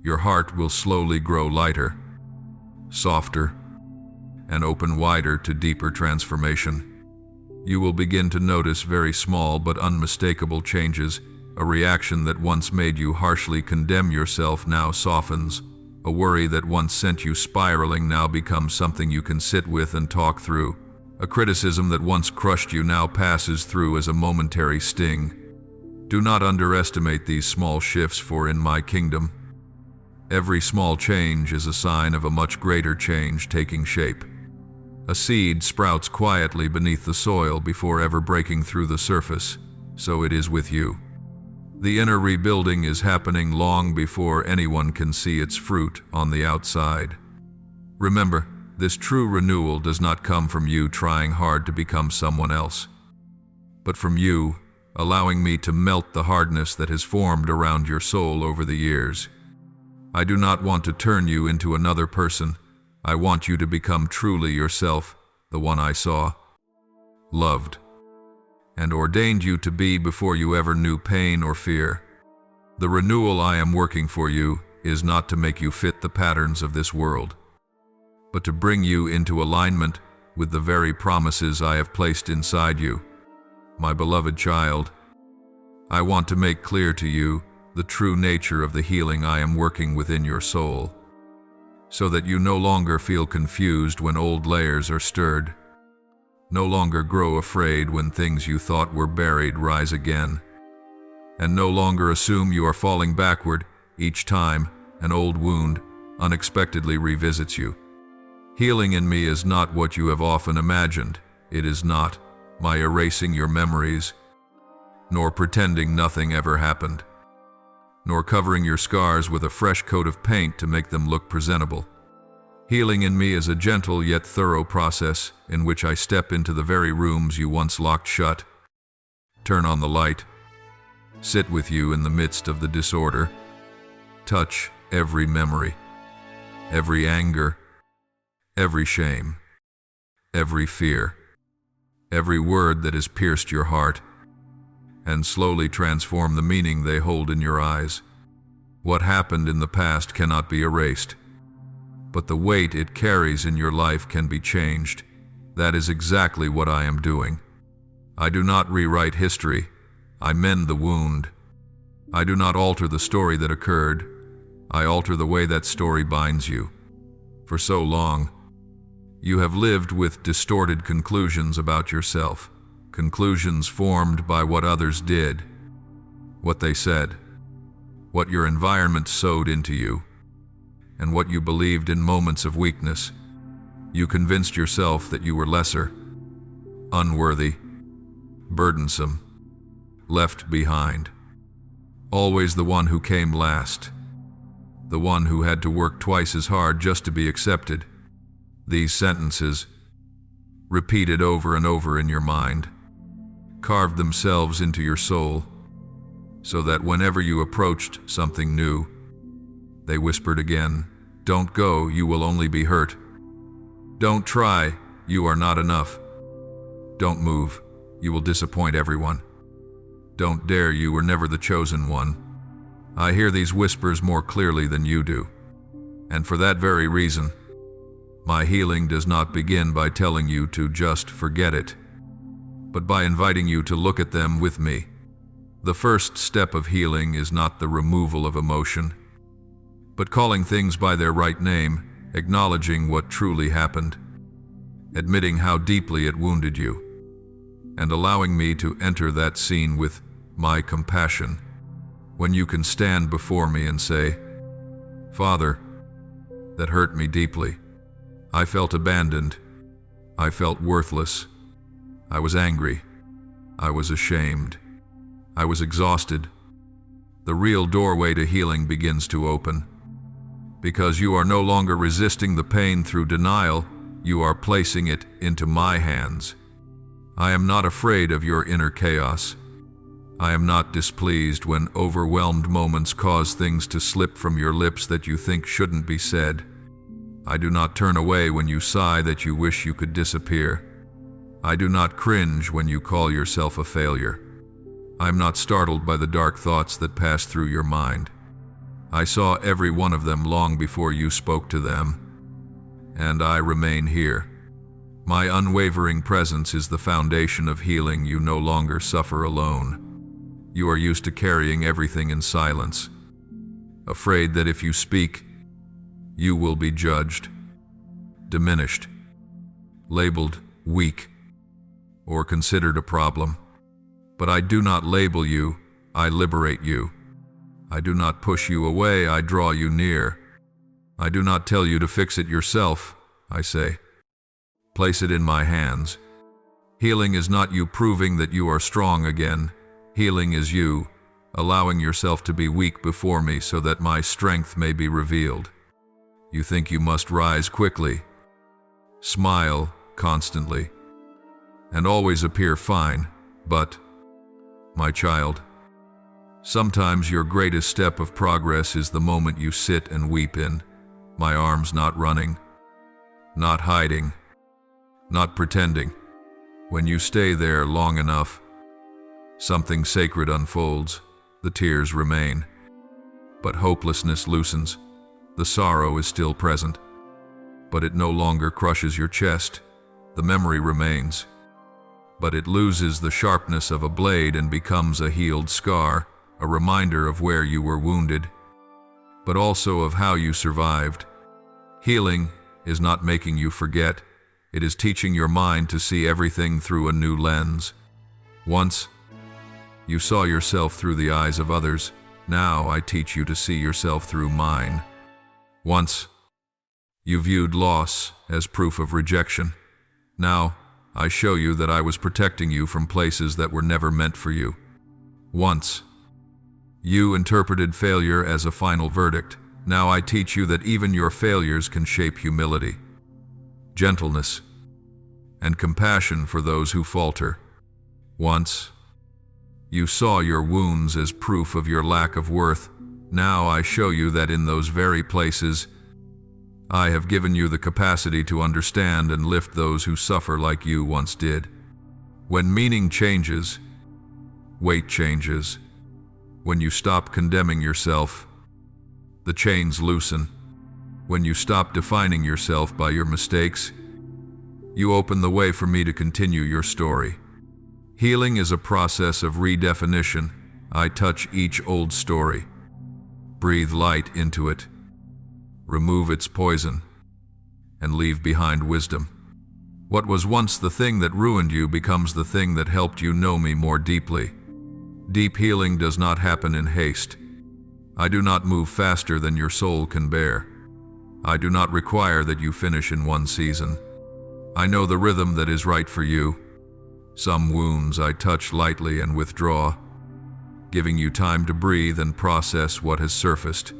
your heart will slowly grow lighter, softer, and open wider to deeper transformation. You will begin to notice very small but unmistakable changes. A reaction that once made you harshly condemn yourself now softens, A worry that once sent you spiraling now becomes something you can sit with and talk through. A criticism that once crushed you now passes through as a momentary sting. Do not underestimate these small shifts, for in my kingdom, every small change is a sign of a much greater change taking shape. A seed sprouts quietly beneath the soil before ever breaking through the surface. So it is with you. The inner rebuilding is happening long before anyone can see its fruit on the outside. Remember, this true renewal does not come from you trying hard to become someone else, but from you allowing me to melt the hardness that has formed around your soul over the years. I do not want to turn you into another person. I want you to become truly yourself, the one I saw, loved, and ordained you to be before you ever knew pain or fear. The renewal I am working for you is not to make you fit the patterns of this world, but to bring you into alignment with the very promises I have placed inside you. My beloved child, I want to make clear to you the true nature of the healing I am working within your soul, so that you no longer feel confused when old layers are stirred. No longer grow afraid when things you thought were buried rise again, and no longer assume you are falling backward each time an old wound unexpectedly revisits you. Healing in me is not what you have often imagined. It is not my erasing your memories, nor pretending nothing ever happened, nor covering your scars with a fresh coat of paint to make them look presentable. Healing in me is a gentle yet thorough process in which I step into the very rooms you once locked shut, turn on the light, sit with you in the midst of the disorder, touch every memory, every anger, every shame, every fear, every word that has pierced your heart, and slowly transform the meaning they hold in your eyes. What happened in the past cannot be erased, but the weight it carries in your life can be changed. That is exactly what I am doing. I do not rewrite history. I mend the wound. I do not alter the story that occurred. I alter the way that story binds you. For so long, you have lived with distorted conclusions about yourself, conclusions formed by what others did, what they said, what your environment sowed into you, and what you believed in moments of weakness. You convinced yourself that you were lesser, unworthy, burdensome, left behind, always the one who came last, the one who had to work twice as hard just to be accepted. These sentences, repeated over and over in your mind, carved themselves into your soul, so that whenever you approached something new, they whispered again, "Don't go, you will only be hurt. Don't try, you are not enough. Don't move, you will disappoint everyone. Don't dare, you were never the chosen one." I hear these whispers more clearly than you do, and for that very reason, my healing does not begin by telling you to just forget it, but by inviting you to look at them with me. The first step of healing is not the removal of emotion, but calling things by their right name, acknowledging what truly happened, admitting how deeply it wounded you, and allowing me to enter that scene with my compassion. When you can stand before me and say, "Father, that hurt me deeply. I felt abandoned. I felt worthless. I was angry. I was ashamed. I was exhausted." The real doorway to healing begins to open. Because you are no longer resisting the pain through denial, you are placing it into my hands. I am not afraid of your inner chaos. I am not displeased when overwhelmed moments cause things to slip from your lips that you think shouldn't be said. I do not turn away when you sigh that you wish you could disappear. I do not cringe when you call yourself a failure. I am not startled by the dark thoughts that pass through your mind. I saw every one of them long before you spoke to them, and I remain here. My unwavering presence is the foundation of healing. You no longer suffer alone. You are used to carrying everything in silence, afraid that if you speak, you will be judged, diminished, labeled weak, or considered a problem. But I do not label you, I liberate you. I do not push you away, I draw you near. I do not tell you to fix it yourself, I say, place it in my hands. Healing is not you proving that you are strong again. Healing is you allowing yourself to be weak before me so that my strength may be revealed. You think you must rise quickly, smile constantly, and always appear fine, but, my child, sometimes your greatest step of progress is the moment you sit and weep in my arms, not running, not hiding, not pretending. When you stay there long enough, something sacred unfolds. The tears remain, but hopelessness loosens. The sorrow is still present, but it no longer crushes your chest. The memory remains, but it loses the sharpness of a blade and becomes a healed scar, a reminder of where you were wounded, but also of how you survived. Healing is not making you forget. It is teaching your mind to see everything through a new lens. Once, you saw yourself through the eyes of others. Now I teach you to see yourself through mine. Once, you viewed loss as proof of rejection. Now, I show you that I was protecting you from places that were never meant for you. Once, you interpreted failure as a final verdict. Now I teach you that even your failures can shape humility, gentleness, and compassion for those who falter. Once, you saw your wounds as proof of your lack of worth. Now I show you that in those very places, I have given you the capacity to understand and lift those who suffer like you once did. When meaning changes, weight changes. When you stop condemning yourself, the chains loosen. When you stop defining yourself by your mistakes, you open the way for me to continue your story. Healing is a process of redefinition. I touch each old story, breathe light into it, remove its poison, and leave behind wisdom. What was once the thing that ruined you becomes the thing that helped you know me more deeply. Deep healing does not happen in haste. I do not move faster than your soul can bear. I do not require that you finish in one season. I know the rhythm that is right for you. Some wounds I touch lightly and withdraw, giving you time to breathe and process what has surfaced.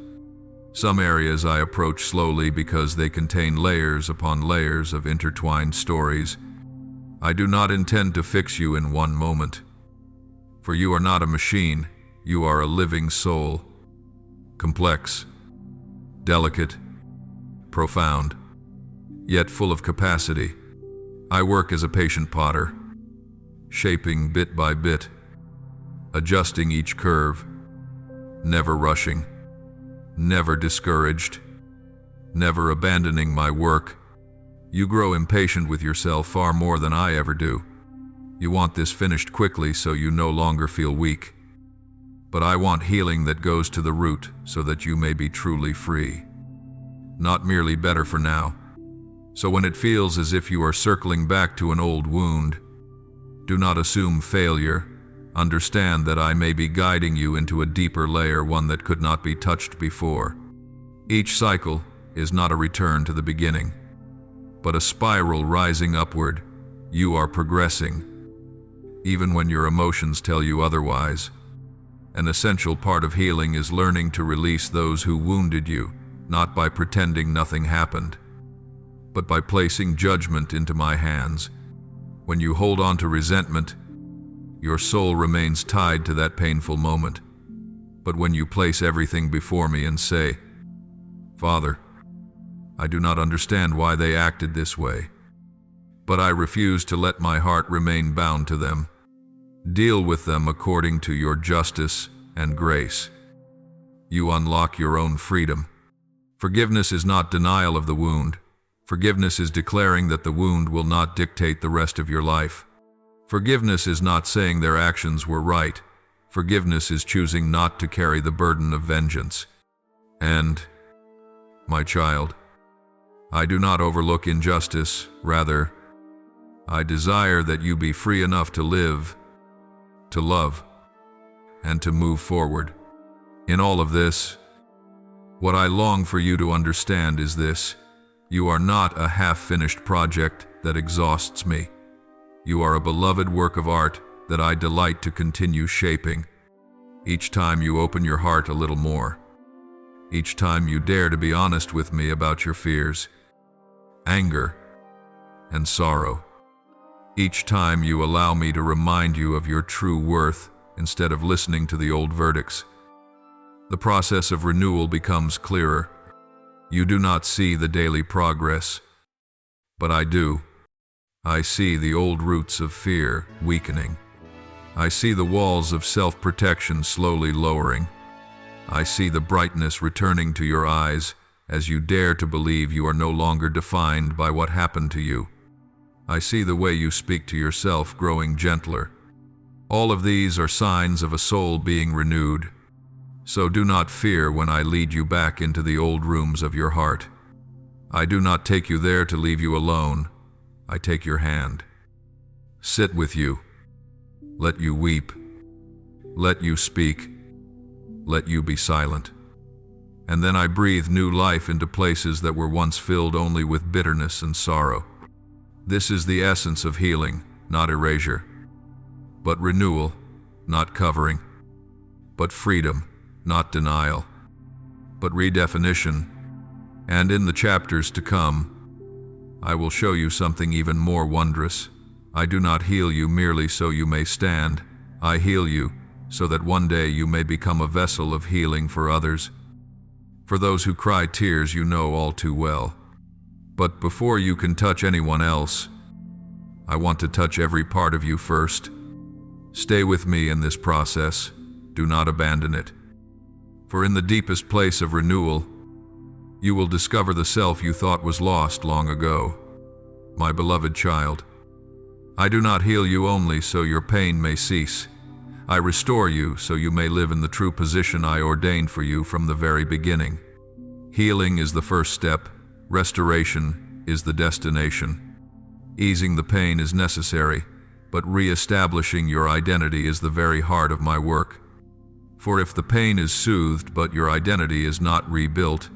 Some areas I approach slowly because they contain layers upon layers of intertwined stories. I do not intend to fix you in one moment. For you are not a machine, you are a living soul. Complex, delicate, profound, yet full of capacity. I work as a patient potter, shaping bit by bit, adjusting each curve, never rushing, never discouraged, never abandoning my work. You grow impatient with yourself far more than I ever do. You want this finished quickly so you no longer feel weak. But I want healing that goes to the root so that you may be truly free, not merely better for now. So when it feels as if you are circling back to an old wound, do not assume failure. Understand that I may be guiding you into a deeper layer, one that could not be touched before. Each cycle is not a return to the beginning, but a spiral rising upward. You are progressing, even when your emotions tell you otherwise. An essential part of healing is learning to release those who wounded you, not by pretending nothing happened, but by placing judgment into my hands. When you hold on to resentment, your soul remains tied to that painful moment. But when you place everything before me and say, Father, I do not understand why they acted this way, but I refuse to let my heart remain bound to them. Deal with them according to your justice and grace. You unlock your own freedom. Forgiveness is not denial of the wound. Forgiveness is declaring that the wound will not dictate the rest of your life. Forgiveness is not saying their actions were right. Forgiveness is choosing not to carry the burden of vengeance. And My child, I do not overlook injustice. Rather, I desire that you be free enough to live, to love, and to move forward. In all of this, what I long for you to understand is this: you are not a half-finished project that exhausts me. You are a beloved work of art that I delight to continue shaping. Each time you open your heart a little more, each time you dare to be honest with me about your fears, anger, and sorrow, each time you allow me to remind you of your true worth instead of listening to the old verdicts, the process of renewal becomes clearer. You do not see the daily progress, but I do. I see the old roots of fear weakening. I see the walls of self-protection slowly lowering. I see the brightness returning to your eyes as you dare to believe you are no longer defined by what happened to you. I see the way you speak to yourself growing gentler. All of these are signs of a soul being renewed. So do not fear when I lead you back into the old rooms of your heart. I do not take you there to leave you alone. I take your hand, sit with you, let you weep, let you speak, let you be silent. And then I breathe new life into places that were once filled only with bitterness and sorrow. This is the essence of healing, not erasure, but renewal, not covering, but freedom, not denial, but redefinition. And in the chapters to come, I will show you something even more wondrous. I do not heal you merely so you may stand. I heal you so that one day you may become a vessel of healing for others. For those who cry tears you know all too well. But before you can touch anyone else, I want to touch every part of you first. Stay with me in this process. Do not abandon it. For in the deepest place of renewal, you will discover the self you thought was lost long ago. My beloved child, I do not heal you only so your pain may cease. I restore you so you may live in the true position I ordained for you from the very beginning. Healing is the first step. Restoration is the destination. Easing the pain is necessary, but re-establishing your identity is the very heart of my work. For if the pain is soothed but your identity is not rebuilt,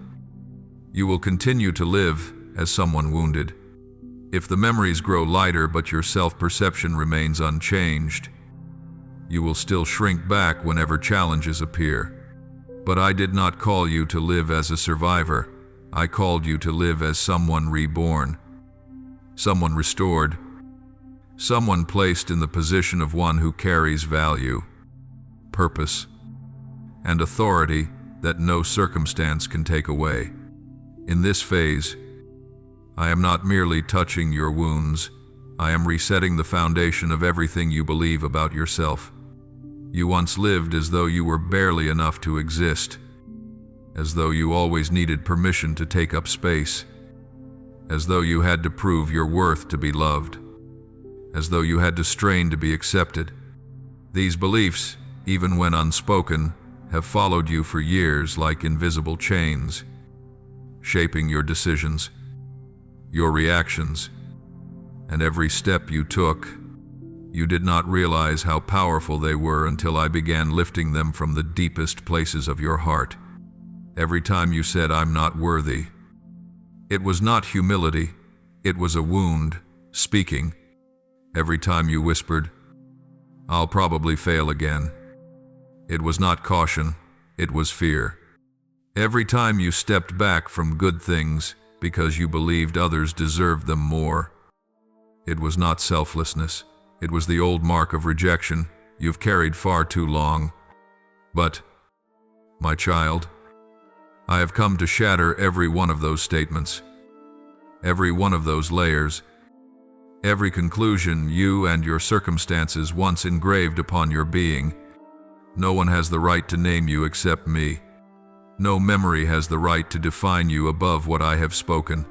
you will continue to live as someone wounded. If the memories grow lighter but your self-perception remains unchanged, you will still shrink back whenever challenges appear. But I did not call you to live as a survivor. I called you to live as someone reborn, someone restored, someone placed in the position of one who carries value, purpose, and authority that no circumstance can take away. In this phase, I am not merely touching your wounds, I am resetting the foundation of everything you believe about yourself. You once lived as though you were barely enough to exist, as though you always needed permission to take up space, as though you had to prove your worth to be loved, as though you had to strain to be accepted. These beliefs, even when unspoken, have followed you for years like invisible chains, shaping your decisions, your reactions, and every step you took. You did not realize how powerful they were until I began lifting them from the deepest places of your heart. Every time you said, "I'm not worthy," it was not humility, it was a wound speaking. Every time you whispered, "I'll probably fail again," it was not caution, it was fear. Every time you stepped back from good things because you believed others deserved them more, it was not selflessness, it was the old mark of rejection you've carried far too long. But, my child, I have come to shatter every one of those statements, every one of those layers, every conclusion you and your circumstances once engraved upon your being. No one has the right to name you except me. No memory has the right to define you above what I have spoken.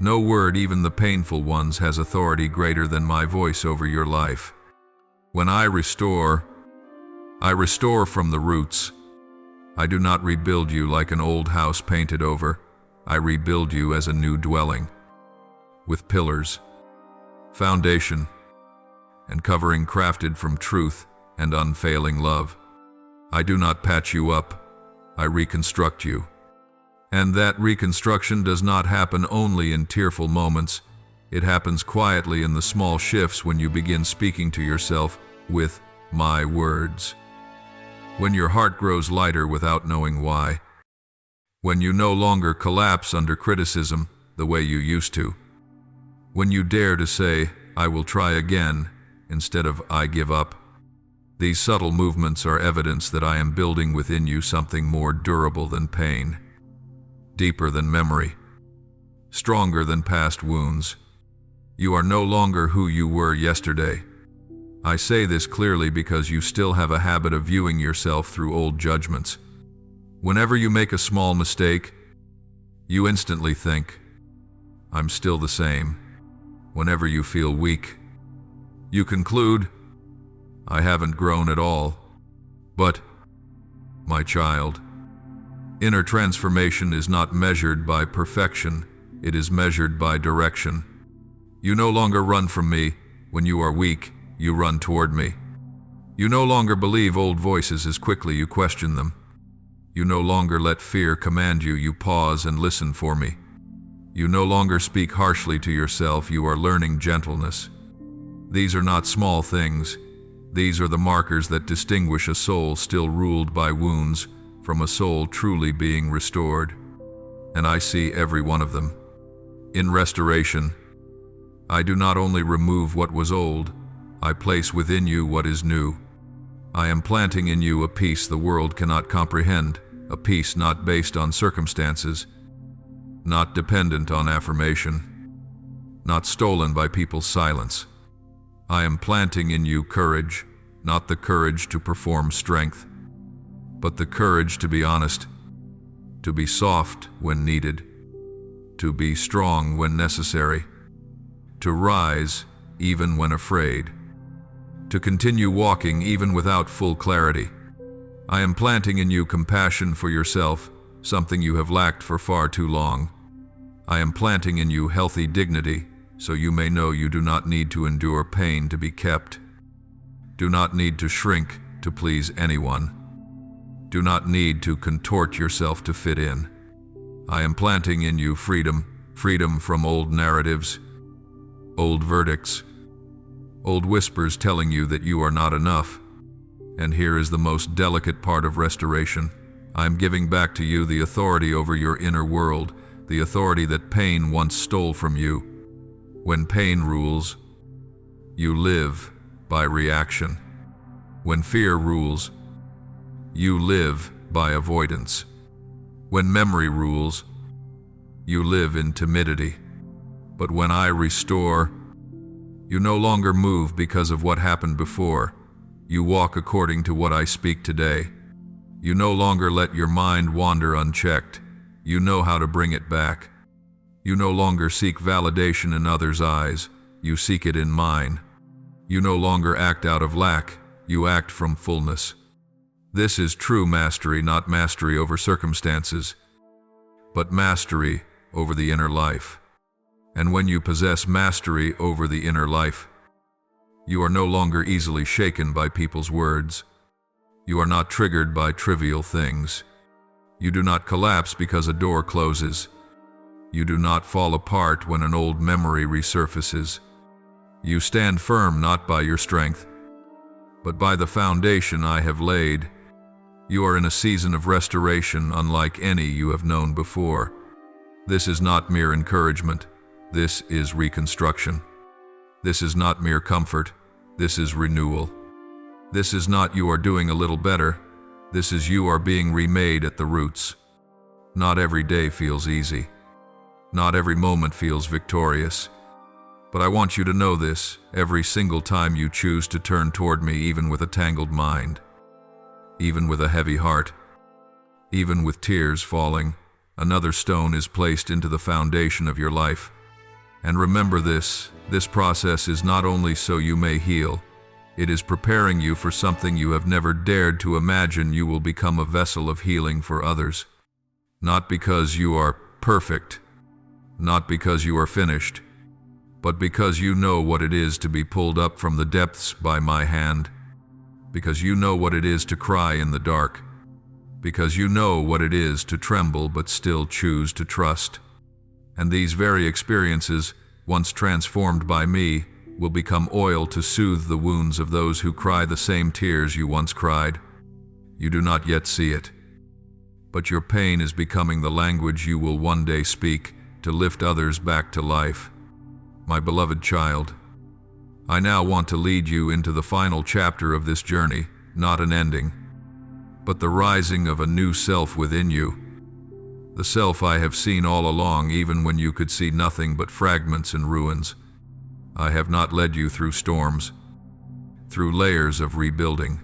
No word, even the painful ones, has authority greater than my voice over your life. When I restore from the roots. I do not rebuild you like an old house painted over. I rebuild you as a new dwelling, with pillars, foundation, and covering crafted from truth and unfailing love. I do not patch you up, I reconstruct you. And that reconstruction does not happen only in tearful moments. It happens quietly in the small shifts when you begin speaking to yourself with my words. When your heart grows lighter without knowing why. When you no longer collapse under criticism the way you used to. When you dare to say, I will try again, instead of I give up. These subtle movements are evidence that I am building within you something more durable than pain, deeper than memory, stronger than past wounds. You are no longer who you were yesterday. I say this clearly because you still have a habit of viewing yourself through old judgments. Whenever you make a small mistake, you instantly think, I'm still the same. Whenever you feel weak, you conclude, I haven't grown at all. But, my child, inner transformation is not measured by perfection, it is measured by direction. You no longer run from me. When you are weak, you run toward me. You no longer believe old voices as quickly you question them. You no longer let fear command you, you pause and listen for me. You no longer speak harshly to yourself, you are learning gentleness. These are not small things. These are the markers that distinguish a soul still ruled by wounds from a soul truly being restored. And I see every one of them. In restoration, I do not only remove what was old, I place within you what is new. I am planting in you a peace the world cannot comprehend, a peace not based on circumstances, not dependent on affirmation, not stolen by people's silence. I am planting in you courage, not the courage to perform strength, but the courage to be honest, to be soft when needed, to be strong when necessary, to rise even when afraid, to continue walking even without full clarity. I am planting in you compassion for yourself, something you have lacked for far too long. I am planting in you healthy dignity, so you may know you do not need to endure pain to be kept. Do not need to shrink to please anyone. Do not need to contort yourself to fit in. I am planting in you freedom, freedom from old narratives, old verdicts, old whispers telling you that you are not enough. And here is the most delicate part of restoration. I am giving back to you the authority over your inner world, the authority that pain once stole from you. When pain rules, you live by reaction. When fear rules, you live by avoidance. When memory rules, you live in timidity. But when I restore, you no longer move because of what happened before. You walk according to what I speak today. You no longer let your mind wander unchecked. You know how to bring it back. You no longer seek validation in others' eyes, you seek it in mine. You no longer act out of lack, you act from fullness. This is true mastery, not mastery over circumstances, but mastery over the inner life. And when you possess mastery over the inner life, you are no longer easily shaken by people's words. You are not triggered by trivial things. You do not collapse because a door closes. You do not fall apart when an old memory resurfaces. You stand firm not by your strength, but by the foundation I have laid. You are in a season of restoration unlike any you have known before. This is not mere encouragement. This is reconstruction. This is not mere comfort. This is renewal. This is not you are doing a little better. This is you are being remade at the roots. Not every day feels easy. Not every moment feels victorious. But I want you to know this every single time you choose to turn toward me, even with a tangled mind, even with a heavy heart, even with tears falling, another stone is placed into the foundation of your life. And remember this process is not only so you may heal, it is preparing you for something you have never dared to imagine. You will become a vessel of healing for others. Not because you are perfect, not because you are finished, but because you know what it is to be pulled up from the depths by my hand, because you know what it is to cry in the dark, because you know what it is to tremble but still choose to trust. And these very experiences, once transformed by me, will become oil to soothe the wounds of those who cry the same tears you once cried. You do not yet see it, but your pain is becoming the language you will one day speak to lift others back to life. My beloved child, I now want to lead you into the final chapter of this journey, not an ending, but the rising of a new self within you. The self I have seen all along, even when you could see nothing but fragments and ruins. I have not led you through storms, through layers of rebuilding,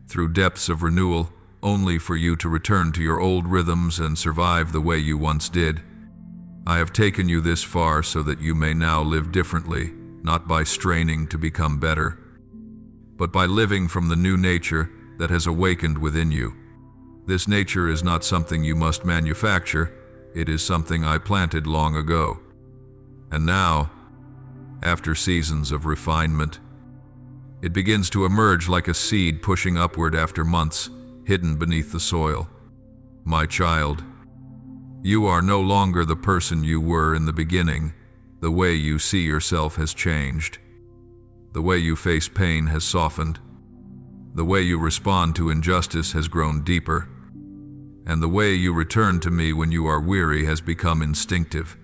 through depths of renewal, only for you to return to your old rhythms and survive the way you once did. I have taken you this far so that you may now live differently, not by straining to become better, but by living from the new nature that has awakened within you. This nature is not something you must manufacture, it is something I planted long ago. And now, after seasons of refinement, it begins to emerge like a seed pushing upward after months, hidden beneath the soil. My child, you are no longer the person you were in the beginning. The way you see yourself has changed. The way you face pain has softened. The way you respond to injustice has grown deeper. And the way you return to me when you are weary has become instinctive.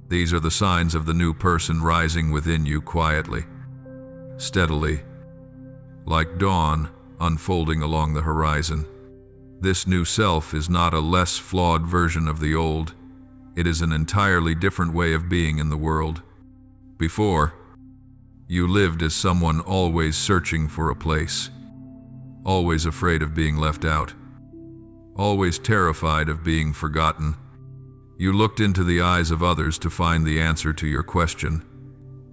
These are the signs of the new person rising within you quietly, steadily, like dawn unfolding along the horizon. This new self is not a less flawed version of the old. It is an entirely different way of being in the world. Before, you lived as someone always searching for a place, always afraid of being left out, always terrified of being forgotten. You looked into the eyes of others to find the answer to your question.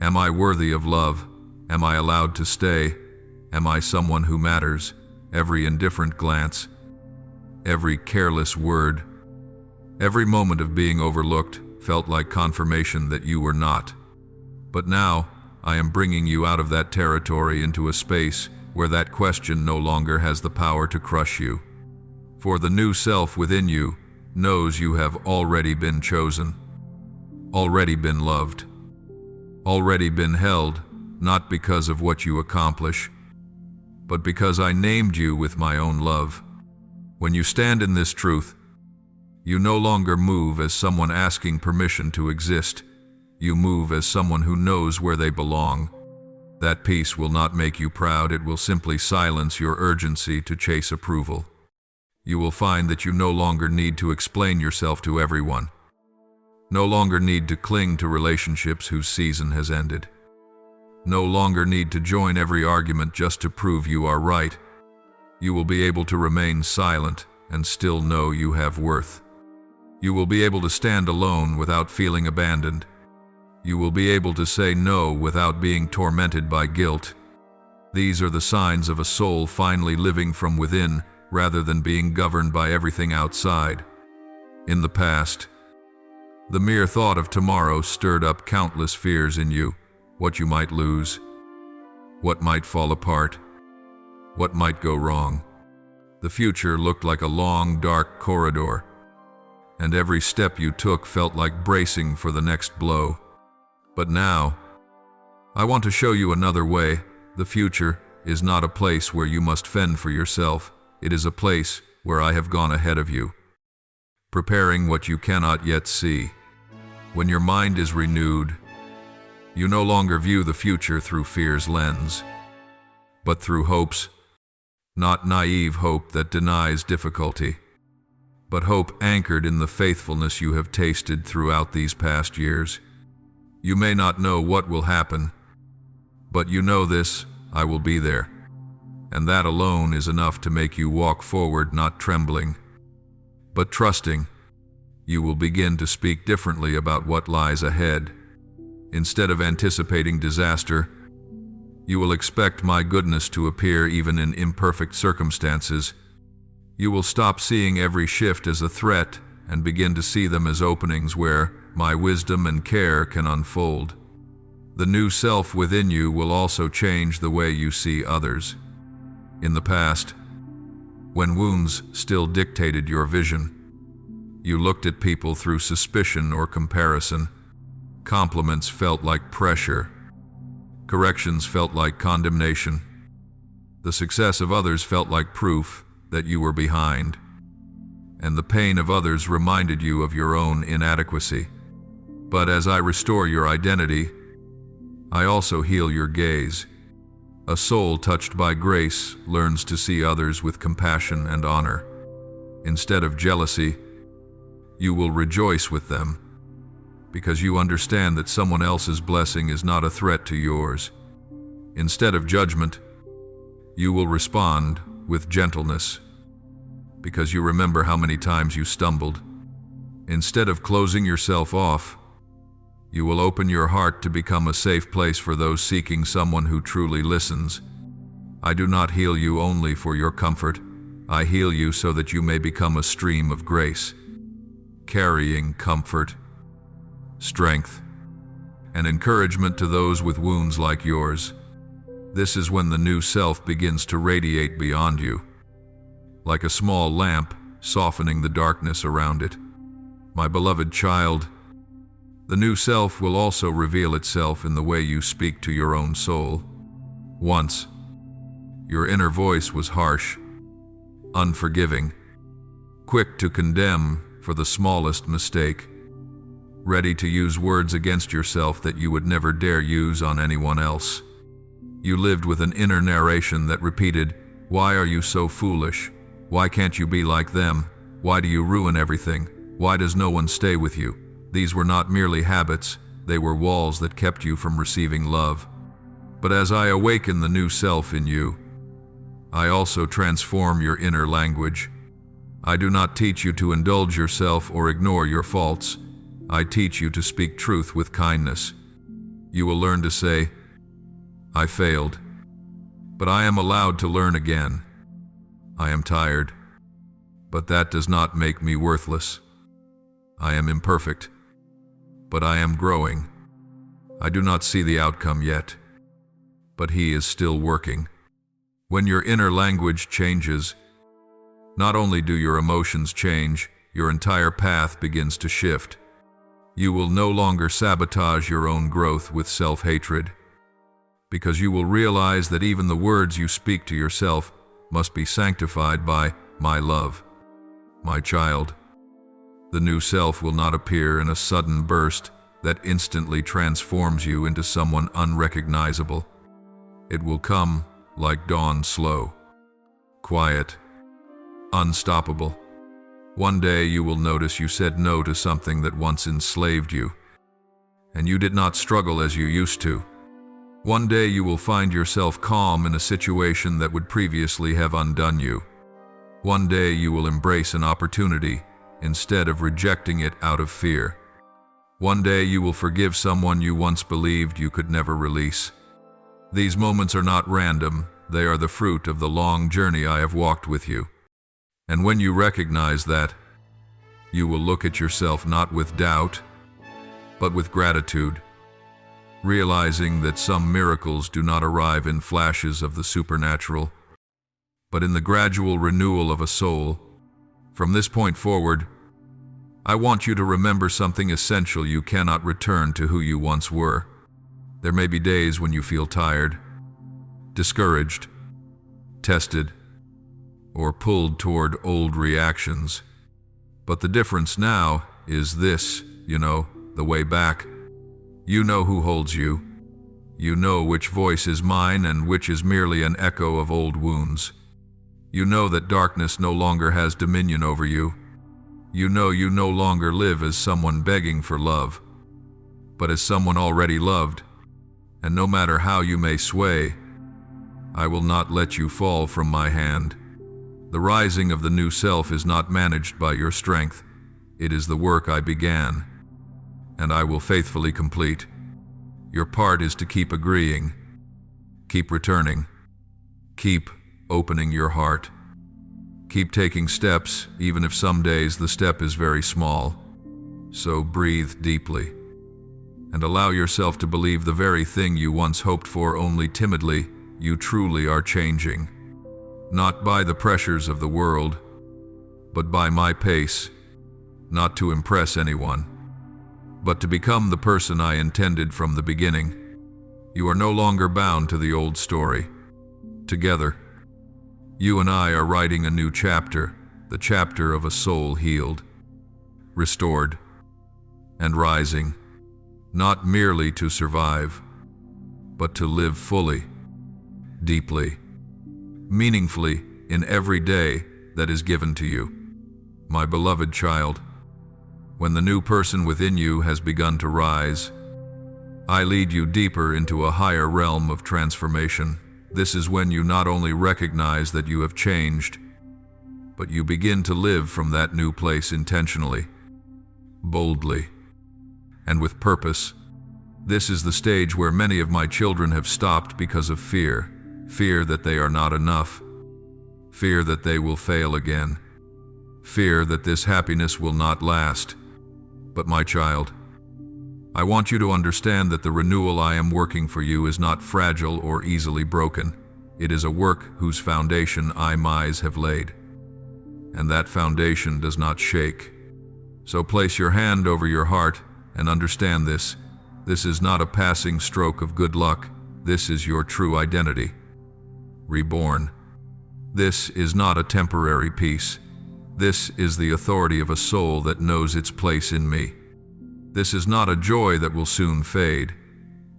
Am I worthy of love? Am I allowed to stay? Am I someone who matters? Every indifferent glance, every careless word, every moment of being overlooked felt like confirmation that you were not. But now, I am bringing you out of that territory into a space where that question no longer has the power to crush you. For the new self within you knows you have already been chosen, already been loved, already been held, not because of what you accomplish, but because I named you with my own love. When you stand in this truth, you no longer move as someone asking permission to exist. You move as someone who knows where they belong. That peace will not make you proud, it will simply silence your urgency to chase approval. You will find that you no longer need to explain yourself to everyone, no longer need to cling to relationships whose season has ended, no longer need to join every argument just to prove you are right. You will be able to remain silent and still know you have worth. You will be able to stand alone without feeling abandoned. You will be able to say no without being tormented by guilt. These are the signs of a soul finally living from within rather than being governed by everything outside. In the past, the mere thought of tomorrow stirred up countless fears in you. What you might lose, what might fall apart, what might go wrong. The future looked like a long, dark corridor, and every step you took felt like bracing for the next blow. But now, I want to show you another way. The future is not a place where you must fend for yourself. It is a place where I have gone ahead of you, preparing what you cannot yet see. When your mind is renewed, you no longer view the future through fear's lens, but through hope's, not naive hope that denies difficulty, but hope anchored in the faithfulness you have tasted throughout these past years. You may not know what will happen, but you know this: I will be there. And that alone is enough to make you walk forward, not trembling, but trusting. You will begin to speak differently about what lies ahead. Instead of anticipating disaster, you will expect my goodness to appear even in imperfect circumstances. You will stop seeing every shift as a threat and begin to see them as openings where my wisdom and care can unfold. The new self within you will also change the way you see others. In the past, when wounds still dictated your vision, you looked at people through suspicion or comparison. Compliments felt like pressure. Corrections felt like condemnation. The success of others felt like proof that you were behind. And the pain of others reminded you of your own inadequacy. But as I restore your identity, I also heal your gaze. A soul touched by grace learns to see others with compassion and honor. Instead of jealousy, you will rejoice with them, because you understand that someone else's blessing is not a threat to yours. Instead of judgment, you will respond with gentleness, because you remember how many times you stumbled. Instead of closing yourself off, you will open your heart to become a safe place for those seeking someone who truly listens. I do not heal you only for your comfort. I heal you so that you may become a stream of grace, carrying comfort, strength, and encouragement to those with wounds like yours. This is when the new self begins to radiate beyond you, like a small lamp softening the darkness around it. My beloved child, the new self will also reveal itself in the way you speak to your own soul. Once, your inner voice was harsh, unforgiving, quick to condemn for the smallest mistake, ready to use words against yourself that you would never dare use on anyone else. You lived with an inner narration that repeated, "Why are you so foolish? Why can't you be like them? Why do you ruin everything? Why does no one stay with you?" These were not merely habits, they were walls that kept you from receiving love. But as I awaken the new self in you, I also transform your inner language. I do not teach you to indulge yourself or ignore your faults. I teach you to speak truth with kindness. You will learn to say, "I failed, but I am allowed to learn again. I am tired, but that does not make me worthless. I am imperfect, but I am growing. I do not see the outcome yet, but He is still working." When your inner language changes, not only do your emotions change, your entire path begins to shift. You will no longer sabotage your own growth with self-hatred, because you will realize that even the words you speak to yourself must be sanctified by my love. My child, the new self will not appear in a sudden burst that instantly transforms you into someone unrecognizable. It will come like dawn, slow, quiet, unstoppable. One day you will notice you said no to something that once enslaved you, and you did not struggle as you used to. One day you will find yourself calm in a situation that would previously have undone you. One day you will embrace an opportunity instead of rejecting it out of fear. One day you will forgive someone you once believed you could never release. These moments are not random, they are the fruit of the long journey I have walked with you. And when you recognize that, you will look at yourself not with doubt, but with gratitude, realizing that some miracles do not arrive in flashes of the supernatural, but in the gradual renewal of a soul. From this point forward, I want you to remember something essential: you cannot return to who you once were. There may be days when you feel tired, discouraged, tested, or pulled toward old reactions. But the difference now is this, the way back. You know who holds you. You know which voice is mine and which is merely an echo of old wounds. You know that darkness no longer has dominion over you. You know you no longer live as someone begging for love, but as someone already loved. And no matter how you may sway, I will not let you fall from my hand. The rising of the new self is not managed by your strength. It is the work I began, and I will faithfully complete. Your part is to keep agreeing, keep returning, keep opening your heart, Keep taking steps, even if some days the step is very small. So breathe deeply, and allow yourself to believe the very thing you once hoped for only timidly. You truly are changing. Not by the pressures of the world, but by my pace, not to impress anyone, but to become the person I intended from the beginning. You are no longer bound to the old story. Together, you and I are writing a new chapter, the chapter of a soul healed, restored, and rising, not merely to survive, but to live fully, deeply, meaningfully in every day that is given to you. My beloved child, when the new person within you has begun to rise, I lead you deeper into a higher realm of transformation. This is when you not only recognize that you have changed, but you begin to live from that new place intentionally, boldly, and with purpose. This is the stage where many of my children have stopped because of fear. Fear that they are not enough. Fear that they will fail again. Fear that this happiness will not last. But my child, I want you to understand that the renewal I am working for you is not fragile or easily broken. It is a work whose foundation I have laid. And that foundation does not shake. So place your hand over your heart and understand this. This is not a passing stroke of good luck. This is your true identity. Reborn. This is not a temporary peace. This is the authority of a soul that knows its place in me. This is not a joy that will soon fade.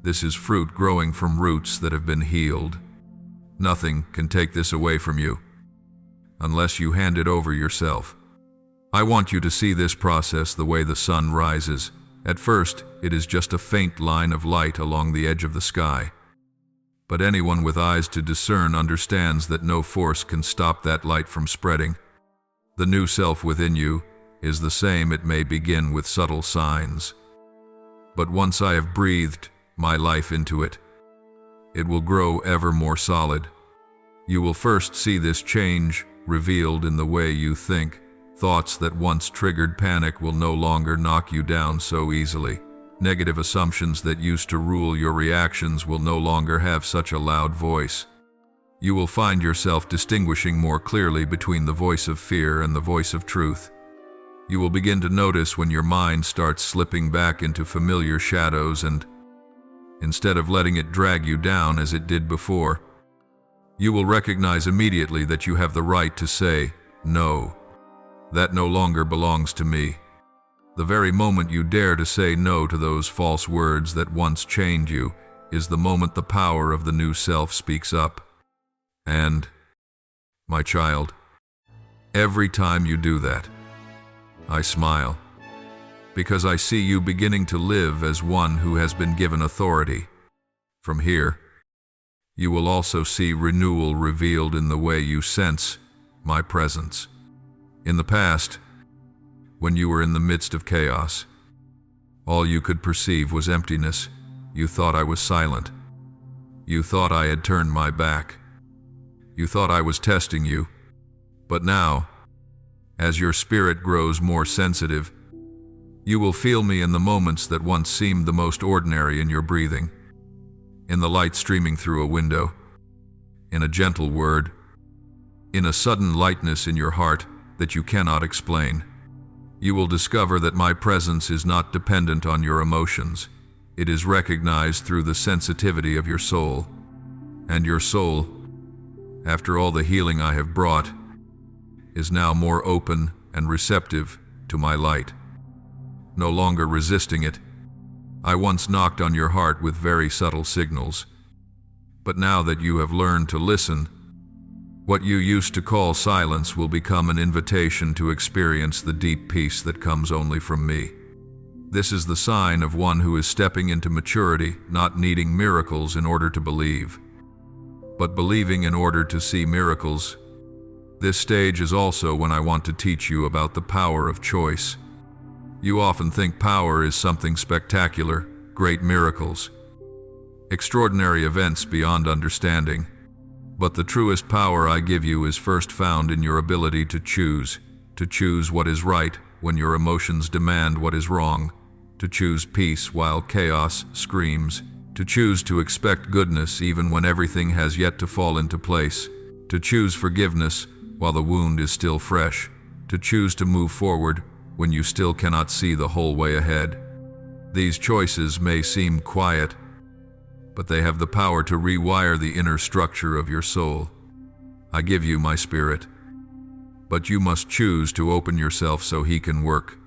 This is fruit growing from roots that have been healed. Nothing can take this away from you, unless you hand it over yourself. I want you to see this process the way the sun rises. At first, it is just a faint line of light along the edge of the sky. But anyone with eyes to discern understands that no force can stop that light from spreading. The new self within you is the same. It may begin with subtle signs, but once I have breathed my life into it, it will grow ever more solid. You will first see this change revealed in the way you think. Thoughts that once triggered panic will no longer knock you down so easily. Negative assumptions that used to rule your reactions will no longer have such a loud voice. You will find yourself distinguishing more clearly between the voice of fear and the voice of truth. You will begin to notice when your mind starts slipping back into familiar shadows, and instead of letting it drag you down as it did before, you will recognize immediately that you have the right to say, "No, that no longer belongs to me." The very moment you dare to say no to those false words that once chained you is the moment the power of the new self speaks up. And, my child, every time you do that, I smile, because I see you beginning to live as one who has been given authority. From here, you will also see renewal revealed in the way you sense my presence. In the past, when you were in the midst of chaos, all you could perceive was emptiness. You thought I was silent. You thought I had turned my back. You thought I was testing you. But now, as your spirit grows more sensitive, you will feel me in the moments that once seemed the most ordinary, in your breathing, in the light streaming through a window, in a gentle word, in a sudden lightness in your heart that you cannot explain. You will discover that my presence is not dependent on your emotions. It is recognized through the sensitivity of your soul. And your soul, after all the healing I have brought, is now more open and receptive to my light. No longer resisting it, I once knocked on your heart with very subtle signals. But now that you have learned to listen, what you used to call silence will become an invitation to experience the deep peace that comes only from me. This is the sign of one who is stepping into maturity, not needing miracles in order to believe, but believing in order to see miracles. This stage is also when I want to teach you about the power of choice. You often think power is something spectacular, great miracles, extraordinary events beyond understanding. But the truest power I give you is first found in your ability to choose what is right when your emotions demand what is wrong, to choose peace while chaos screams, to choose to expect goodness even when everything has yet to fall into place, to choose forgiveness while the wound is still fresh, to choose to move forward when you still cannot see the whole way ahead. These choices may seem quiet, but they have the power to rewire the inner structure of your soul. I give you my spirit, but you must choose to open yourself so he can work.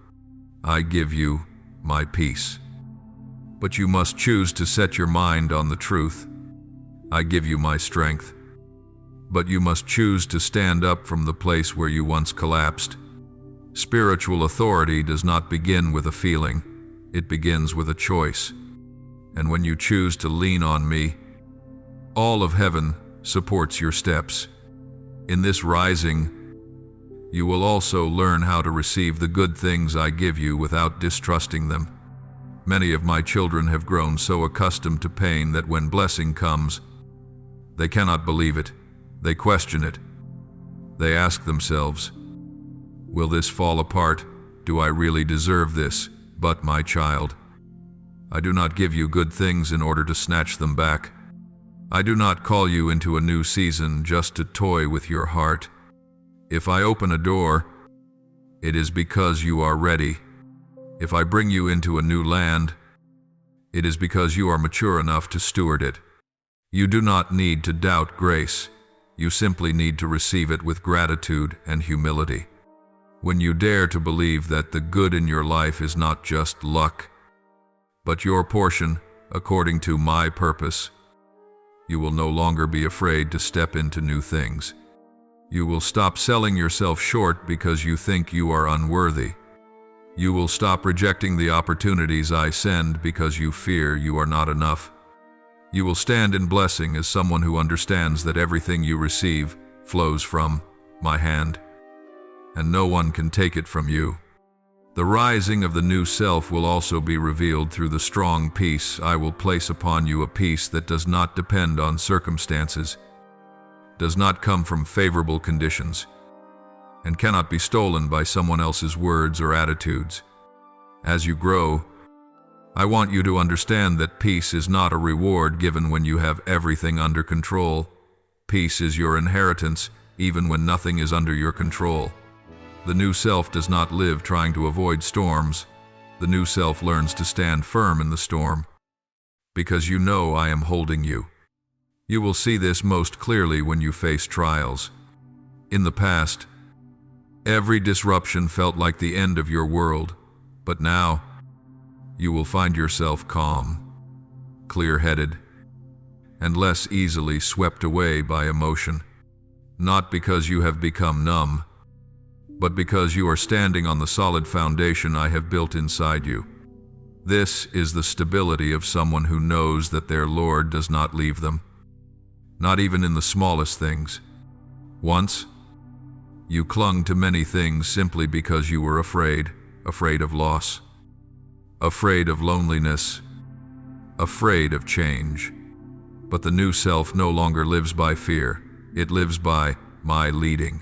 I give you my peace, but you must choose to set your mind on the truth. I give you my strength, but you must choose to stand up from the place where you once collapsed. Spiritual authority does not begin with a feeling, it begins with a choice. And when you choose to lean on me, all of heaven supports your steps. In this rising, you will also learn how to receive the good things I give you without distrusting them. Many of my children have grown so accustomed to pain that when blessing comes, they cannot believe it. They question it. They ask themselves, will this fall apart? Do I really deserve this? But my child, I do not give you good things in order to snatch them back. I do not call you into a new season just to toy with your heart. If I open a door, it is because you are ready. If I bring you into a new land, it is because you are mature enough to steward it. You do not need to doubt grace. You simply need to receive it with gratitude and humility. When you dare to believe that the good in your life is not just luck, but your portion according to my purpose, you will no longer be afraid to step into new things. You will stop selling yourself short because you think you are unworthy. You will stop rejecting the opportunities I send because you fear you are not enough. You will stand in blessing as someone who understands that everything you receive flows from my hand, and no one can take it from you. The rising of the new self will also be revealed through the strong peace I will place upon you, a peace that does not depend on circumstances, does not come from favorable conditions, and cannot be stolen by someone else's words or attitudes. As you grow, I want you to understand that peace is not a reward given when you have everything under control. Peace is your inheritance even when nothing is under your control. The new self does not live trying to avoid storms. The new self learns to stand firm in the storm. Because you know I am holding you. You will see this most clearly when you face trials. In the past, every disruption felt like the end of your world, but now, you will find yourself calm, clear-headed, and less easily swept away by emotion. Not because you have become numb, but because you are standing on the solid foundation I have built inside you. This is the stability of someone who knows that their Lord does not leave them, not even in the smallest things. Once, you clung to many things simply because you were afraid of loss, afraid of loneliness, afraid of change. But the new self no longer lives by fear, it lives by my leading.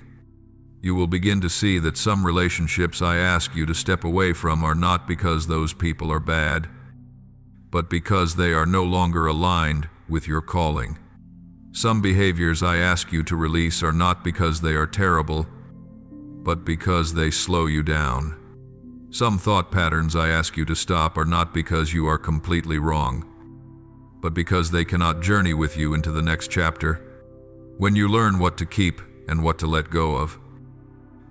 You will begin to see that some relationships I ask you to step away from are not because those people are bad, but because they are no longer aligned with your calling. Some behaviors I ask you to release are not because they are terrible, but because they slow you down. Some thought patterns I ask you to stop are not because you are completely wrong, but because they cannot journey with you into the next chapter. When you learn what to keep and what to let go of,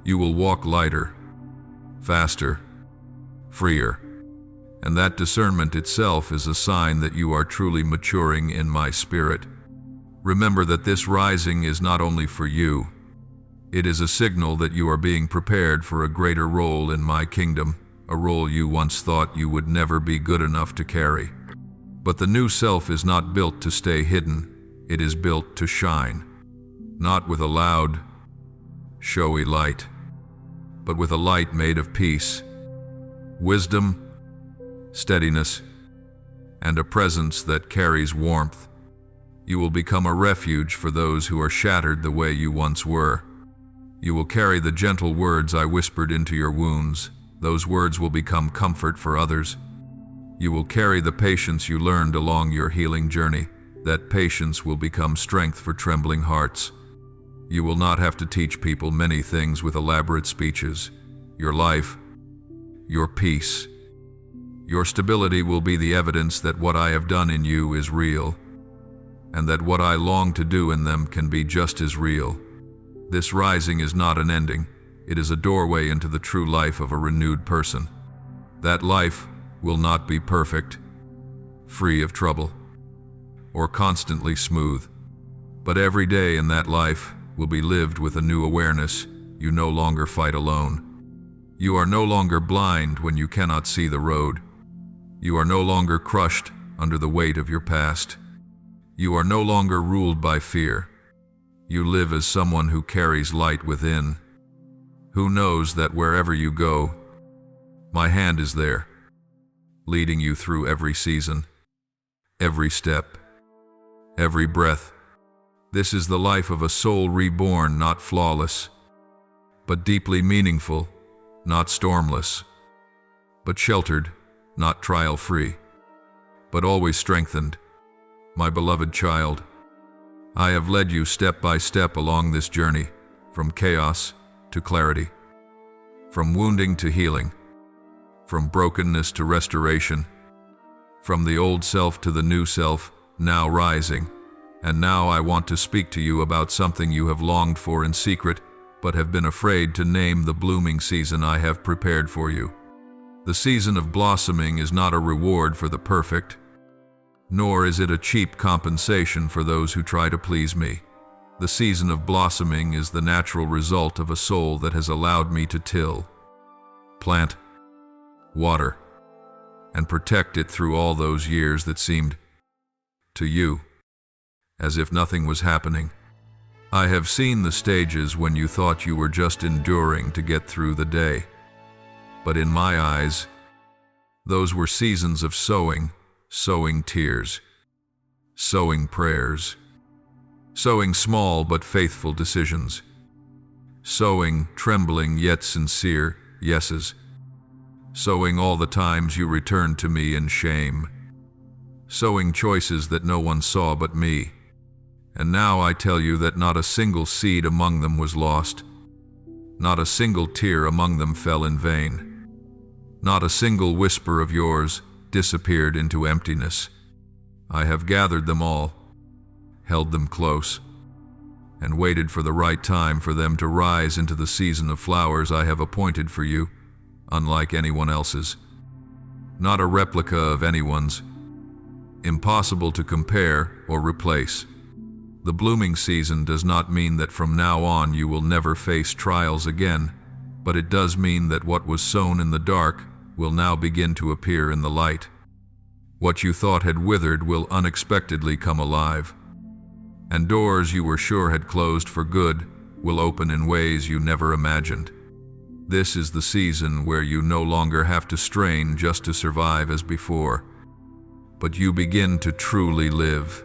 you will walk lighter, faster, freer, and that discernment itself is a sign that you are truly maturing in my spirit. Remember that this rising is not only for you, it is a signal that you are being prepared for a greater role in my kingdom, a role you once thought you would never be good enough to carry. But the new self is not built to stay hidden, it is built to shine, not with a loud, showy light, but with a light made of peace, wisdom, steadiness, and a presence that carries warmth. You will become a refuge for those who are shattered the way you once were. You will carry the gentle words I whispered into your wounds. Those words will become comfort for others. You will carry the patience you learned along your healing journey. That patience will become strength for trembling hearts. You will not have to teach people many things with elaborate speeches. Your life, your peace, your stability will be the evidence that what I have done in you is real, and that what I long to do in them can be just as real. This rising is not an ending. It is a doorway into the true life of a renewed person. That life will not be perfect, free of trouble, or constantly smooth. But every day in that life will be lived with a new awareness. You no longer fight alone. You are no longer blind when you cannot see the road. You are no longer crushed under the weight of your past. You are no longer ruled by fear. You live as someone who carries light within, who knows that wherever you go, my hand is there, leading you through every season, every step, every breath. This is the life of a soul reborn, not flawless, but deeply meaningful, not stormless, but sheltered, not trial-free, but always strengthened. My beloved child, I have led you step by step along this journey, from chaos to clarity, from wounding to healing, from brokenness to restoration, from the old self to the new self, now rising. And now I want to speak to you about something you have longed for in secret, but have been afraid to name: the blooming season I have prepared for you. The season of blossoming is not a reward for the perfect, nor is it a cheap compensation for those who try to please me. The season of blossoming is the natural result of a soul that has allowed me to till, plant, water, and protect it through all those years that seemed, to you, as if nothing was happening. I have seen the stages when you thought you were just enduring to get through the day. But in my eyes, those were seasons of sowing tears, sowing prayers, sowing small but faithful decisions, sowing trembling yet sincere yeses, sowing all the times you returned to me in shame, sowing choices that no one saw but me. And now I tell you that not a single seed among them was lost. Not a single tear among them fell in vain. Not a single whisper of yours disappeared into emptiness. I have gathered them all, held them close, and waited for the right time for them to rise into the season of flowers I have appointed for you, unlike anyone else's. Not a replica of anyone's, impossible to compare or replace. The blooming season does not mean that from now on you will never face trials again, but it does mean that what was sown in the dark will now begin to appear in the light. What you thought had withered will unexpectedly come alive, and doors you were sure had closed for good will open in ways you never imagined. This is the season where you no longer have to strain just to survive as before, but you begin to truly live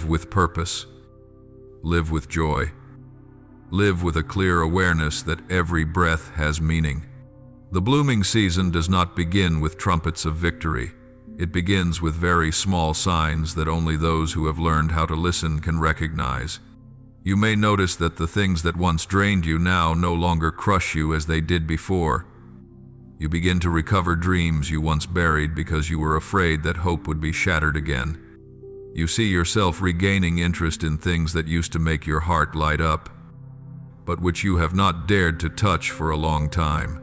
with purpose, live with joy, live with a clear awareness that every breath has meaning. The blooming season does not begin with trumpets of victory. It begins with very small signs that only those who have learned how to listen can recognize. You may notice that the things that once drained you now no longer crush you as they did before. You begin to recover dreams you once buried because you were afraid that hope would be shattered again. You see yourself regaining interest in things that used to make your heart light up, but which you have not dared to touch for a long time.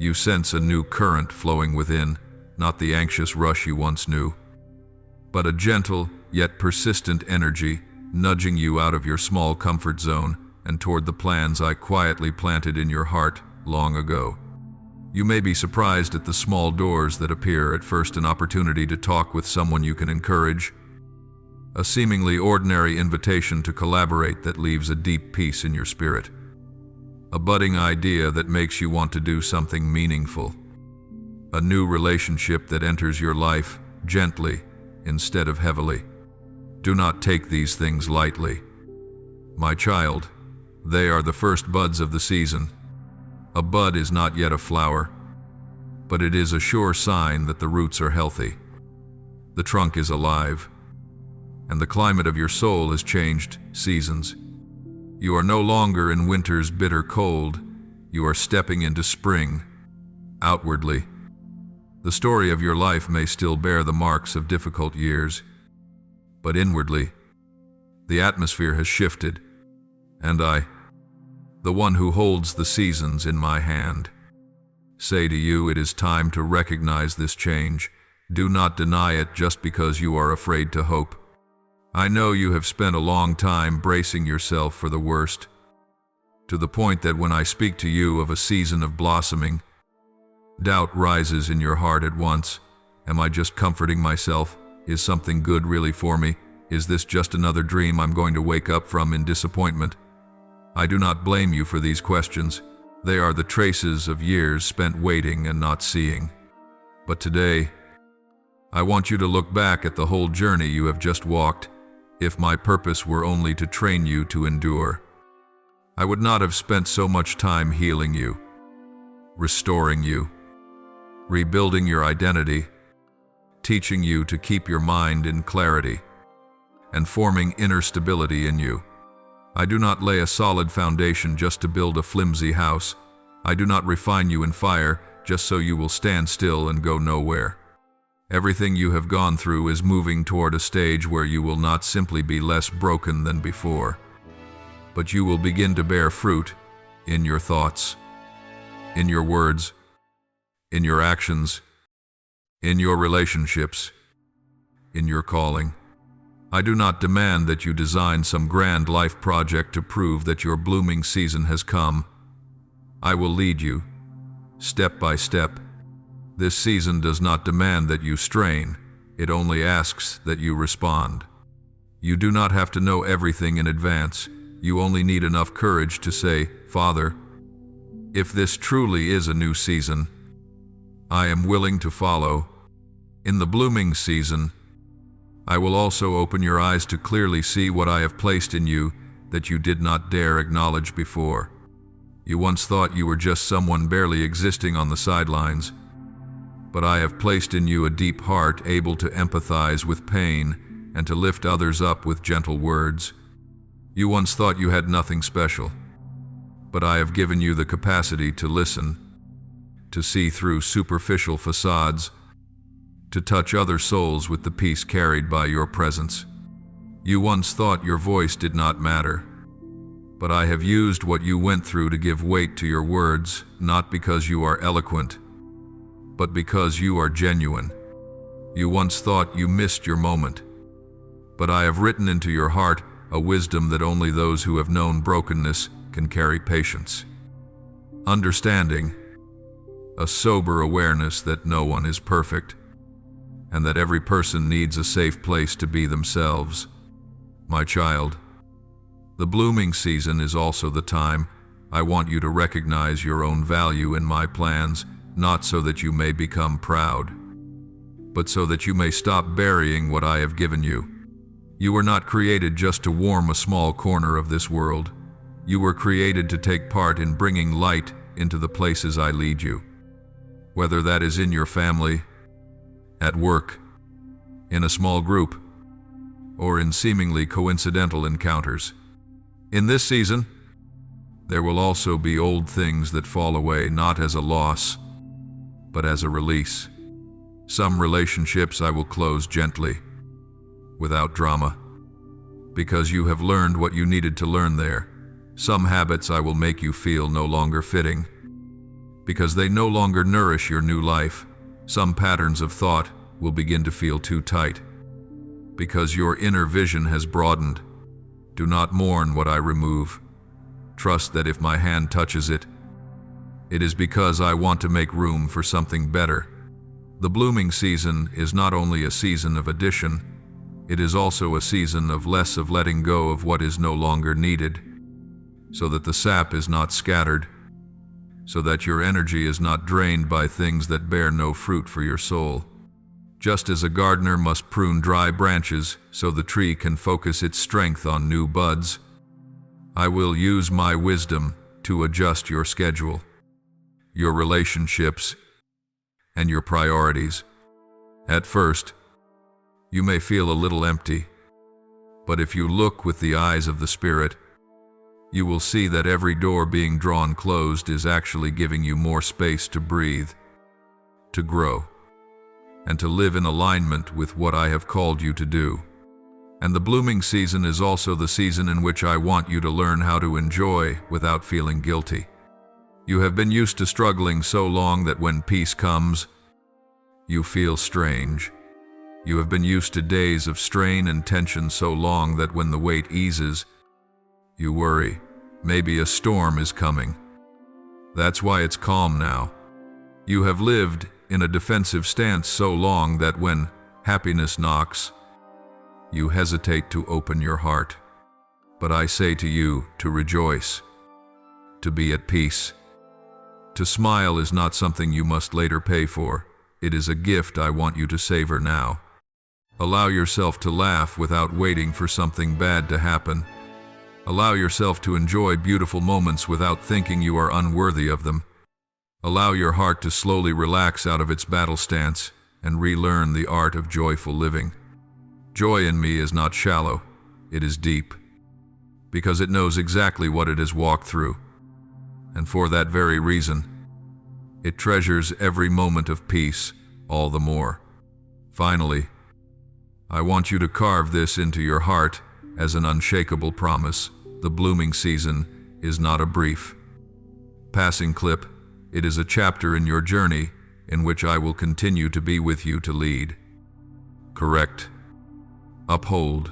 You sense a new current flowing within, not the anxious rush you once knew, but a gentle yet persistent energy nudging you out of your small comfort zone and toward the plans I quietly planted in your heart long ago. You may be surprised at the small doors that appear: at first an opportunity to talk with someone you can encourage, a seemingly ordinary invitation to collaborate that leaves a deep peace in your spirit, a budding idea that makes you want to do something meaningful, a new relationship that enters your life gently instead of heavily, Do not take these things lightly. My child, they are the first buds of the season. A bud is not yet a flower, but it is a sure sign that the roots are healthy. The trunk is alive, and the climate of your soul has changed seasons. You are no longer in winter's bitter cold. You are stepping into spring. Outwardly, the story of your life may still bear the marks of difficult years, but inwardly, the atmosphere has shifted, and I, the one who holds the seasons in my hand, say to you it is time to recognize this change. Do not deny it just because you are afraid to hope. I know you have spent a long time bracing yourself for the worst, to the point that when I speak to you of a season of blossoming, doubt rises in your heart at once. Am I just comforting myself? Is something good really for me? Is this just another dream I'm going to wake up from in disappointment? I do not blame you for these questions. They are the traces of years spent waiting and not seeing. But today, I want you to look back at the whole journey you have just walked. If my purpose were only to train you to endure, I would not have spent so much time healing you, restoring you, rebuilding your identity, teaching you to keep your mind in clarity, and forming inner stability in you. I do not lay a solid foundation just to build a flimsy house. I do not refine you in fire just so you will stand still and go nowhere. Everything you have gone through is moving toward a stage where you will not simply be less broken than before, but you will begin to bear fruit in your thoughts, in your words, in your actions, in your relationships, in your calling. I do not demand that you design some grand life project to prove that your blooming season has come. I will lead you, step by step. This season does not demand that you strain, it only asks that you respond. You do not have to know everything in advance. You only need enough courage to say, Father, if this truly is a new season, I am willing to follow. In the blooming season, I will also open your eyes to clearly see what I have placed in you that you did not dare acknowledge before. You once thought you were just someone barely existing on the sidelines, but I have placed in you a deep heart able to empathize with pain and to lift others up with gentle words. You once thought you had nothing special, but I have given you the capacity to listen, to see through superficial facades, to touch other souls with the peace carried by your presence. You once thought your voice did not matter, but I have used what you went through to give weight to your words, not because you are eloquent, but because you are genuine. You once thought you missed your moment, but I have written into your heart a wisdom that only those who have known brokenness can carry: patience, understanding, a sober awareness that no one is perfect, and that every person needs a safe place to be themselves. My child, the blooming season is also the time I want you to recognize your own value in my plans, not so that you may become proud, but so that you may stop burying what I have given you. You were not created just to warm a small corner of this world. You were created to take part in bringing light into the places I lead you, whether that is in your family, at work, in a small group, or in seemingly coincidental encounters. In this season, there will also be old things that fall away, not as a loss, but as a release. Some relationships I will close gently, without drama, because you have learned what you needed to learn there. Some habits I will make you feel no longer fitting, because they no longer nourish your new life. Some patterns of thought will begin to feel too tight, because your inner vision has broadened. Do not mourn what I remove. Trust that if my hand touches it, it is because I want to make room for something better. The blooming season is not only a season of addition, it is also a season of letting go of what is no longer needed, so that the sap is not scattered, so that your energy is not drained by things that bear no fruit for your soul. Just as a gardener must prune dry branches so the tree can focus its strength on new buds, I will use my wisdom to adjust your schedule, your relationships, and your priorities. At first, you may feel a little empty, but if you look with the eyes of the Spirit, you will see that every door being drawn closed is actually giving you more space to breathe, to grow, and to live in alignment with what I have called you to do. And the blooming season is also the season in which I want you to learn how to enjoy without feeling guilty. You have been used to struggling so long that when peace comes, you feel strange. You have been used to days of strain and tension so long that when the weight eases, you worry. Maybe a storm is coming. That's why it's calm now. You have lived in a defensive stance so long that when happiness knocks, you hesitate to open your heart. But I say to you to rejoice, to be at peace. To smile is not something you must later pay for. It is a gift I want you to savor now. Allow yourself to laugh without waiting for something bad to happen. Allow yourself to enjoy beautiful moments without thinking you are unworthy of them. Allow your heart to slowly relax out of its battle stance and relearn the art of joyful living. Joy in me is not shallow, it is deep, because it knows exactly what it has walked through. And for that very reason, it treasures every moment of peace all the more. Finally, I want you to carve this into your heart as an unshakable promise. The blooming season is not a brief passing clip. It is a chapter in your journey in which I will continue to be with you to lead, correct, uphold,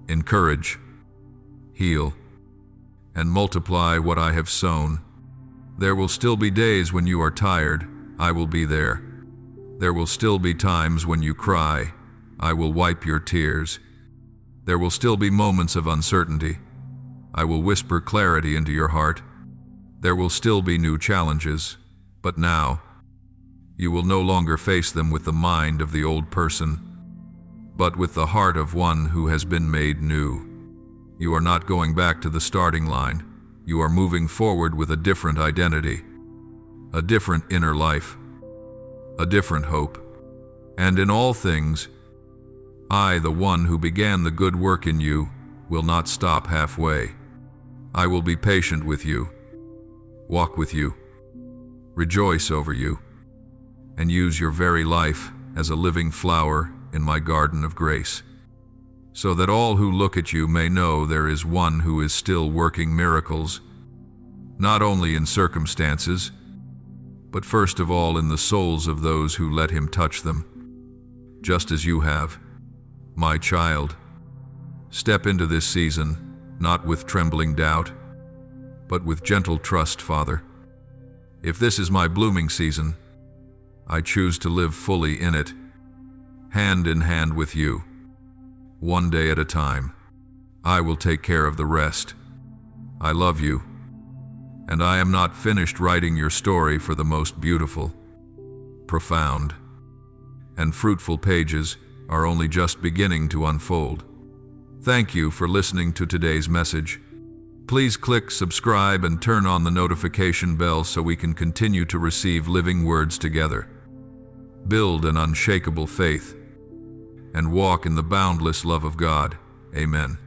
encourage, heal, and multiply what I have sown. There will still be days when you are tired. I will be there. There will still be times when you cry. I will wipe your tears. There will still be moments of uncertainty. I will whisper clarity into your heart. There will still be new challenges, but now, you will no longer face them with the mind of the old person, but with the heart of one who has been made new. You are not going back to the starting line. You are moving forward with a different identity, a different inner life, a different hope. And in all things, I, the one who began the good work in you, will not stop halfway. I will be patient with you, walk with you, rejoice over you, and use your very life as a living flower in my garden of grace, so that all who look at you may know there is one who is still working miracles, not only in circumstances, but first of all in the souls of those who let him touch them, just as you have, my child. Step into this season, not with trembling doubt, but with gentle trust, Father. If this is my blooming season, I choose to live fully in it, hand in hand with you, one day at a time. I will take care of the rest. I love you, and I am not finished writing your story, for the most beautiful, profound, and fruitful pages are only just beginning to unfold. Thank you for listening to today's message. Please click subscribe and turn on the notification bell so we can continue to receive living words together. Build an unshakable faith and walk in the boundless love of God. Amen.